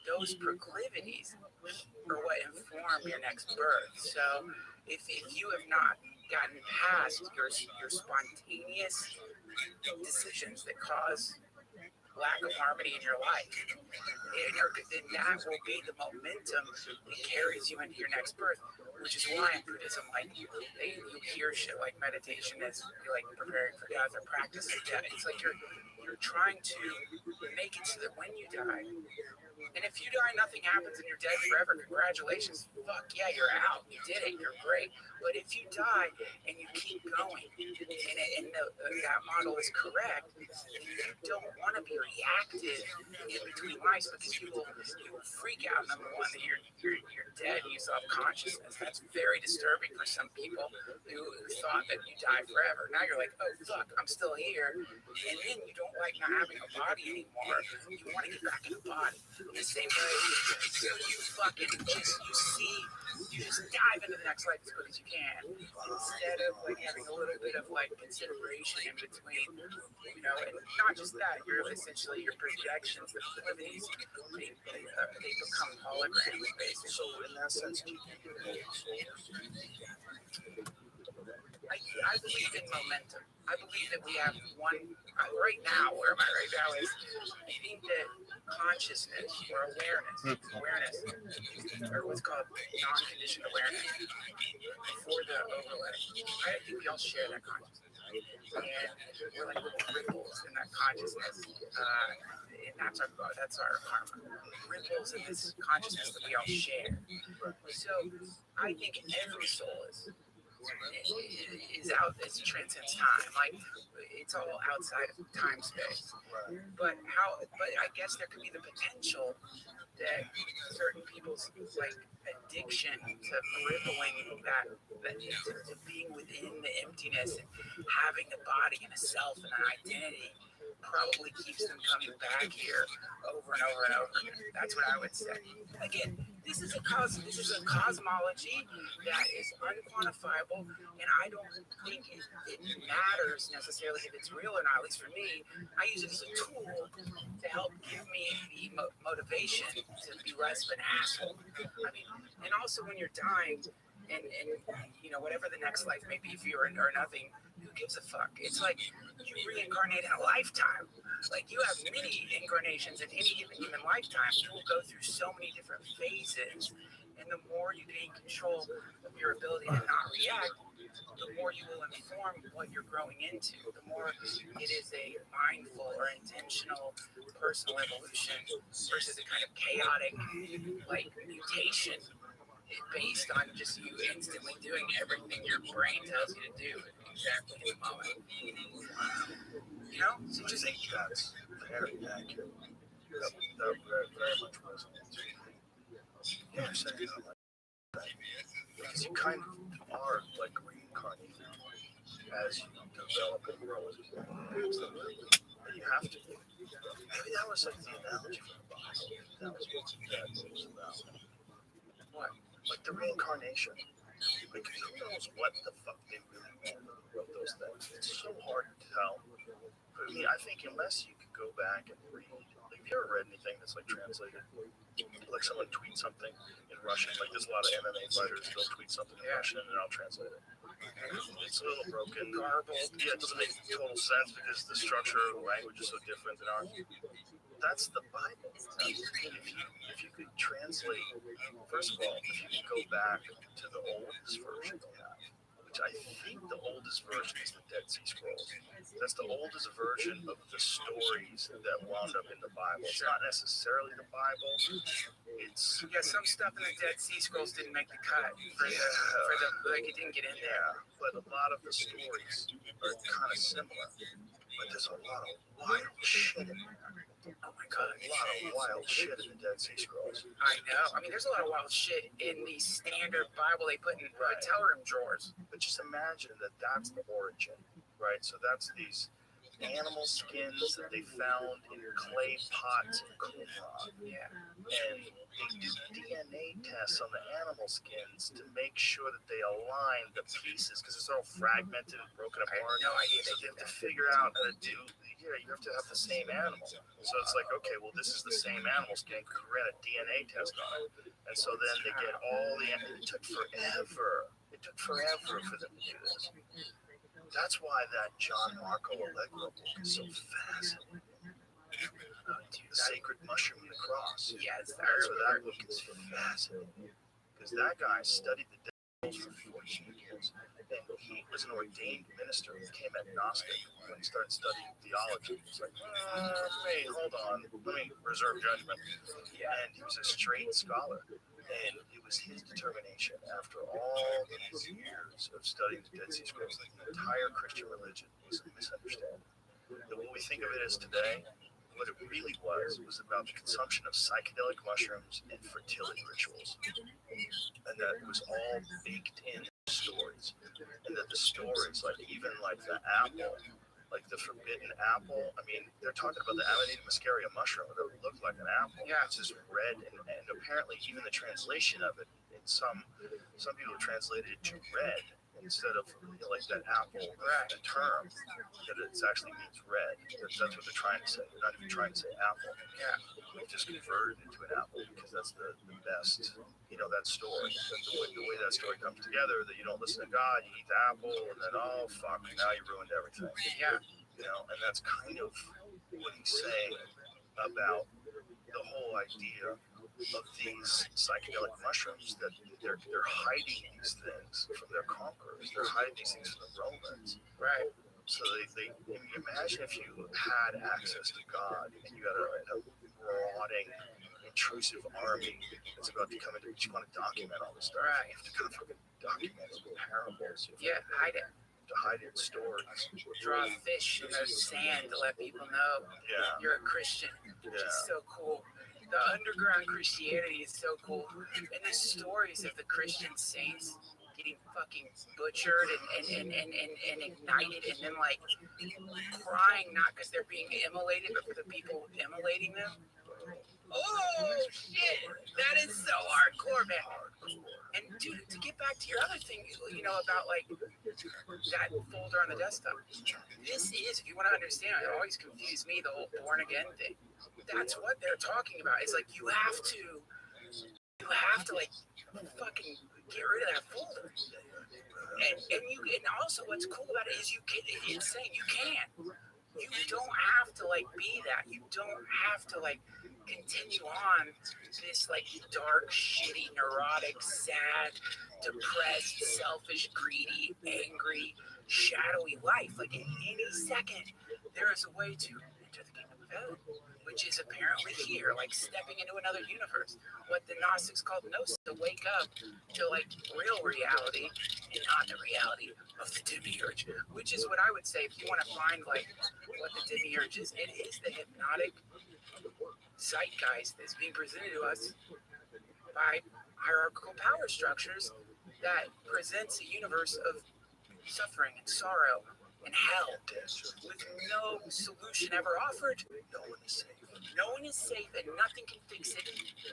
those proclivities are what inform your next birth. So if you have not gotten past your spontaneous decisions that cause lack of harmony in your life, then that will be the momentum that carries you into your next birth, which is why in Buddhism, like you hear shit like meditation is like preparing for death or practicing death. It's like you're trying to make it so that when you die, and if you die, nothing happens and you're dead forever, congratulations. Fuck yeah, you're out. You did it. You're great. But if you die and you keep going, and that model is correct, you don't want to be reactive in between lives because you will freak out. Number one, that you're dead and you still have consciousness. That's very disturbing for some people who thought that you die forever. Now you're like, oh fuck, I'm still here. And then you don't like not having a body anymore. You want to get back in a body. In the same way, so you fucking you just dive into the next life as quick as you can, instead of like having a little bit of like consideration in between, you know, and not just that, you're essentially your projections, the proclivities they become holograms, basically. So in that sense, do you think I believe in momentum. I believe that we have one right now. Where am I right now? Is I think that consciousness or awareness, or what's called non-conditioned awareness, before the overlay. I think we all share that consciousness, and we're like little ripples in that consciousness. And that's our karma. Ripples in this consciousness that we all share. So I think every soul is out, it transcends time. Like it's all outside of time space. But I guess there could be the potential that certain people's like addiction to rippling that to being within the emptiness and having a body and a self and an identity probably keeps them coming back here over and over and over again. That's what I would say. Again, this is a cosmology that is unquantifiable, and I don't think it matters necessarily if it's real or not. At least for me, I use it as a tool to help give me the motivation to be less of an asshole. I mean, and also when you're dying, and you know, whatever the next life may be, if you're or nothing, who gives a fuck? It's like you reincarnate in a lifetime. Like you have many incarnations in any given human lifetime. You will go through so many different phases, and the more you gain control of your ability to not react, the more you will inform what you're growing into. The more it is a mindful or intentional personal evolution versus a kind of chaotic like mutation based on just you instantly doing everything your brain tells you to do exactly in the moment. You know? So just think that's very accurate. That very much resonates with me. You're saying that like that. Because you kind of are like reincarnated as you develop and grow as a human. And you have to. Maybe that was like the analogy for the Bible. That was what that was about. What? Like the reincarnation. Like who knows what the fuck they really meant when they wrote those things? It's so hard to tell. For me, I think unless you could go back and read, like, have you ever read anything that's like translated? Like someone tweets something in Russian, like there's a lot of MMA fighters, they'll tweet something in Russian and I'll translate it. It's a little broken, garbled. Yeah, it doesn't make total sense because the structure of the language is so different than ours. That's the Bible. If you could translate, first of all, if you could go back to the oldest version they have, which I think the oldest version is the Dead Sea Scrolls. That's the oldest version of the stories that wound up in the Bible. It's not necessarily the Bible. It's some stuff in the Dead Sea Scrolls didn't make the cut for the like it didn't get in there. But a lot of the stories are kind of similar. But there's a lot of wild shit in there. Oh my god, a lot of wild shit in the Dead Sea Scrolls. I know. I mean, there's a lot of wild shit in the standard Bible they put in hotel room drawers. But just imagine that that's the origin, right? So that's these animal skins that they found in clay pots in Qumran. Yeah. And they do DNA tests on the animal skins to make sure that they align the pieces because it's all fragmented and broken apart. I have no idea. So they have to figure out how to do. Yeah, you have to have the same animal. So it's like, okay, well, this is the same animal skin. Could we run a DNA test on it? And so then they get all the. It took forever. It took forever for them to do this. That's why that John Marco Allegro book is so fascinating. The Sacred Mushroom and the Cross. Yes, so that book is fascinating because that guy studied the devils for 14 years. And he was an ordained minister. He became agnostic when he started studying theology. He's like, wait, hold on. Let me reserve judgment. And he was a straight scholar. And it was his determination after all these years of studying the Dead Sea Scrolls that the entire Christian religion was a misunderstanding. That what we think of it as today, what it really was about the consumption of psychedelic mushrooms and fertility rituals. And that it was all baked in stories. And that the stories, like even like the apple, like the forbidden apple, I mean, they're talking about the Amanita muscaria mushroom that would look like an apple. Yeah. It's just red, and apparently even the translation of it, in some people translated it to red instead of like that apple the term, that it actually means red. That's what they're trying to say. They're not even trying to say apple. Yeah. we've just converted into an apple because that's the best, that story. The way that story comes together, that you don't listen to God, you eat the apple, and then, oh, fuck, now you ruined everything. Yeah. And that's kind of what he's saying about the whole idea of these psychedelic mushrooms, that they're hiding these things from their conquerors. They're hiding these things from the Romans. Right. So they imagine if you had access to God and you had a marauding, intrusive army that's about to come in, but you want to document all this stuff. Right. You have to kind of fucking document it with parables. Yeah, hide it. To hide it in stories. Draw fish in the sand to let people know you're a Christian, which is so cool. The underground Christianity is so cool. And the stories of the Christian saints getting fucking butchered and ignited, and then like crying, not because they're being immolated, but for the people immolating them. Oh shit, that is so hardcore, man. And dude, to get back to your other thing, about like that folder on the desktop, this is, if you want to understand, it always confused me, the whole born again thing. That's what they're talking about. It's like you have to like fucking get rid of that folder. And also what's cool about it is it's saying you can. You don't have to like be that. You don't have to like continue on this like dark, shitty, neurotic, sad, depressed, selfish, greedy, angry, shadowy life. Like in any second, there is a way to enter the kingdom of heaven, which is apparently here, like stepping into another universe. What the Gnostics called gnosis, to wake up to like real reality and not the reality of the demiurge, which is what I would say if you want to find like what the demiurge is. It is the hypnotic zeitgeist that's being presented to us by hierarchical power structures that presents a universe of suffering and sorrow and hell with no solution ever offered. No one is safe. No one is safe, and nothing can fix it.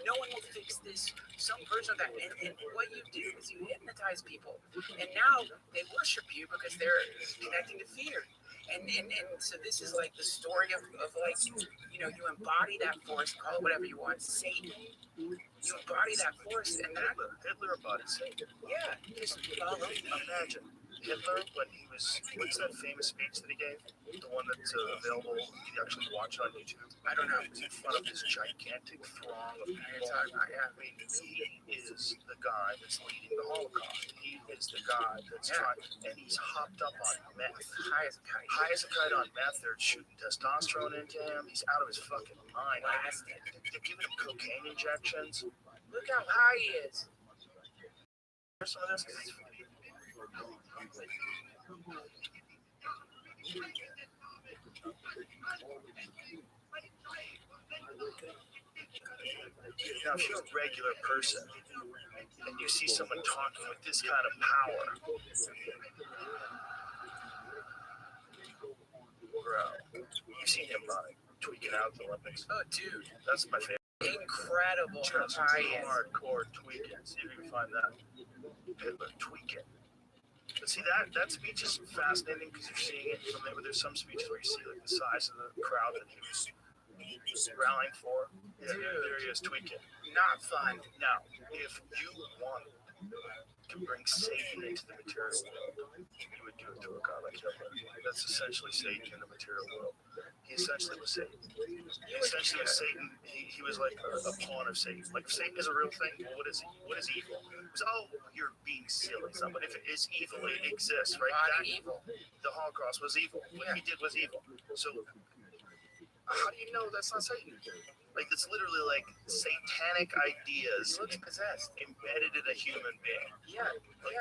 No one will fix this. Some version of that. And what you do is you hypnotize people, and now they worship you because they're connecting to fear. And so this is like the story of like, you embody that force, call it whatever you want, Satan. You embody that force, and that Hitler embodied Satan. Yeah, just follow. Imagine Hitler when he was, what's that famous speech that he gave? The one that's available, you can actually watch on YouTube. I don't know. It's in front of this gigantic throng of people. Yeah. I mean, he is the guy that's leading the Holocaust. He is the guy that's trying, and he's hopped up on meth. High as a kite. High as a kite on meth. They're shooting testosterone into him. He's out of his fucking mind. They're giving him cocaine injections. Look how high he is. Here's some of this. Now, if you're a regular person and you see someone talking with this kind of power, bro, you've seen him tweaking out the Olympics. Oh, dude, that's my favorite. Incredible Just how high he is. Hardcore tweaking. See if you can find that. Hitler tweaking. But see, that speech is fascinating because you're seeing it from there. But there's some speeches where you see like the size of the crowd that he was rallying for. Yeah, there he is tweaking. Not fun. Now, if you wanted to bring Satan into the material world, you would do it to a god like Hitler. That's essentially Satan in the material world. He essentially was Satan. He was like a pawn of Satan. Like, if Satan is a real thing, well, what is he? What is evil? It was, you're being silly. But if it is evil, it exists, right? Evil. The Holocaust was evil. What he did was evil. So, how do you know that's not Satan? Like, it's literally like satanic ideas embedded in a human being. Yeah.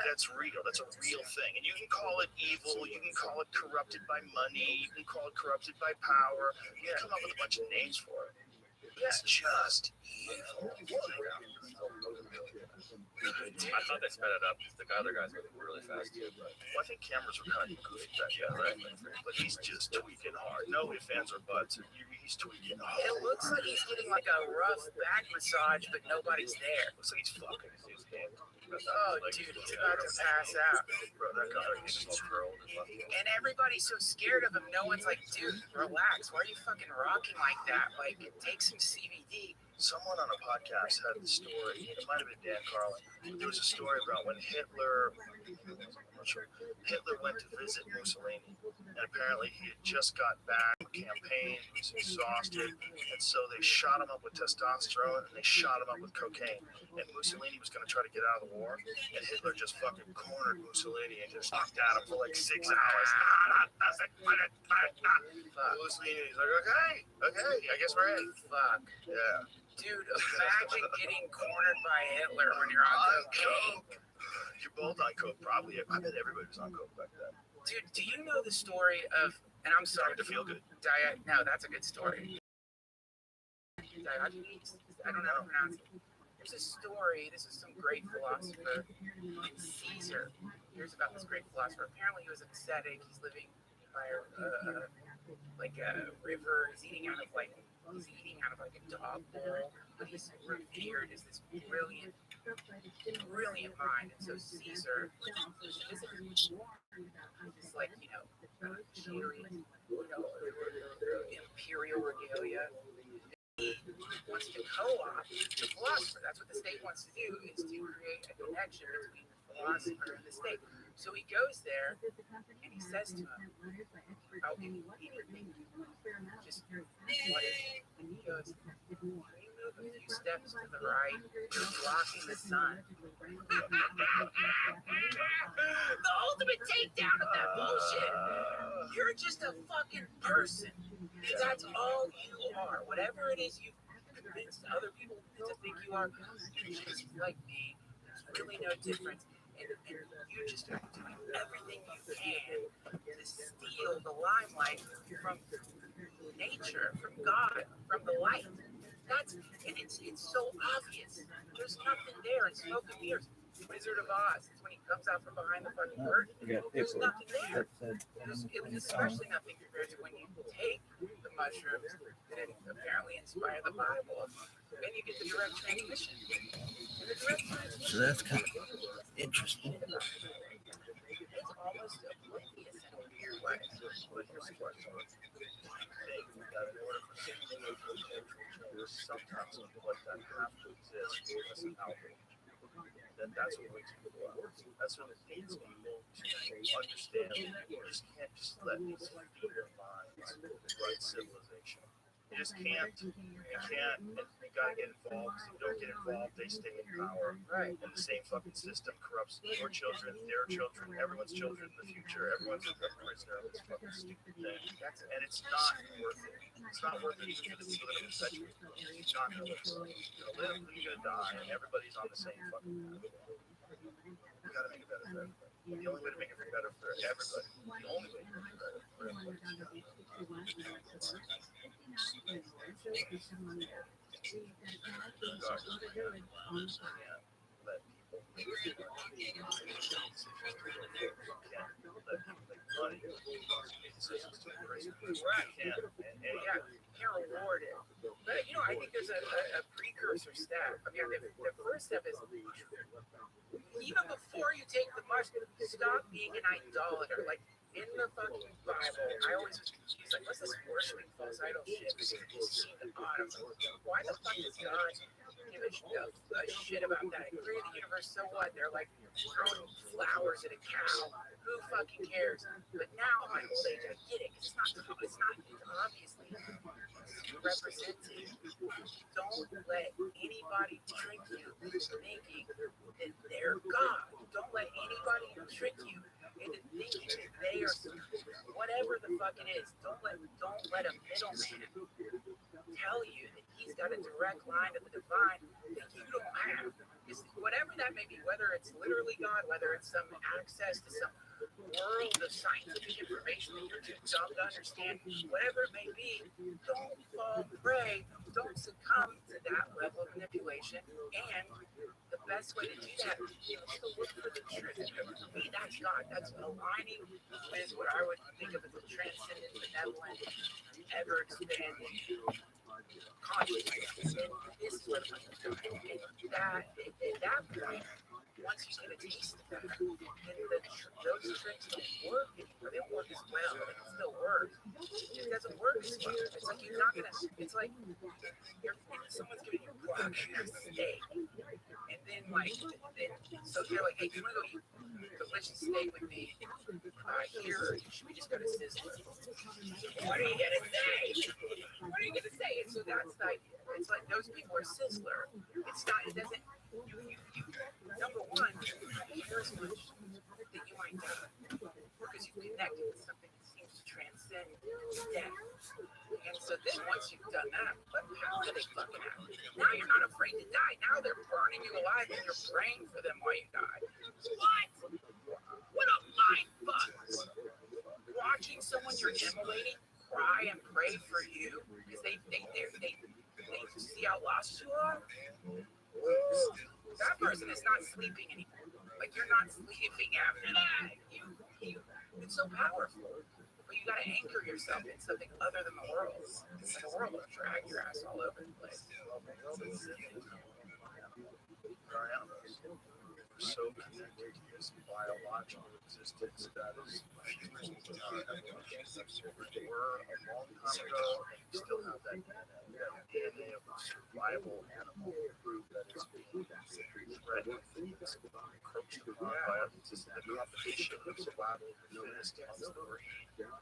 That's real. That's a real thing. And you can call it evil. You can call it corrupted by money. You can call it corrupted by power. You can come up with a bunch of names for it. It's just evil. I thought they sped it up. The other guys were really fast too. But I think cameras were kind of goofy back then, right? But he's just tweaking hard. No ifs, ands, or buts. He's tweaking hard. It looks like he's getting like a rough back massage, but nobody's there. Looks like he's fucking his hand. Oh, dude, he's about to pass out. Bro, that guy is so curled. And everybody's so scared of him. No one's like, dude, relax. Why are you fucking rocking like that? Like, take some CBD. Someone on a podcast had the story, it might have been Dan Carlin. There was a story about when Hitler went to visit Mussolini, and apparently he had just got back from a campaign, he was exhausted, and so they shot him up with testosterone and they shot him up with cocaine. And Mussolini was going to try to get out of the war, and Hitler just fucking cornered Mussolini and just knocked at him for like 6 hours. Mussolini's like, okay, I guess we're in. Fuck. Yeah. Dude, imagine getting cornered by Hitler when you're on coke. You're both on coke, probably. I bet everybody was on coke back then. Dude, do you know the story of, and I'm sorry To feel good. No, that's a good story. Diogenes, I don't know how to pronounce it. There's a story, this is some great philosopher named Caesar. Here's about this great philosopher. Apparently he was an ascetic. He's living by a river. He's eating out of like a dog bowl. But he's revered as this brilliant mind. And so Caesar, is like, imperial regalia. He wants to co-opt the philosopher. That's what the state wants to do, is to create a connection between the philosopher and the state. So he goes there and he says to him, "I'll do anything. Just what is it?" And he goes, "Can you move a few steps to the right? You're blocking the sun." The ultimate takedown of that bullshit. You're just a fucking person. That's all you are. Whatever it is you've convinced other people to think you are, you're just like me. There's really no difference. And you just are doing everything you can to steal the limelight from nature, from God, from the light. It's so obvious. There's nothing there in smoke and mirrors. Wizard of Oz, it's when he comes out from behind the fucking curtain. There's nothing there. It was especially nothing compared to when you take the mushrooms that apparently inspire the Bible, and you get the direct transmission. So that's kind of interesting. It's almost oblivious in a weird way. Sometimes people like that have to exist as an outlet. Then that's what wakes people up. That's what it needs people to understand. You just can't just let these feed their minds run civilization. You just can't. And you gotta get involved. If you don't get involved, they stay in power. Right. And the same fucking system corrupts your children, their children, everyone's children in the future. Everyone's a prisoner of this fucking stupid thing. And it's not worth it. It's not worth it even for the people that are perpetuating it. You're not gonna live. You're gonna live, you're gonna die, and everybody's on the same fucking path. We gotta make it better for everybody. The only way to make it better for everybody, the only way to make it better for everybody is Can't reward it. But I think there's a precursor step. I mean, the first step is even before you take the mushroom, stop being an idolater. Like in the fucking Bible, I always was confused. Like, what's this worshiping false idol shit? Because it just seemed odd. Why the fuck does God give a shit about that? He created the universe, so what? They're like throwing flowers at a cow. Who fucking cares? But now, at my old age, I get it. It's not obviously representing. Don't let anybody trick you into thinking that they're God. Don't let anybody trick you into thinking that they are whatever the fuck it is. Don't let a middleman tell you that he's got a direct line to the divine that you don't have. It's whatever that may be, whether it's literally God, whether it's some access to some world of scientific information that you're too dumb to understand, whatever it may be, don't fall prey, don't succumb to that level of manipulation. And the best way to do that is to look for the truth. For me, that's God. That's aligning with what I would think of as a transcendent, benevolent, ever-expanding consciousness. And this is what I'm doing. At that point, once once you get a taste of that, then those tricks don't work anymore. They don't work as well. They can still work. It doesn't work as well. It's like you're not gonna. It's like someone's giving you guac steak, and then so you're like, hey, do you want to go eat delicious steak with me? Here, should we just go to Sizzler? What are you gonna say? What are you gonna say? And so that's like, it's like those people are Sizzler. It's not. It doesn't. Number one, here's much that you might do because you've connected with something that seems to transcend death. And so then once you've done that, what hell are they fucking at? Now you're not afraid to die. Now they're burning you alive and you're praying for them while you die. What? What a mind fuck! Watching someone you're immolating cry and pray for you because they see how lost you are. That person is not sleeping anymore. Like you're not sleeping after that. It's so powerful. But you gotta anchor yourself in something other than the world. And the world will drag your ass all over the place. Our animals are so connected to this biological existence that is were a long time ago, and you still have that DNA of a survival animal prove that it's being threatened. It's encroached upon by the competition of survival of the fittest on the breed. Yeah,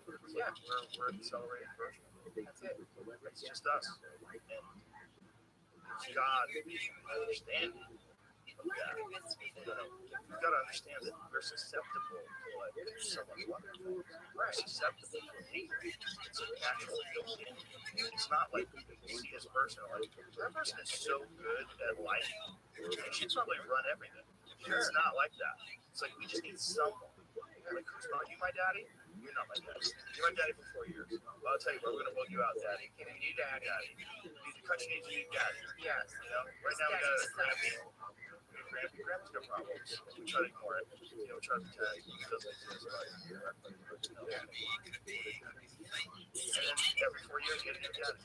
we're an accelerated version. That's it. It's just us. And God understanding of that. You've got to understand that we're susceptible to like someone's wonderful. We're susceptible to anger. It's a natural built-in. It's not like you see this person like that person is so good at life. They should probably run everything. Sure. It's not like that. It's like we just need someone. Like, who's not you, my daddy? You're not my daddy. You're my daddy for 4 years. Well, I'll tell you what, we're gonna bug you out, daddy. You need daddy. The country needs you, daddy. Yes. You know, right now we got Rabbi. Grandpa's got problems. We try to ignore it. You know, we try to pretend it doesn't exist. And then every 4 years, get a new daddy.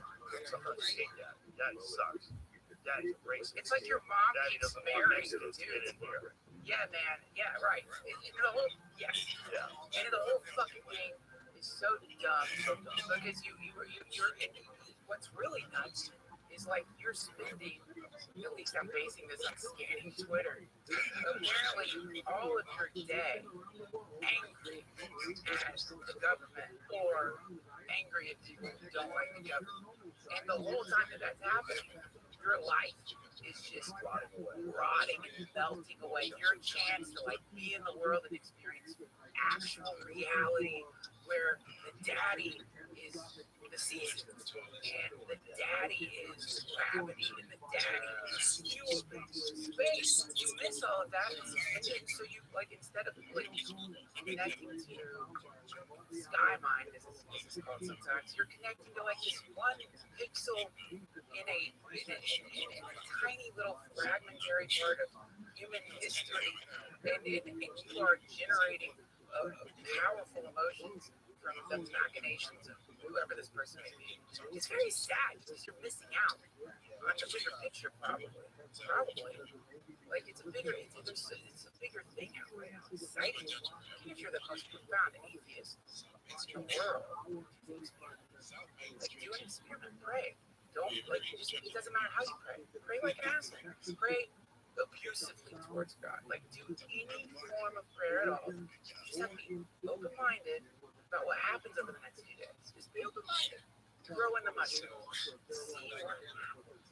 Sometimes you hate daddy. Daddy sucks. Daddy's a racist. It's like your mom daddy keeps doesn't want Mexicans to get in here. Yeah, man. Yeah, right. The whole and the whole fucking thing is so dumb. Because you're what's really nuts is like you're spending. At least I'm basing this on scanning Twitter. Apparently, all of your day angry at the government or angry if you don't like the government, and the whole time that that's happening, your life is just rotting and melting away. Your chance to like be in the world and experience actual reality where the daddy is the season and the daddy is gravity and the daddy is space. You miss all of that, and then so you like instead of like connecting to sky mind, as it's called sometimes, you're connecting to like this one pixel in a tiny little fragmentary part of human history, and you are generating powerful emotions from the machinations of whoever this person may be. It's very sad because you're missing out on a bigger picture, probably. Like it's a bigger thing out right now. It's exciting. Even if you're the most profound atheist in the world, like do an experiment, pray. Don't like it doesn't matter how you pray. Pray like an asshole. Pray abusively towards God. Like do any form of prayer at all. Just have to be open-minded about what happens over the next few days. Just be open-minded. Grow in the mushroom. See what happens.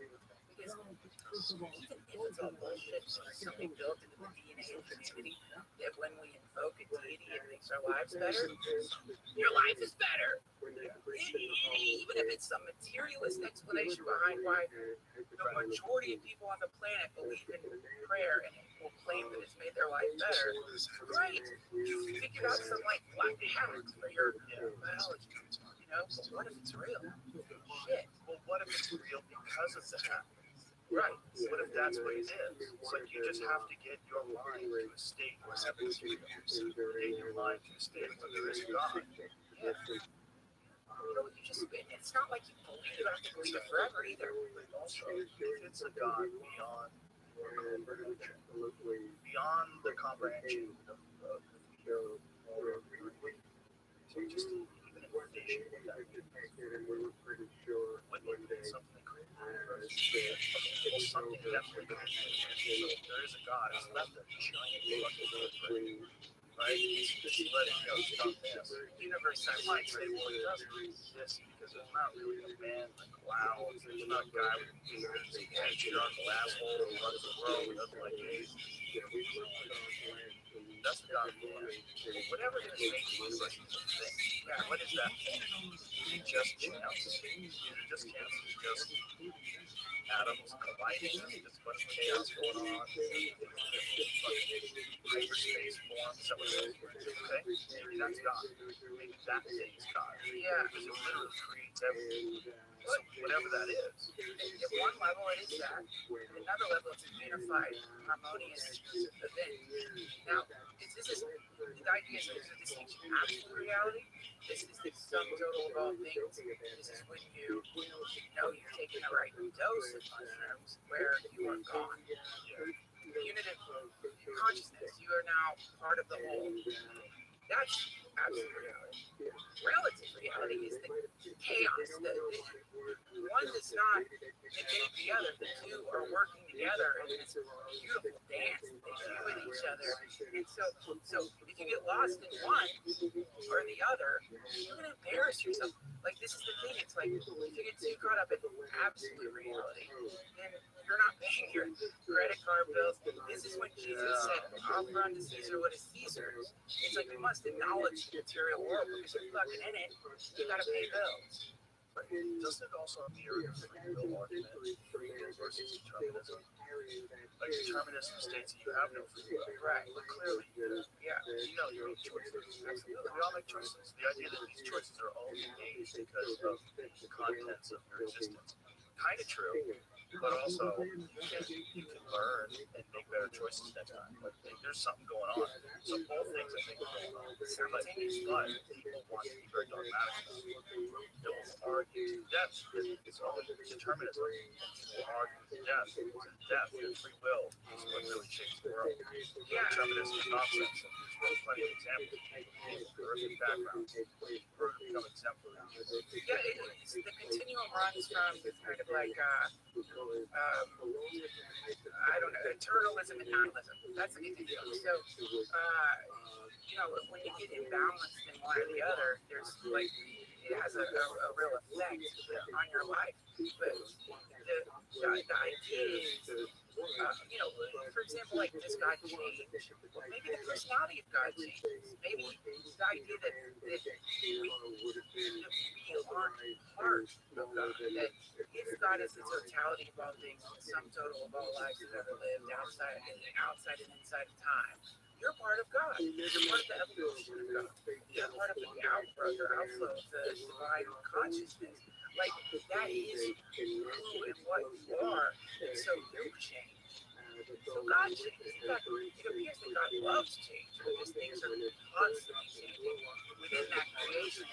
Because even if it's all bullshit, there's something built into the DNA of humanity that when we invoke a deity, it makes our lives better. Your life is better. Even if it's some materialist explanation behind why the majority of people on the planet believe in prayer and will claim that it's made their life better, great. You figured out some like black hacks for your biology. You know, but what if it's real? Shit. Well, what if it's real because of the hack? Right. What if that's what it is? It's like you just have to get your mind to a state where everything's real. Get your mind to a state where there is God. Yeah. You know, you just it's it's not like you have to believe it forever either. Also, if it's a God beyond the comprehension of so just even envision what that means, something crazy. Well, something definitely good. There is a God. It's left a giant fucking footprint. Right? It's just letting go stuff as universe. I might say, well, it doesn't exist because there's not really a man in the clouds. There's not a guy with a head on the asshole who runs the world who doesn't like AIDS. That's the God of man. Whatever it is making us like a thing. Yeah, what is that thing? It just chance. It just chance. It's just atoms colliding. There's a bunch of chaos going on. Hyperspace forms. That was it. Okay? Maybe that's God. Maybe that thing is God. Yeah. Because it literally creates everything. So whatever that is. At one level, it is that. At another level, it's a unified, harmonious event. Now, this is the idea is there's a distinction. Absolute reality. This is the sum total of all things. This is when you know you're taking the right dose of mushrooms, where you are gone. Unit of consciousness. You are now part of the whole. That's absolute reality. Relative reality is the chaos. The one does not negate the other. The two are working together in this beautiful dance. They do with each other. And so if you get lost in one or the other, you're going to embarrass yourself. Like, this is the thing. It's like, if you get too caught up in absolute reality, then you're not paying your credit card bills. This is when Jesus said, offer unto Caesar what is Caesar's. It's like, you must acknowledge the material world because you're fucking in it. You got to pay bills. Doesn't it also mirror the free will argument, free will versus determinism? Like, determinism states that you have no free will. Right. But clearly, Yeah. you know you make choices. Absolutely. We all make choices. The idea that these choices are only made because of the contents of your existence. Kind of true, but also you can learn and make better choices next time. But there's something going on. So both things I think are going on. But people want to be very dogmatic about it. They'll argue to death that it's all determinism. People argue to death that free will is what really shapes the world. Yeah. Determinism is nonsense. There's plenty of examples. Horrific backgrounds. Become exemplary. Yeah, the continuum runs from kind of like, I don't know, eternalism and nihilism. That's the continuum. So, when you get imbalanced in one or the other, there's like, it has a real effect on your life. But the idea is, for example, like, does God change? Well, maybe the personality of God changes. Maybe the idea that we aren't part of God, that if God is the totality of all things, the sum total of all lives that ever lived, outside and inside of time, you're part of God. You're part of the evolution of God. You're part of the outgrowth or outflow of the divine consciousness. Like, that is who and what you are. And so you change. So God changes. In fact, it appears that God loves change because things are constantly changing within that creation.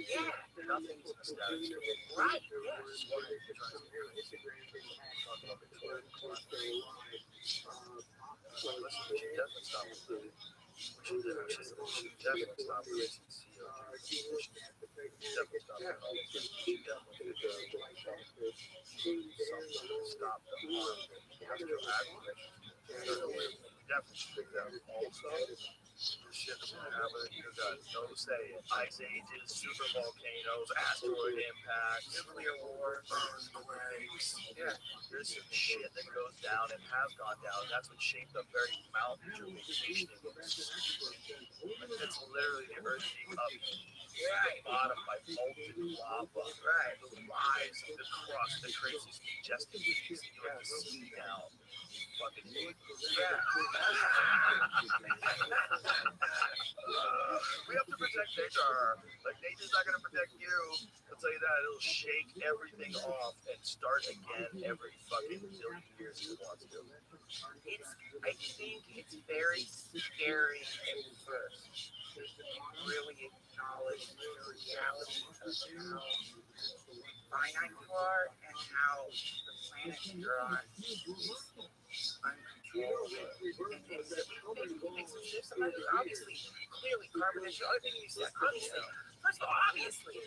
Yeah, Nothing's in a static state. right, yes. Listen, we should definitely stop with the we should definitely stop releasing CO2. We should definitely stop doing all this. We should definitely stop the harm that industrial agriculture. We definitely should do that. Also, the shit that's going to happen, you got no say, ice ages, super volcanoes, asteroid impacts, nuclear war, earthquakes. Yeah, there's some shit that goes down and has gone down. And that's what shaped the very mountains you're vacationing in. It's literally the earth being up right bottom by molten lava. Right, the rise of the crust that creates these majestic views that you have to see now. Fucking yeah. We have to protect nature. Like, nature's not gonna protect you. I'll tell you that. It'll shake everything off and start again every fucking million years it wants to. I think it's very scary at first. really acknowledge the reality of how finite you are and how the planet you're on is uncontrollable. And maybe we make some shifts. Somebody obviously, clearly, carbon emissions. Other thing you said, obviously. First of all, obviously,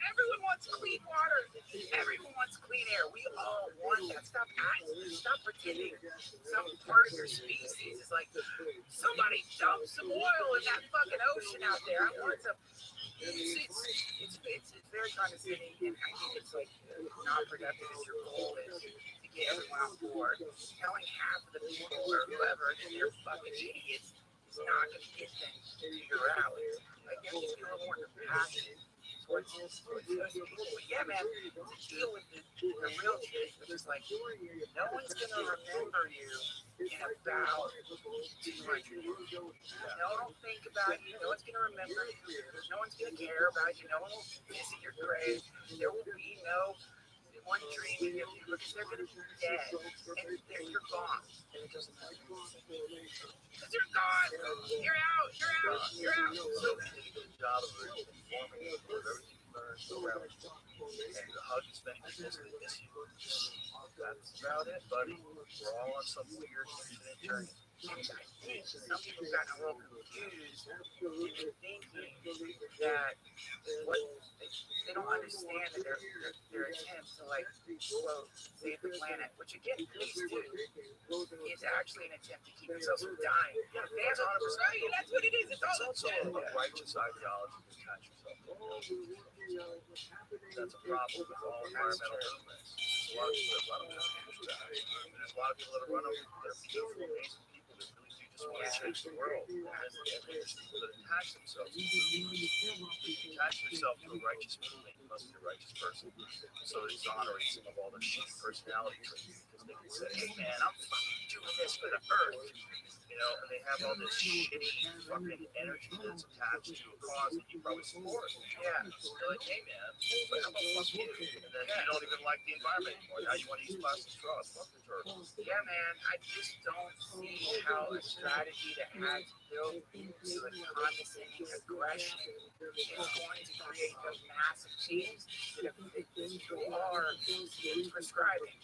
everyone wants clean water. Everyone wants clean air. We all want that. Stop acting. Stop pretending some part of your species is like somebody dump some oil in that fucking ocean out there. I want some. It's very condescending, and I think it's like not productive as your goal is to get everyone on board. Telling half of the people or whoever that they're fucking idiots is not going to get them to figure out. Like there needs to be a little more compassion towards those people. But yeah, man, to deal with the real truth, which is like no one's going to remember you in about 200 years. No one will think about you. No one's going to remember you. No one's going to care about you. No one will visit your grave. There will be no one dreaming of you because they're going to be dead and you're gone. And it doesn't matter. Because you're gone. You're out. You're out. You're out. So we did a good job of informing you of everything you learned around and the hug is many people say they miss you. That's about it, buddy. We're all on some weird infinite journey. Some people got a little confused in thinking that what they don't understand that their attempt to like quote save the planet, which again please do, is actually an attempt to keep yourself from dying. That's 100%. Right, that's what it is. It's all It's also a righteous ideology to attach yourself to. That's a problem with all environmental movements. A lot of people that run them don't do that. And there's a lot of people that are running them. They're beautiful, amazing people that really do just want to change the world. And there's people that attach themselves to movements. If you attach yourself to a righteous movement, you must be a righteous person. So it exonerates some of all their shitty personality traits because they can say, hey man, I'm fucking doing this for the earth. You know, and they have all this shitty fucking energy that's attached to a cause that you probably support. yeah. You're like, hey man, but how about fuck you? And then you don't even like the environment anymore. Now you want to use plastic straws. Fuck the turtles. Yeah, man, I just don't see how a strategy that has built into a condescending aggression is going to create the massive change that you are prescribing.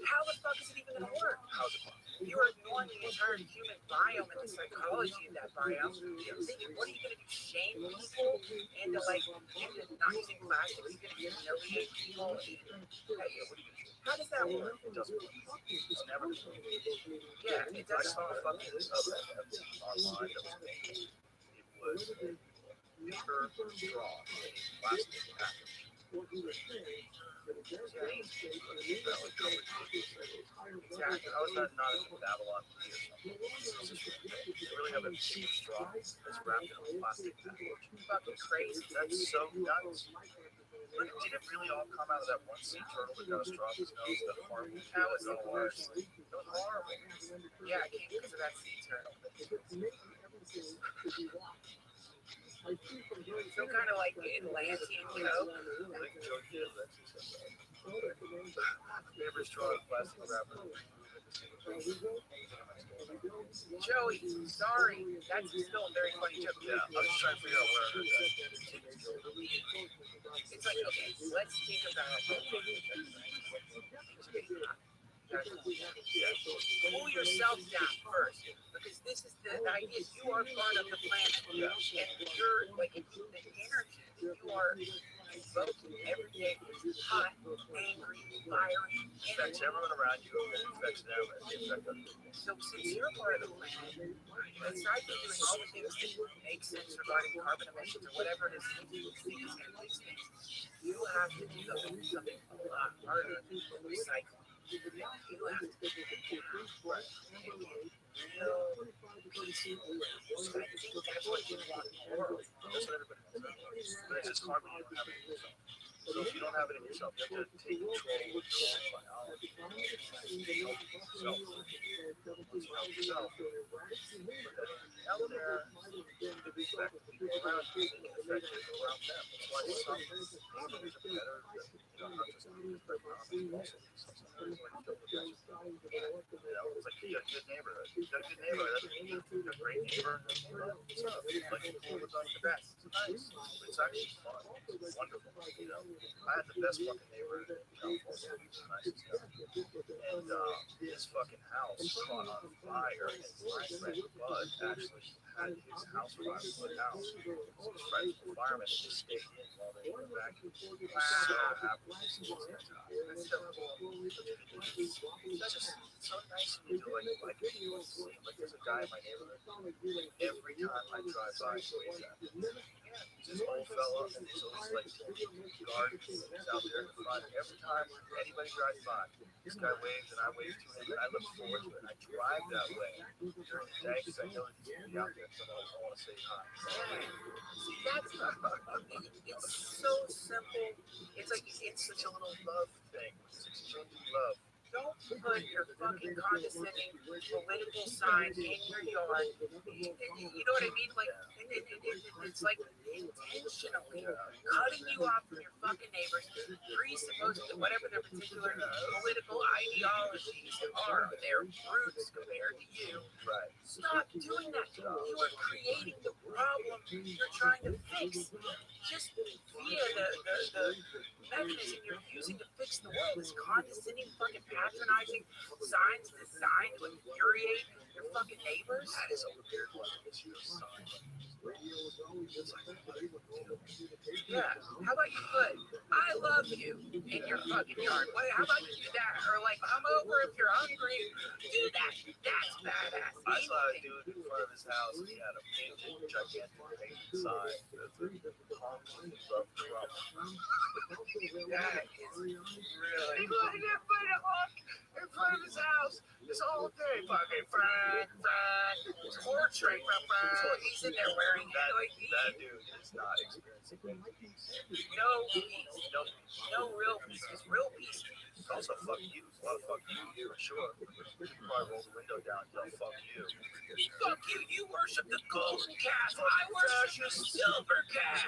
How the fuck is it even going to work? How's it possible? You are ignoring the entire human biome and the psychology of that biome. What are you going to do? Shame people into like into not using plastic? Are you going to humiliate people? How does that work? It doesn't work. It's never going to work. Yeah, it I doesn't. saw a fucking online that was made. It was a paper straw in a plastic package. Exactly. How is that not a Babylon Bee or something? They really have a paper straw that's wrapped in a plastic package. Fucking crazy. That's so nuts. But did it really all come out of that one sea turtle that got a straw in his nose? That horrible. That was the It worst. was horrible. Yeah, it came because of that sea turtle. Some kind of like Atlantean coke. Like Joe Gibbs actually said that. Paper straw with plastic wrapper. Joey, sorry, that's still a very funny joke. Yeah, I'm just trying to figure out where I heard that. It's like, okay, let's think about pull yourself down first, because this is the idea. You are part of the planet, and you're like the energy you are evoking every day is hot, angry, fiery. It affects everyone around you, and it affects them, and it affects other people. So since you're part of the planet, aside from doing all the things that make sense regarding carbon emissions or whatever it is that you think is going to fix things, you have to do something a lot harder than recycling. You have to real peace. So I think that's what you want in the world. That's what everybody wants. But it's just hard when you don't have it in yourself. So if you don't have it in yourself, you have to take control of your own biology. Help yourself. Once you help yourself, out there, to respect around you, the effect is around them. That's why some neighbors are better than, not just neighbors, but also sometimes like kill protection. It's like you got a good neighborhood. You got a good neighborhood. That doesn't mean you're a great neighbor. What's up? Like people live on the best. It's nice. It's actually fun. It's wonderful. I had the best fucking neighbor in California. He was the nicest guy. And his fucking house caught on fire. And my friend Bud actually had his house fire put out. So his friends were firemen and just stayed in while they were evacuating. He was so happy to see this guy. That's so cool. It's just so nice of you to like people see. Like there's a guy in my neighborhood. Every time I drive by, he waves at me. He's this old fella, and he's always like gardens. He's out there in the front. Every time anybody drives by, this guy waves and I wave to him, and I look forward to it. And I drive that way during the day because I know that he's gonna be out there, so I want to say hi. That's it's so simple. It's like it's such a little love thing. It's exchanging love. Don't put your fucking condescending political sign in your yard. You know what I mean? Like, it's like intentionally cutting you off from your fucking neighbors, presupposing that whatever their particular political ideologies are, their roots compared to you. Right. Stop doing that. You are creating the problem you're trying to fix. Just via the mechanism you're using to fix the world, this condescending, fucking patronizing signs designed to infuriate your fucking neighbors. That is a weird one. It's your sign. Yeah. How about you put "I love you" in your fucking yard? How about you do that? Or like, "I'm over if you're hungry." Do that. That's badass. I saw a dude in front of his house. He had a painted, gigantic painted sign that said "Love Trump." That is really. He put a honk in front of his house this whole day. Fucking friend. Torturing. So he's in there wearing that dude is not experiencing any peace. No peace. No real peace. Because real peace. Also, fuck you. A lot of fuck you, for sure. You probably roll the window down and yell, fuck you. Fuck you. You worship the golden calf. I worship the silver calf.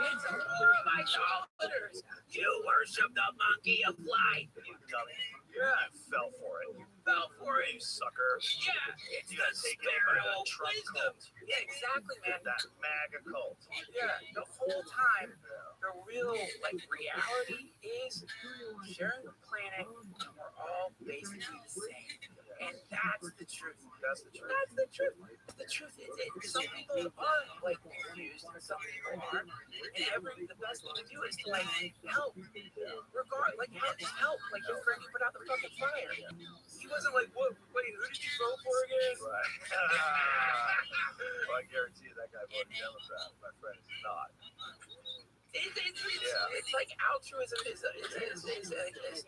It's a war of idolaters. You worship the monkey of light. You dummy. Yeah. You fell for it. You sucker. Yeah, it's You the take it by spirit that of Trump wisdom. cult. Yeah, exactly, man. That MAGA cult. Yeah, the whole time, the real reality is sharing the planet, and we're all basically the same. And that's the truth. That's the truth. That's the truth. The truth is it. Some people are like confused, and some people aren't. And the best thing to do is to help. Just help. Like your friend, you put out the fucking fire. He wasn't like, what? Wait, who did you vote for again? Right. Well, I guarantee you that guy voted Democrat. My friend is not. It's like altruism is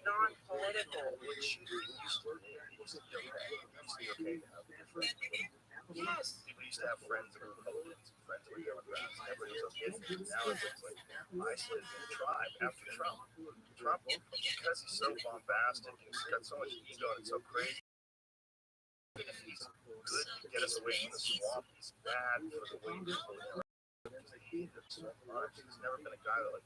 non-political. Which used to be okay to have friends. Yes. People used to have friends that were Republicans, friends that were Democrats, and everybody was okay. Now it's like isolated in a tribe after Trump. Trump, because he's so bombastic, he's got so much ego and so crazy. He's good to get us away from the swamp. He's bad for the way people interact. They hate him so much. He's never been a guy that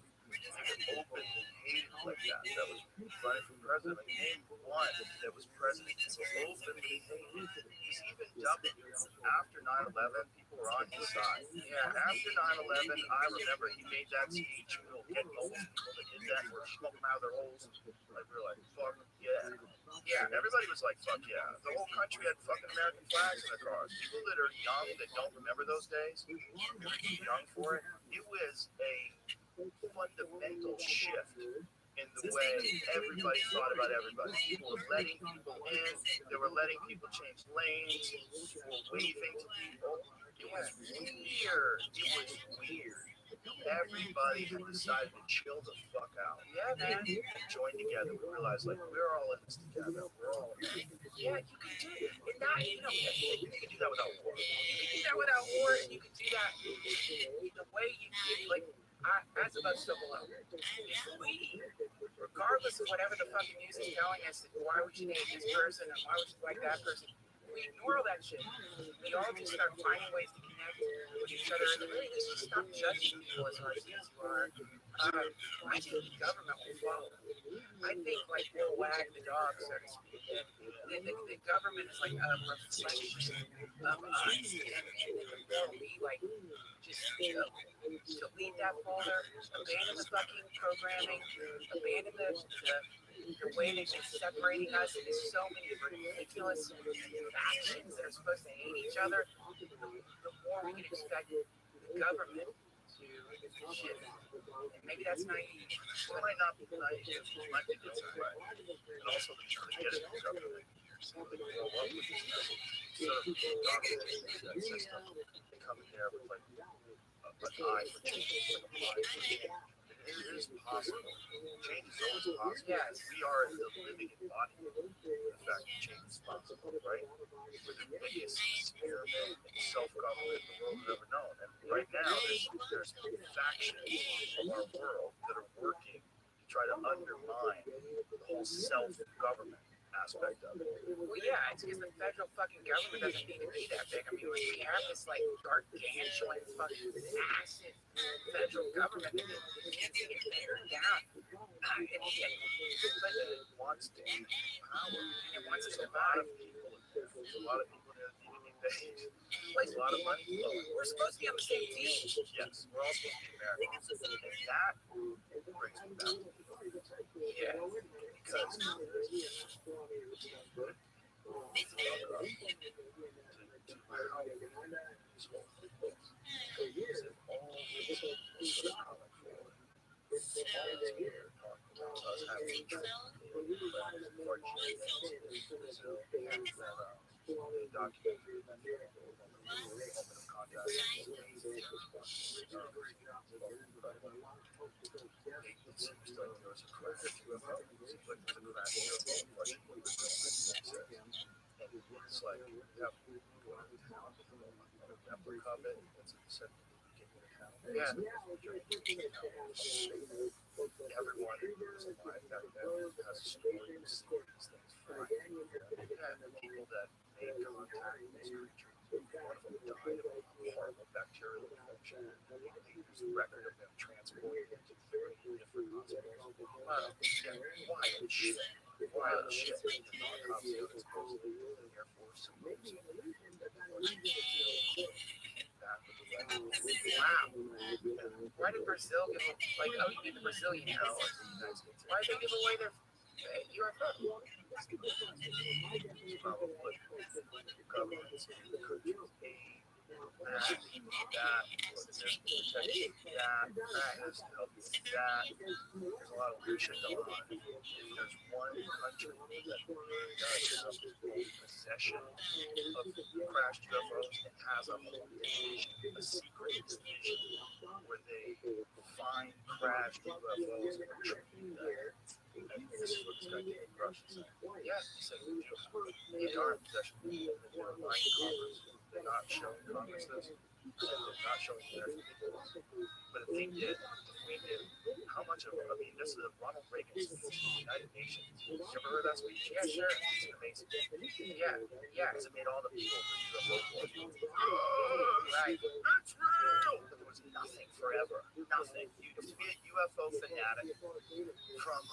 openly hated like that. That was running for president. Like, name one that was president who openly hated. He's even dubbed after 9/11. People were on his side. Yeah. After 9/11, I remember he made that speech. We'll get those people that did that. We're smoking them out of their holes. Like we're like, fuck yeah. Yeah, everybody was like, fuck yeah. The whole country had fucking American flags in their cars. People that are young, that don't remember those days, they're too young for it. It was a fundamental shift in the way everybody thought about everybody. People were letting people in. They were letting people change lanes. People were waving to people. It was weird. It was weird. Everybody had decided to chill the fuck out. Yeah, man. And join together. We realized, like, we're all in this together. We're all in this. Yeah, you can do it. And that, you can do that without war. You can do that without war, and you can do that the way you did. Like, that's about stumble out. We, regardless of whatever the fucking news is telling us, why would you hate this person and why would you like that person? We ignore all that shit. We all just start finding ways to connect with each other, and really just stop judging people as hard as you are. I think the government will follow. I think like we'll wag the dog, so to speak. And the government is like a reflection of us, and they'll be like just delete that folder, abandon the fucking programming, abandon the way that you're separating us into so many ridiculous factions that are supposed to hate each other. The more we can expect the government to shift. And maybe that's naive. It might not be naive, it might be different, right? And also the church getting the government to grow up with this message. So indoctrinating that system, they come in there with like an eye for change, like a mind for change. It is possible. Change is always possible. Yes. We are the living embodiment of the fact that change is possible, right? We're the biggest experiment in self-government the world has ever known. And right now, there's factions of our world that are working to try to undermine the whole self-government aspect of it. Well, yeah, it's because the federal fucking government doesn't need to be that big. I mean, we have this like gargantuan fucking massive federal government that needs to get pared down. But It wants to be power. and it wants to There's a lot survive. of people. There's a lot of people that need to be paid. Like, There's a lot of money flowing. we're supposed to be on the same team. Yes, we're all supposed to be Americans. And that brings me back to Yeah. because to how this whole thing works. Is it always comic forward? Always here talking about us having Brazil, the documentary, contact. It seems like there was a crash UFO. It seems like there's a crash UFO question. And it's like, comment that's said at the beginning of the account. Yeah. Everyone who's alive back then has a story to see these things fly. The people that made contact with these creatures, one of them died of a horrible bacterial infection. There's a record of them transported into 30 different hospitals. Wild shit. Wild shit. Autopsy of the Air Force. Wow. Why did Brazil give like? Oh, you mean the Brazilian now? Why did they give away their UFO? Probably governments could aid that, has to help with that. There's a lot of weird shit going on. There's one country that does possession of crashed UFOs and has a whole division, a secret division where they find crashed UFOs and retrieve them. And this is what this guy came across and said. Yeah, he said they are in possession. They're lying to Congress. They're not showing Congress this. And they're not showing the American people this. But if we did, how much of, I mean, this is Ronald Reagan's speech to the United Nations. You ever heard that speech? Yeah, sure. It's amazing. Yeah, Because it made all the people who right. It's real! But there was nothing forever. Nothing. You used to be a UFO fanatic from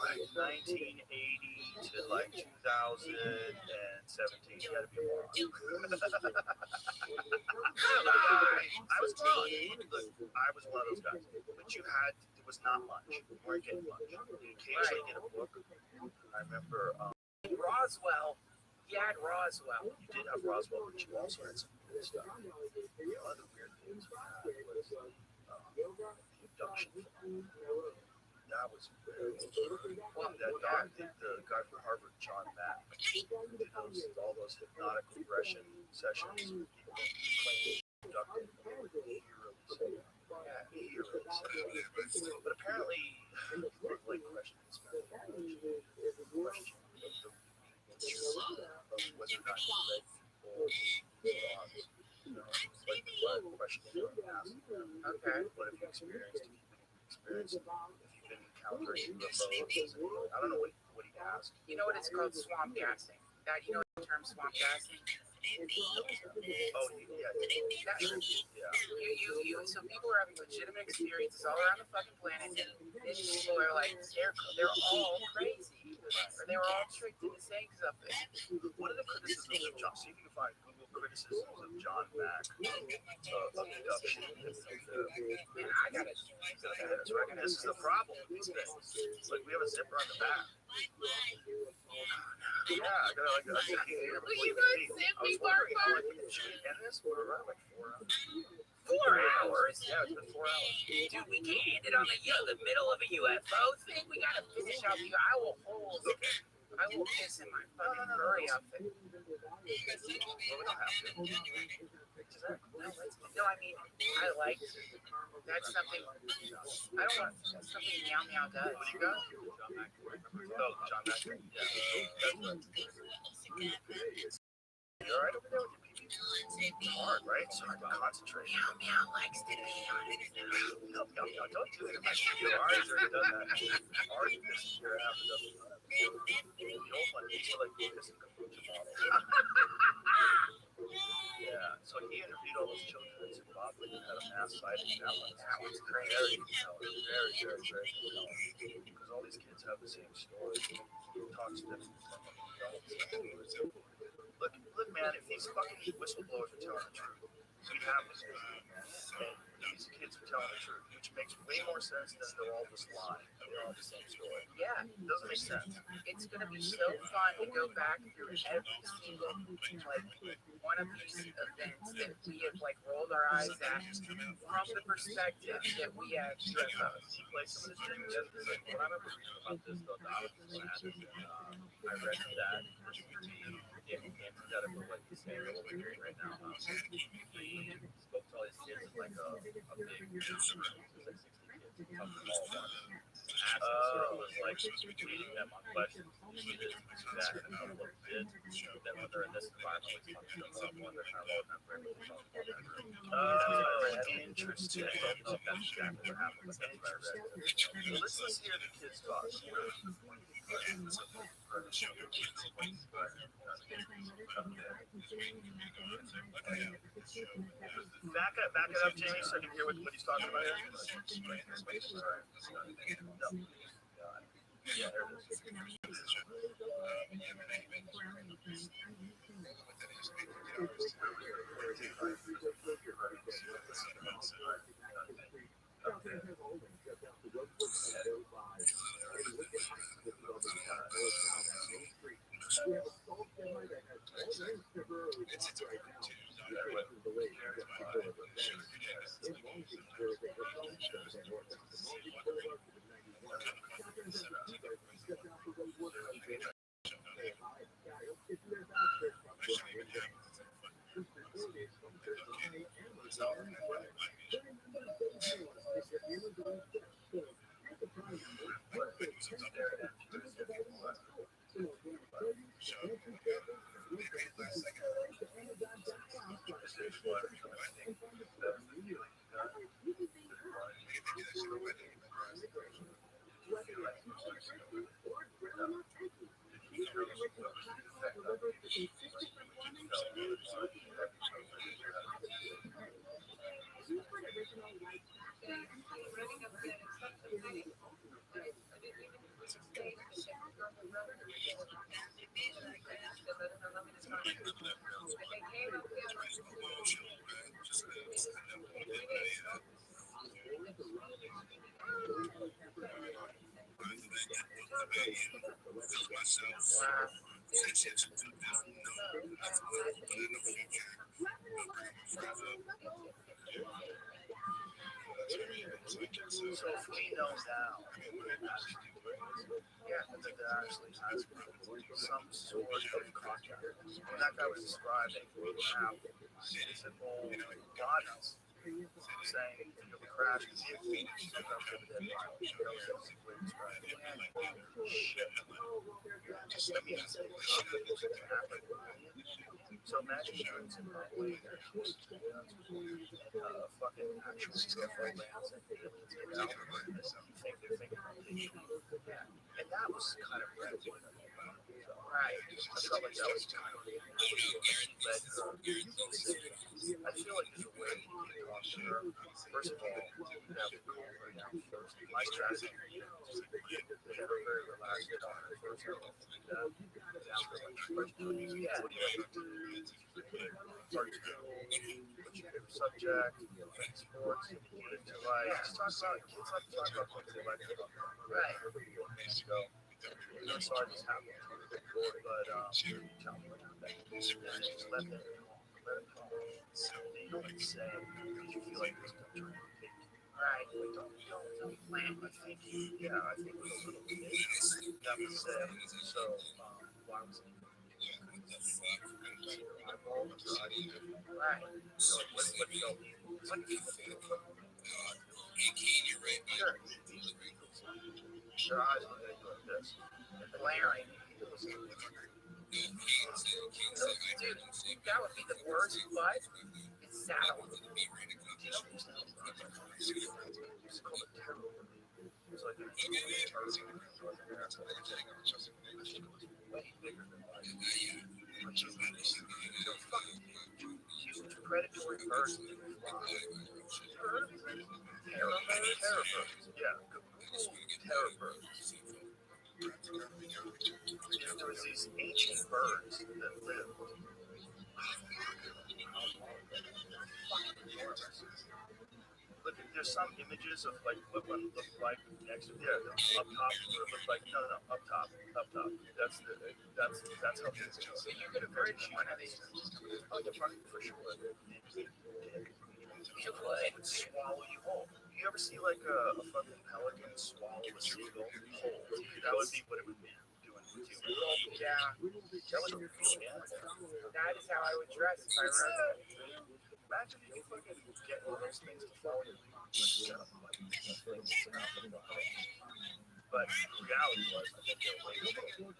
like 1980 to like 2017. You gotta be more. I was wrong. Look, I was one of those guys. But you had, it was not much. You weren't getting much. You occasionally get a book. I remember Roswell. You had Roswell. you did have Roswell, but you also had some weird stuff. One of the weird things we had was the abduction film. That was very interesting. That the guy from Harvard, John Mack, did all those hypnotic regression sessions. People claimed abducted. He really said that. Yeah, he really said that. But apparently, like questions, question of whether or not you read people's blogs. You know, it's like the question you ask them. Okay. What have you experienced? If you've been encountering UFOs, I don't know what he asked. You know what it's called? Swamp gassing. That you know the term swamp gassing? Oh, yeah. So people are having legitimate experiences all around the fucking planet, and then people are like, they're all crazy, or they were all tricked into saying something. One of the criticisms of John, see if you can find Google criticisms of John Mack abduction. Man, I gotta. This is the problem with these things. Like, we have a zipper on the back. Yeah, I got like a You guys sent me Bart. Should we end this? We're around like 4 hours. 4 hours? Yeah, it's been 4 hours. Dude, we can't end it on the middle of a UFO thing. We gotta finish out the. I will piss in my fucking furry outfit. Well, we don't have to. No, I mean, I like that's something. I don't want that's something Meow Meow does. What do you got? John Mack. Oh, John Mack. Yeah. You all right over there with your pee? It's hard, right? It's hard to concentrate. Meow Meow likes to be on it. No, don't do it. Your eyes already done that. Ours pisses your half a dozen. The old one, these are like pissing kombucha bottles. Yeah, so he interviewed all those children in Zimbabwe that had a mass sighting. That one's crazy. Very compelling. Because all these kids have the same story. Talks different from adults. Look, man, if these fucking whistleblowers are telling the truth, we have this. And these kids are telling the truth, which makes way more sense than they're all just lying. They're all the same story. Yeah, It doesn't make sense. it's gonna be so fun to go back through every single one of these events that we have rolled our eyes at from the perspective that we have UFOs. He plays some of the dreams. When I remember reading about this, though, I read that anti-medical, like the same what we're hearing right now. He spoke to all these kids in like a big room. It was like 60 kids. He talked to them all about it. Was like meeting them on questions. He did that in a couple of bids. Then when they're in this environment, we talk to them someone, they're kind of all in that very interesting. I don't know if that's exactly what happened, but that's what I read. Let's listen to the kids talk. Back it up, Jamie, so I can hear what he's talking about here. No. Yeah, there it is. So if we know now, that there actually has been some sort of contact. When that guy was describing what happened, he said, "Oh, God knows." Saying the crash because he had Phoenix took up with the dead body. That was basically described. Shit. I mean, shit happened. So imagine you're in Zimbabwe and fucking actual UFO lands and aliens get out and you think they're thinking about it. Yeah. And that was kind of right. I felt like that was kind of led her my strategy is never very relaxed on the first level. After like the first two weeks, what do you like to do? Start to go. What's your favorite subject? Sports? What do you like? Just talk about kids like to talk about things they like to talk about. Right. So that's why this happened. But tell me what happened. Just let them talk. They don't say because you feel like this country will take you. Right. Like don't plant my thinking. Yeah, I think it was a little bit. That was said. So why was it? Right. So what felt you? It's like You're right. sure. Your eyes look at you like this. And glaring. Dude, that would be the worst, but it's saddle. It's called a terror. It's like a way bigger than life. They're fucking huge predatory birds. Terror birds? Yeah, Google terror birds. There was these ancient birds that lived. Look, there's some images of like what one looked like next to up top. It looked like no, up top. That's how it is. So you could have bridged one of these. Oh, you're probably for sure. It would swallow you whole. You ever see like a fucking pelican swallow a seagull whole? That would be what it would be doing to you. Yeah, that would be that is how I would dress if I were. Imagine if you fucking get one of those things to follow you. But reality was, I think they're way too cool.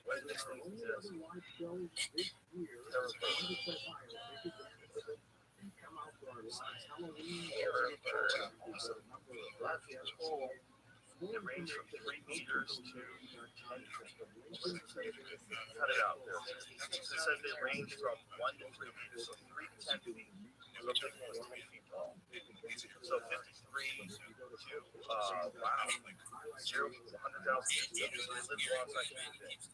When this thing exists, It range from 3 meters to 10 meters. Cut it out there. It says they range from 1 to 3 meters, so 3 to 10 feet. So big one is 10 feet tall. So 53 to wow, 0 to 100,000 years. They live alongside humans.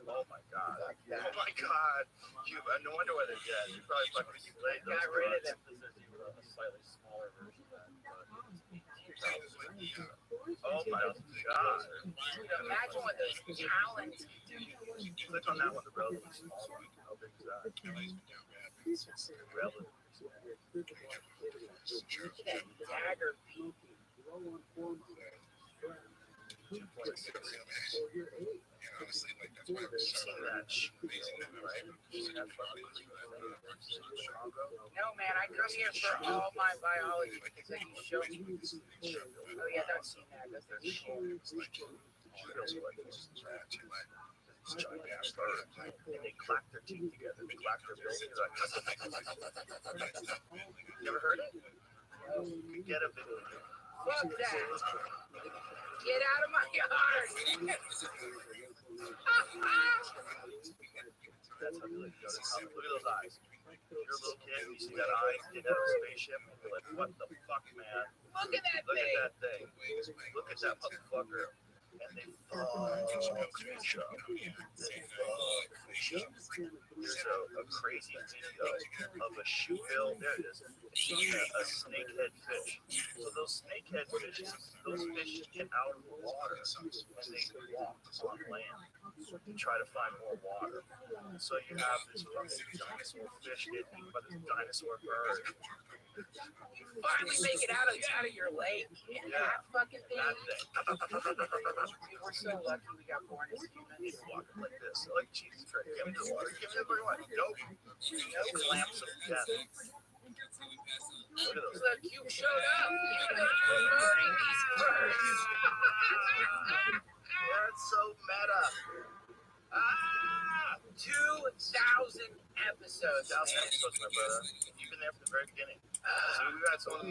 Oh my god. Oh my god. No wonder why they're dead. You probably fucking got rid of them. A slightly smaller version of that. Oh my god. Imagine what those talons do. Click on that one, the relatively small one. How big is that? Relatively small. Look at that dagger beak. 2.6. You've seen that right? No, man, I come here for all my biology because then you show me. Oh, yeah, I've seen that. That's their show. And they clack their teeth together. They clack their bills together. You ever heard it? Get a video. Fuck that. Get out of my yard. That's how they look. Look at those eyes. You're a little kid, you see that eye get out of a spaceship, and you're like, what the fuck, man? Look at that thing. Look at that motherfucker. And they fish up. There's a crazy video of a shoe-bill. There it is. A snakehead fish. So those snakehead fishes, those fish get out of the water and they walk on land to try to find more water. So you have this fucking dinosaur fish getting eaten by this dinosaur bird. You finally make it out of your lake. Yeah, that fucking thing. We're so lucky we got born as humans. He's walking like this, like Jesus trick. Give me the water. Give me the water. Nope. No clamps of death. Look at those. Look, you showed up. You're burning these birds. That's so meta. 2,000 episodes. 2,000 episodes, my brother. You've been there from the very beginning. So we've got some of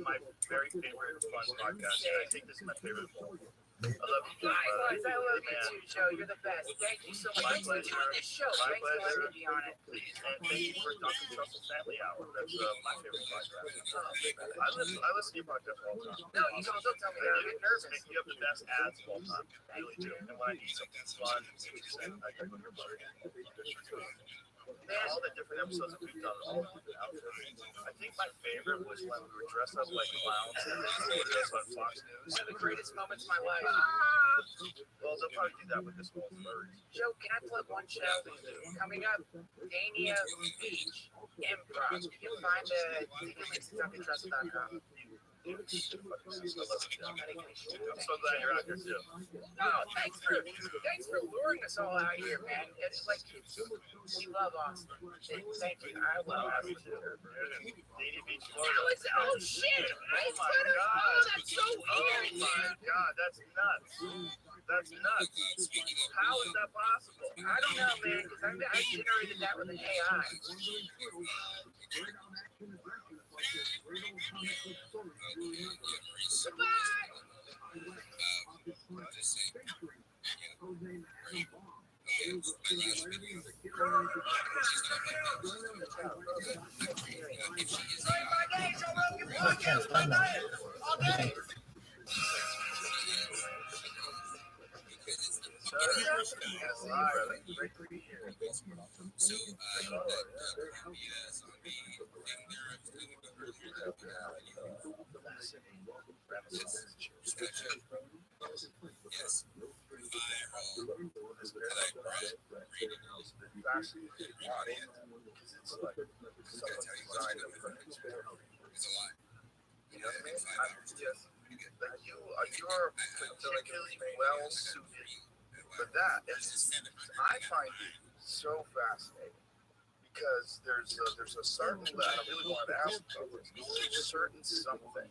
my very favorite fun podcasts. I think this is my favorite one. love you too, Likewise, I love you man. too, Joe. You're the best. Thank you so much. My Thanks for doing this show. My Thanks for letting pleasure. me be on it. Please, and thank you for Dr. Russell's Family Hour. That's my favorite podcast. I listen to your podcast all the time. No, you don't tell me that. I get nervous. You have the best ads of all time. You really do. And when I need something fun, interesting, I go to your podcast. All the different episodes that we've done, all of them out there. I think my favorite was when we were dressed up like clowns and recorded us on Fox News. One of the greatest moments of my life. Well, they'll probably do that with this whole furry. Joe, can I plug one show? Coming up, Dania Beach Improv. You can find the ticket links at DuncanTrust.com. I'm so glad you're out here too. Oh, thanks for luring us all out here, man. It's like we love Austin. Thank you. I love Austin too. Dania Beach, Oh, oh shit! I put a, oh, that's so weird. Oh my God, that's nuts. That's nuts. How is that possible? I don't know, man, because I generated that with an AI. You're particularly well suited for that. I find it so fascinating because there's a certain that I really want to ask about this. There's a certain something that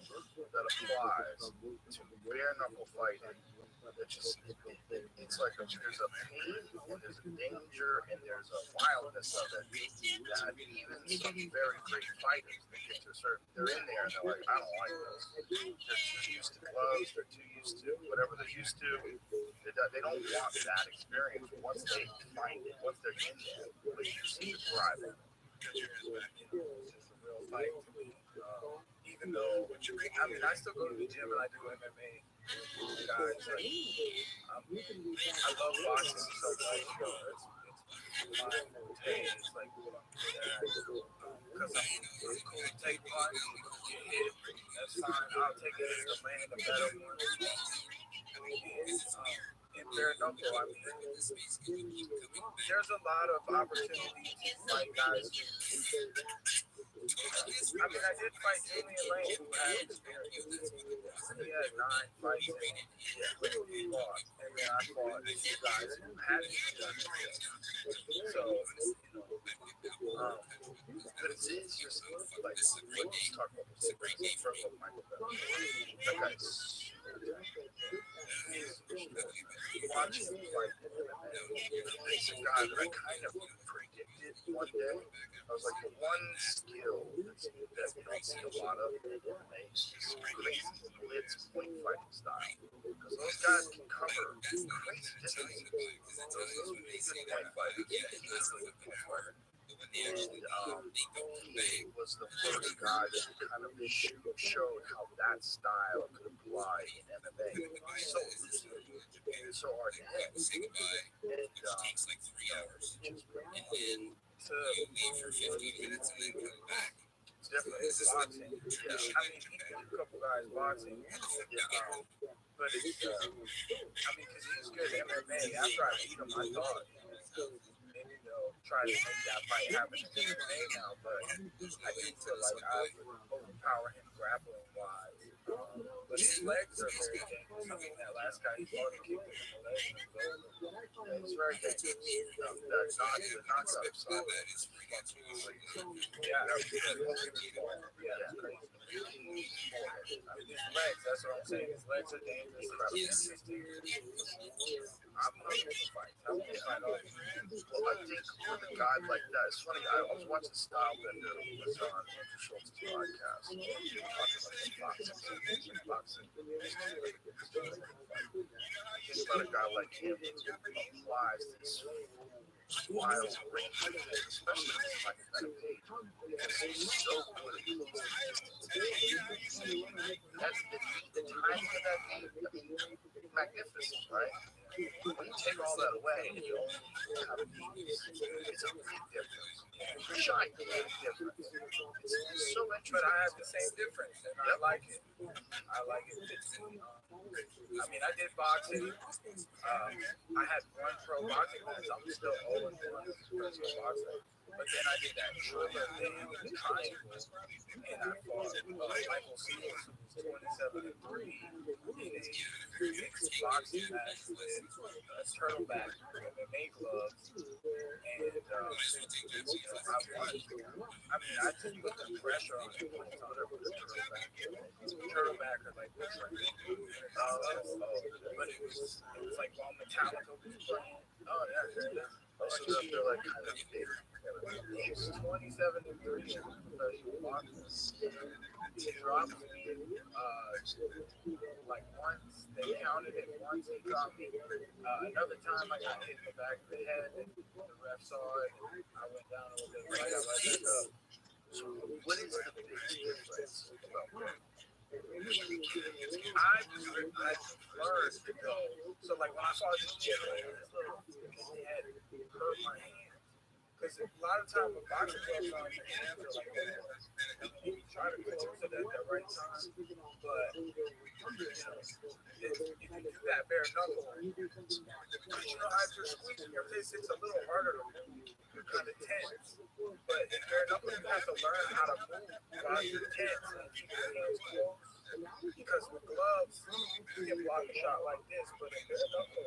applies to bare knuckle fighting. That just it's like there's a pain and there's a danger and there's a wildness of it that even some very great fighters they get to a certain they're in there and they're like, I don't like this. They're too used to gloves, they're too used to whatever they're used to. They don't want that experience once they find it, once they're in there. But you seem to thrive in it. It's a real fight to me. Even though I still go to the gym and I do MMA. Guys, like, I love boxing so much. It's my routine. It's like what I'm good at. Because I'm cool to take punch, get hit. That's fine. I'll take it as the man, the better one. In bare knuckle, there's a lot of opportunities to fight guys. I did fight Julian Lane, who had experience. He had 9 fights in it. He fought. And then I fought two guys who had experience. So, but it's easier to like, let's talk about this. First of all, Michael Bell. That guy's watching him fight. It's a guy that I kind of predicted one day. I was like, the one skill that you don't see a lot of in MMA is crazy blitz point fighting style. Because those guys can cover crazy distances. Those really good point fighters. He's a good point fighter. And he was the first guy that kind of showed how that style could apply in MMA. So so hard to hit. And it takes like 3 hours. And then to leave for 15 minutes and then come back. It's definitely boxing. Yeah. He did a couple guys boxing. But it's, because he's good at MMA. After I beat him, I thought, trying to make that fight happen in MMA now. But I did feel like I would overpower him grappling wise. But his legs are very dangerous. That last guy he fought, he kicked him in the legs. It's very dangerous. That's not the knockout side. Yeah, his legs, that's what I'm saying. His legs are dangerous. I'm hungry for fights. I want to fight all. Well, I think with a guy like that, it's funny. I was watching Style Bender was on Andrew Schultz's podcast. Talking about boxing. about a guy like him who applies this wild range of things, especially on my page. He's so good at these things. That's the timing of that game. I mean, magnificent, right? When you take all that away and you only have these, it's a big difference. Gigantic difference. It's so interesting. But I have the same difference, and I like it. I like it. I mean, I did boxing. I had one pro boxing match. I'm still always one professional boxer. But then I did that triangle, and I fought Michael Seals, who was 27-3, in a mixed boxing match with a turtleback MMA gloves, and I won. I mean, I just put the pressure on him when he's under the turtleback. Turtleback or like this, but it was like while Metallica was playing. Oh yeah. So they're like kind of big. He's 27-3 in professional boxing. He dropped me like once. They counted it once. He dropped me. Another time I got hit in the back of the head, and the ref saw it. I went down a little bit. I got right back up. So what is the big difference about that? I've learned to go. So like when I saw this kid, his little head hurt my hand. Because a lot of times with boxing gloves on, your hands are like that. You try to close it at the right time, but if you do that bare knuckle, because you know how you're squeezing your fist, it's a little harder to move. You're kind of tense. But in bare knuckle, you have to learn how to move while you're tense and keep your hands closed. Because with gloves, you can block a shot like this, but in bare knuckle,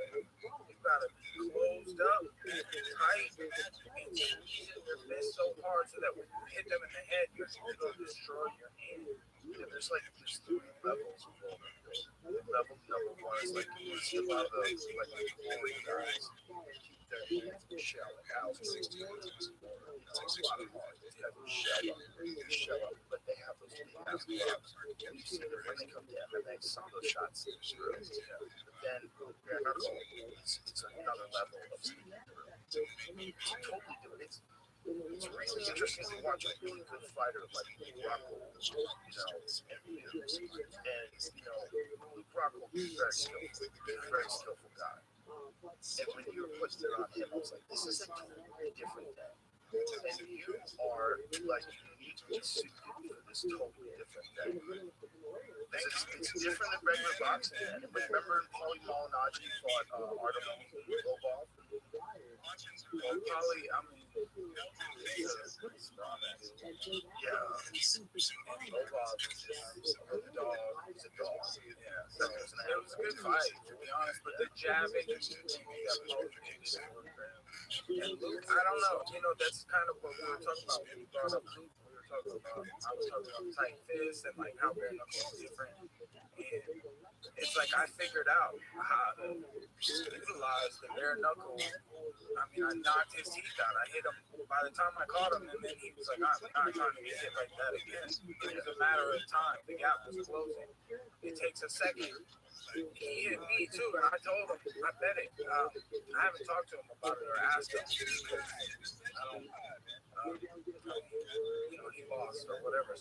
you gotta be closed up and tight and squeezing your fist so hard so that when you hit them in the head, you're gonna destroy your hand. Yeah, there's three levels of vulnerability. Level number one is like you see a lot of those like glory guys keep their hands in shell like Al's 16 inches of water. You know, it's a lot of hard. They have to shell up, but they have those big ass gloves. And you see that when they come to MMA, some of those shots seem screwed. But then bare knuckle, it's another level of speed. It's totally different. It's really interesting to watch a really good fighter like Luke Rockhold, and Luke Rockhold is a very skillful guy. And when you were putting it on him, I was like, this is a totally different thing. And you are like uniquely suited for this totally different thing. It's different than regular boxing. And remember Paulie Malignaggi fought Artem Lobov? Well, probably, I mean, Yeah. Lobov is just a dog. He's a dog. Yeah, so it was a good fight, to be honest. But the jab injury got motivated. And Luke, I don't know. That's kind of what we were talking about when we brought up Luke. I was talking about tight fists and like how bare knuckle is different. And it's like I figured out how to utilize the bare knuckle. I mean, I knocked his teeth out. I hit him by the time I caught him, and then he was like, I'm not trying to get hit like that again. It was a matter of time. The gap was closing. It takes a second. He hit me too, and I told him, I bet it. I haven't talked to him about it or asked him. I don't, he lost or whatever.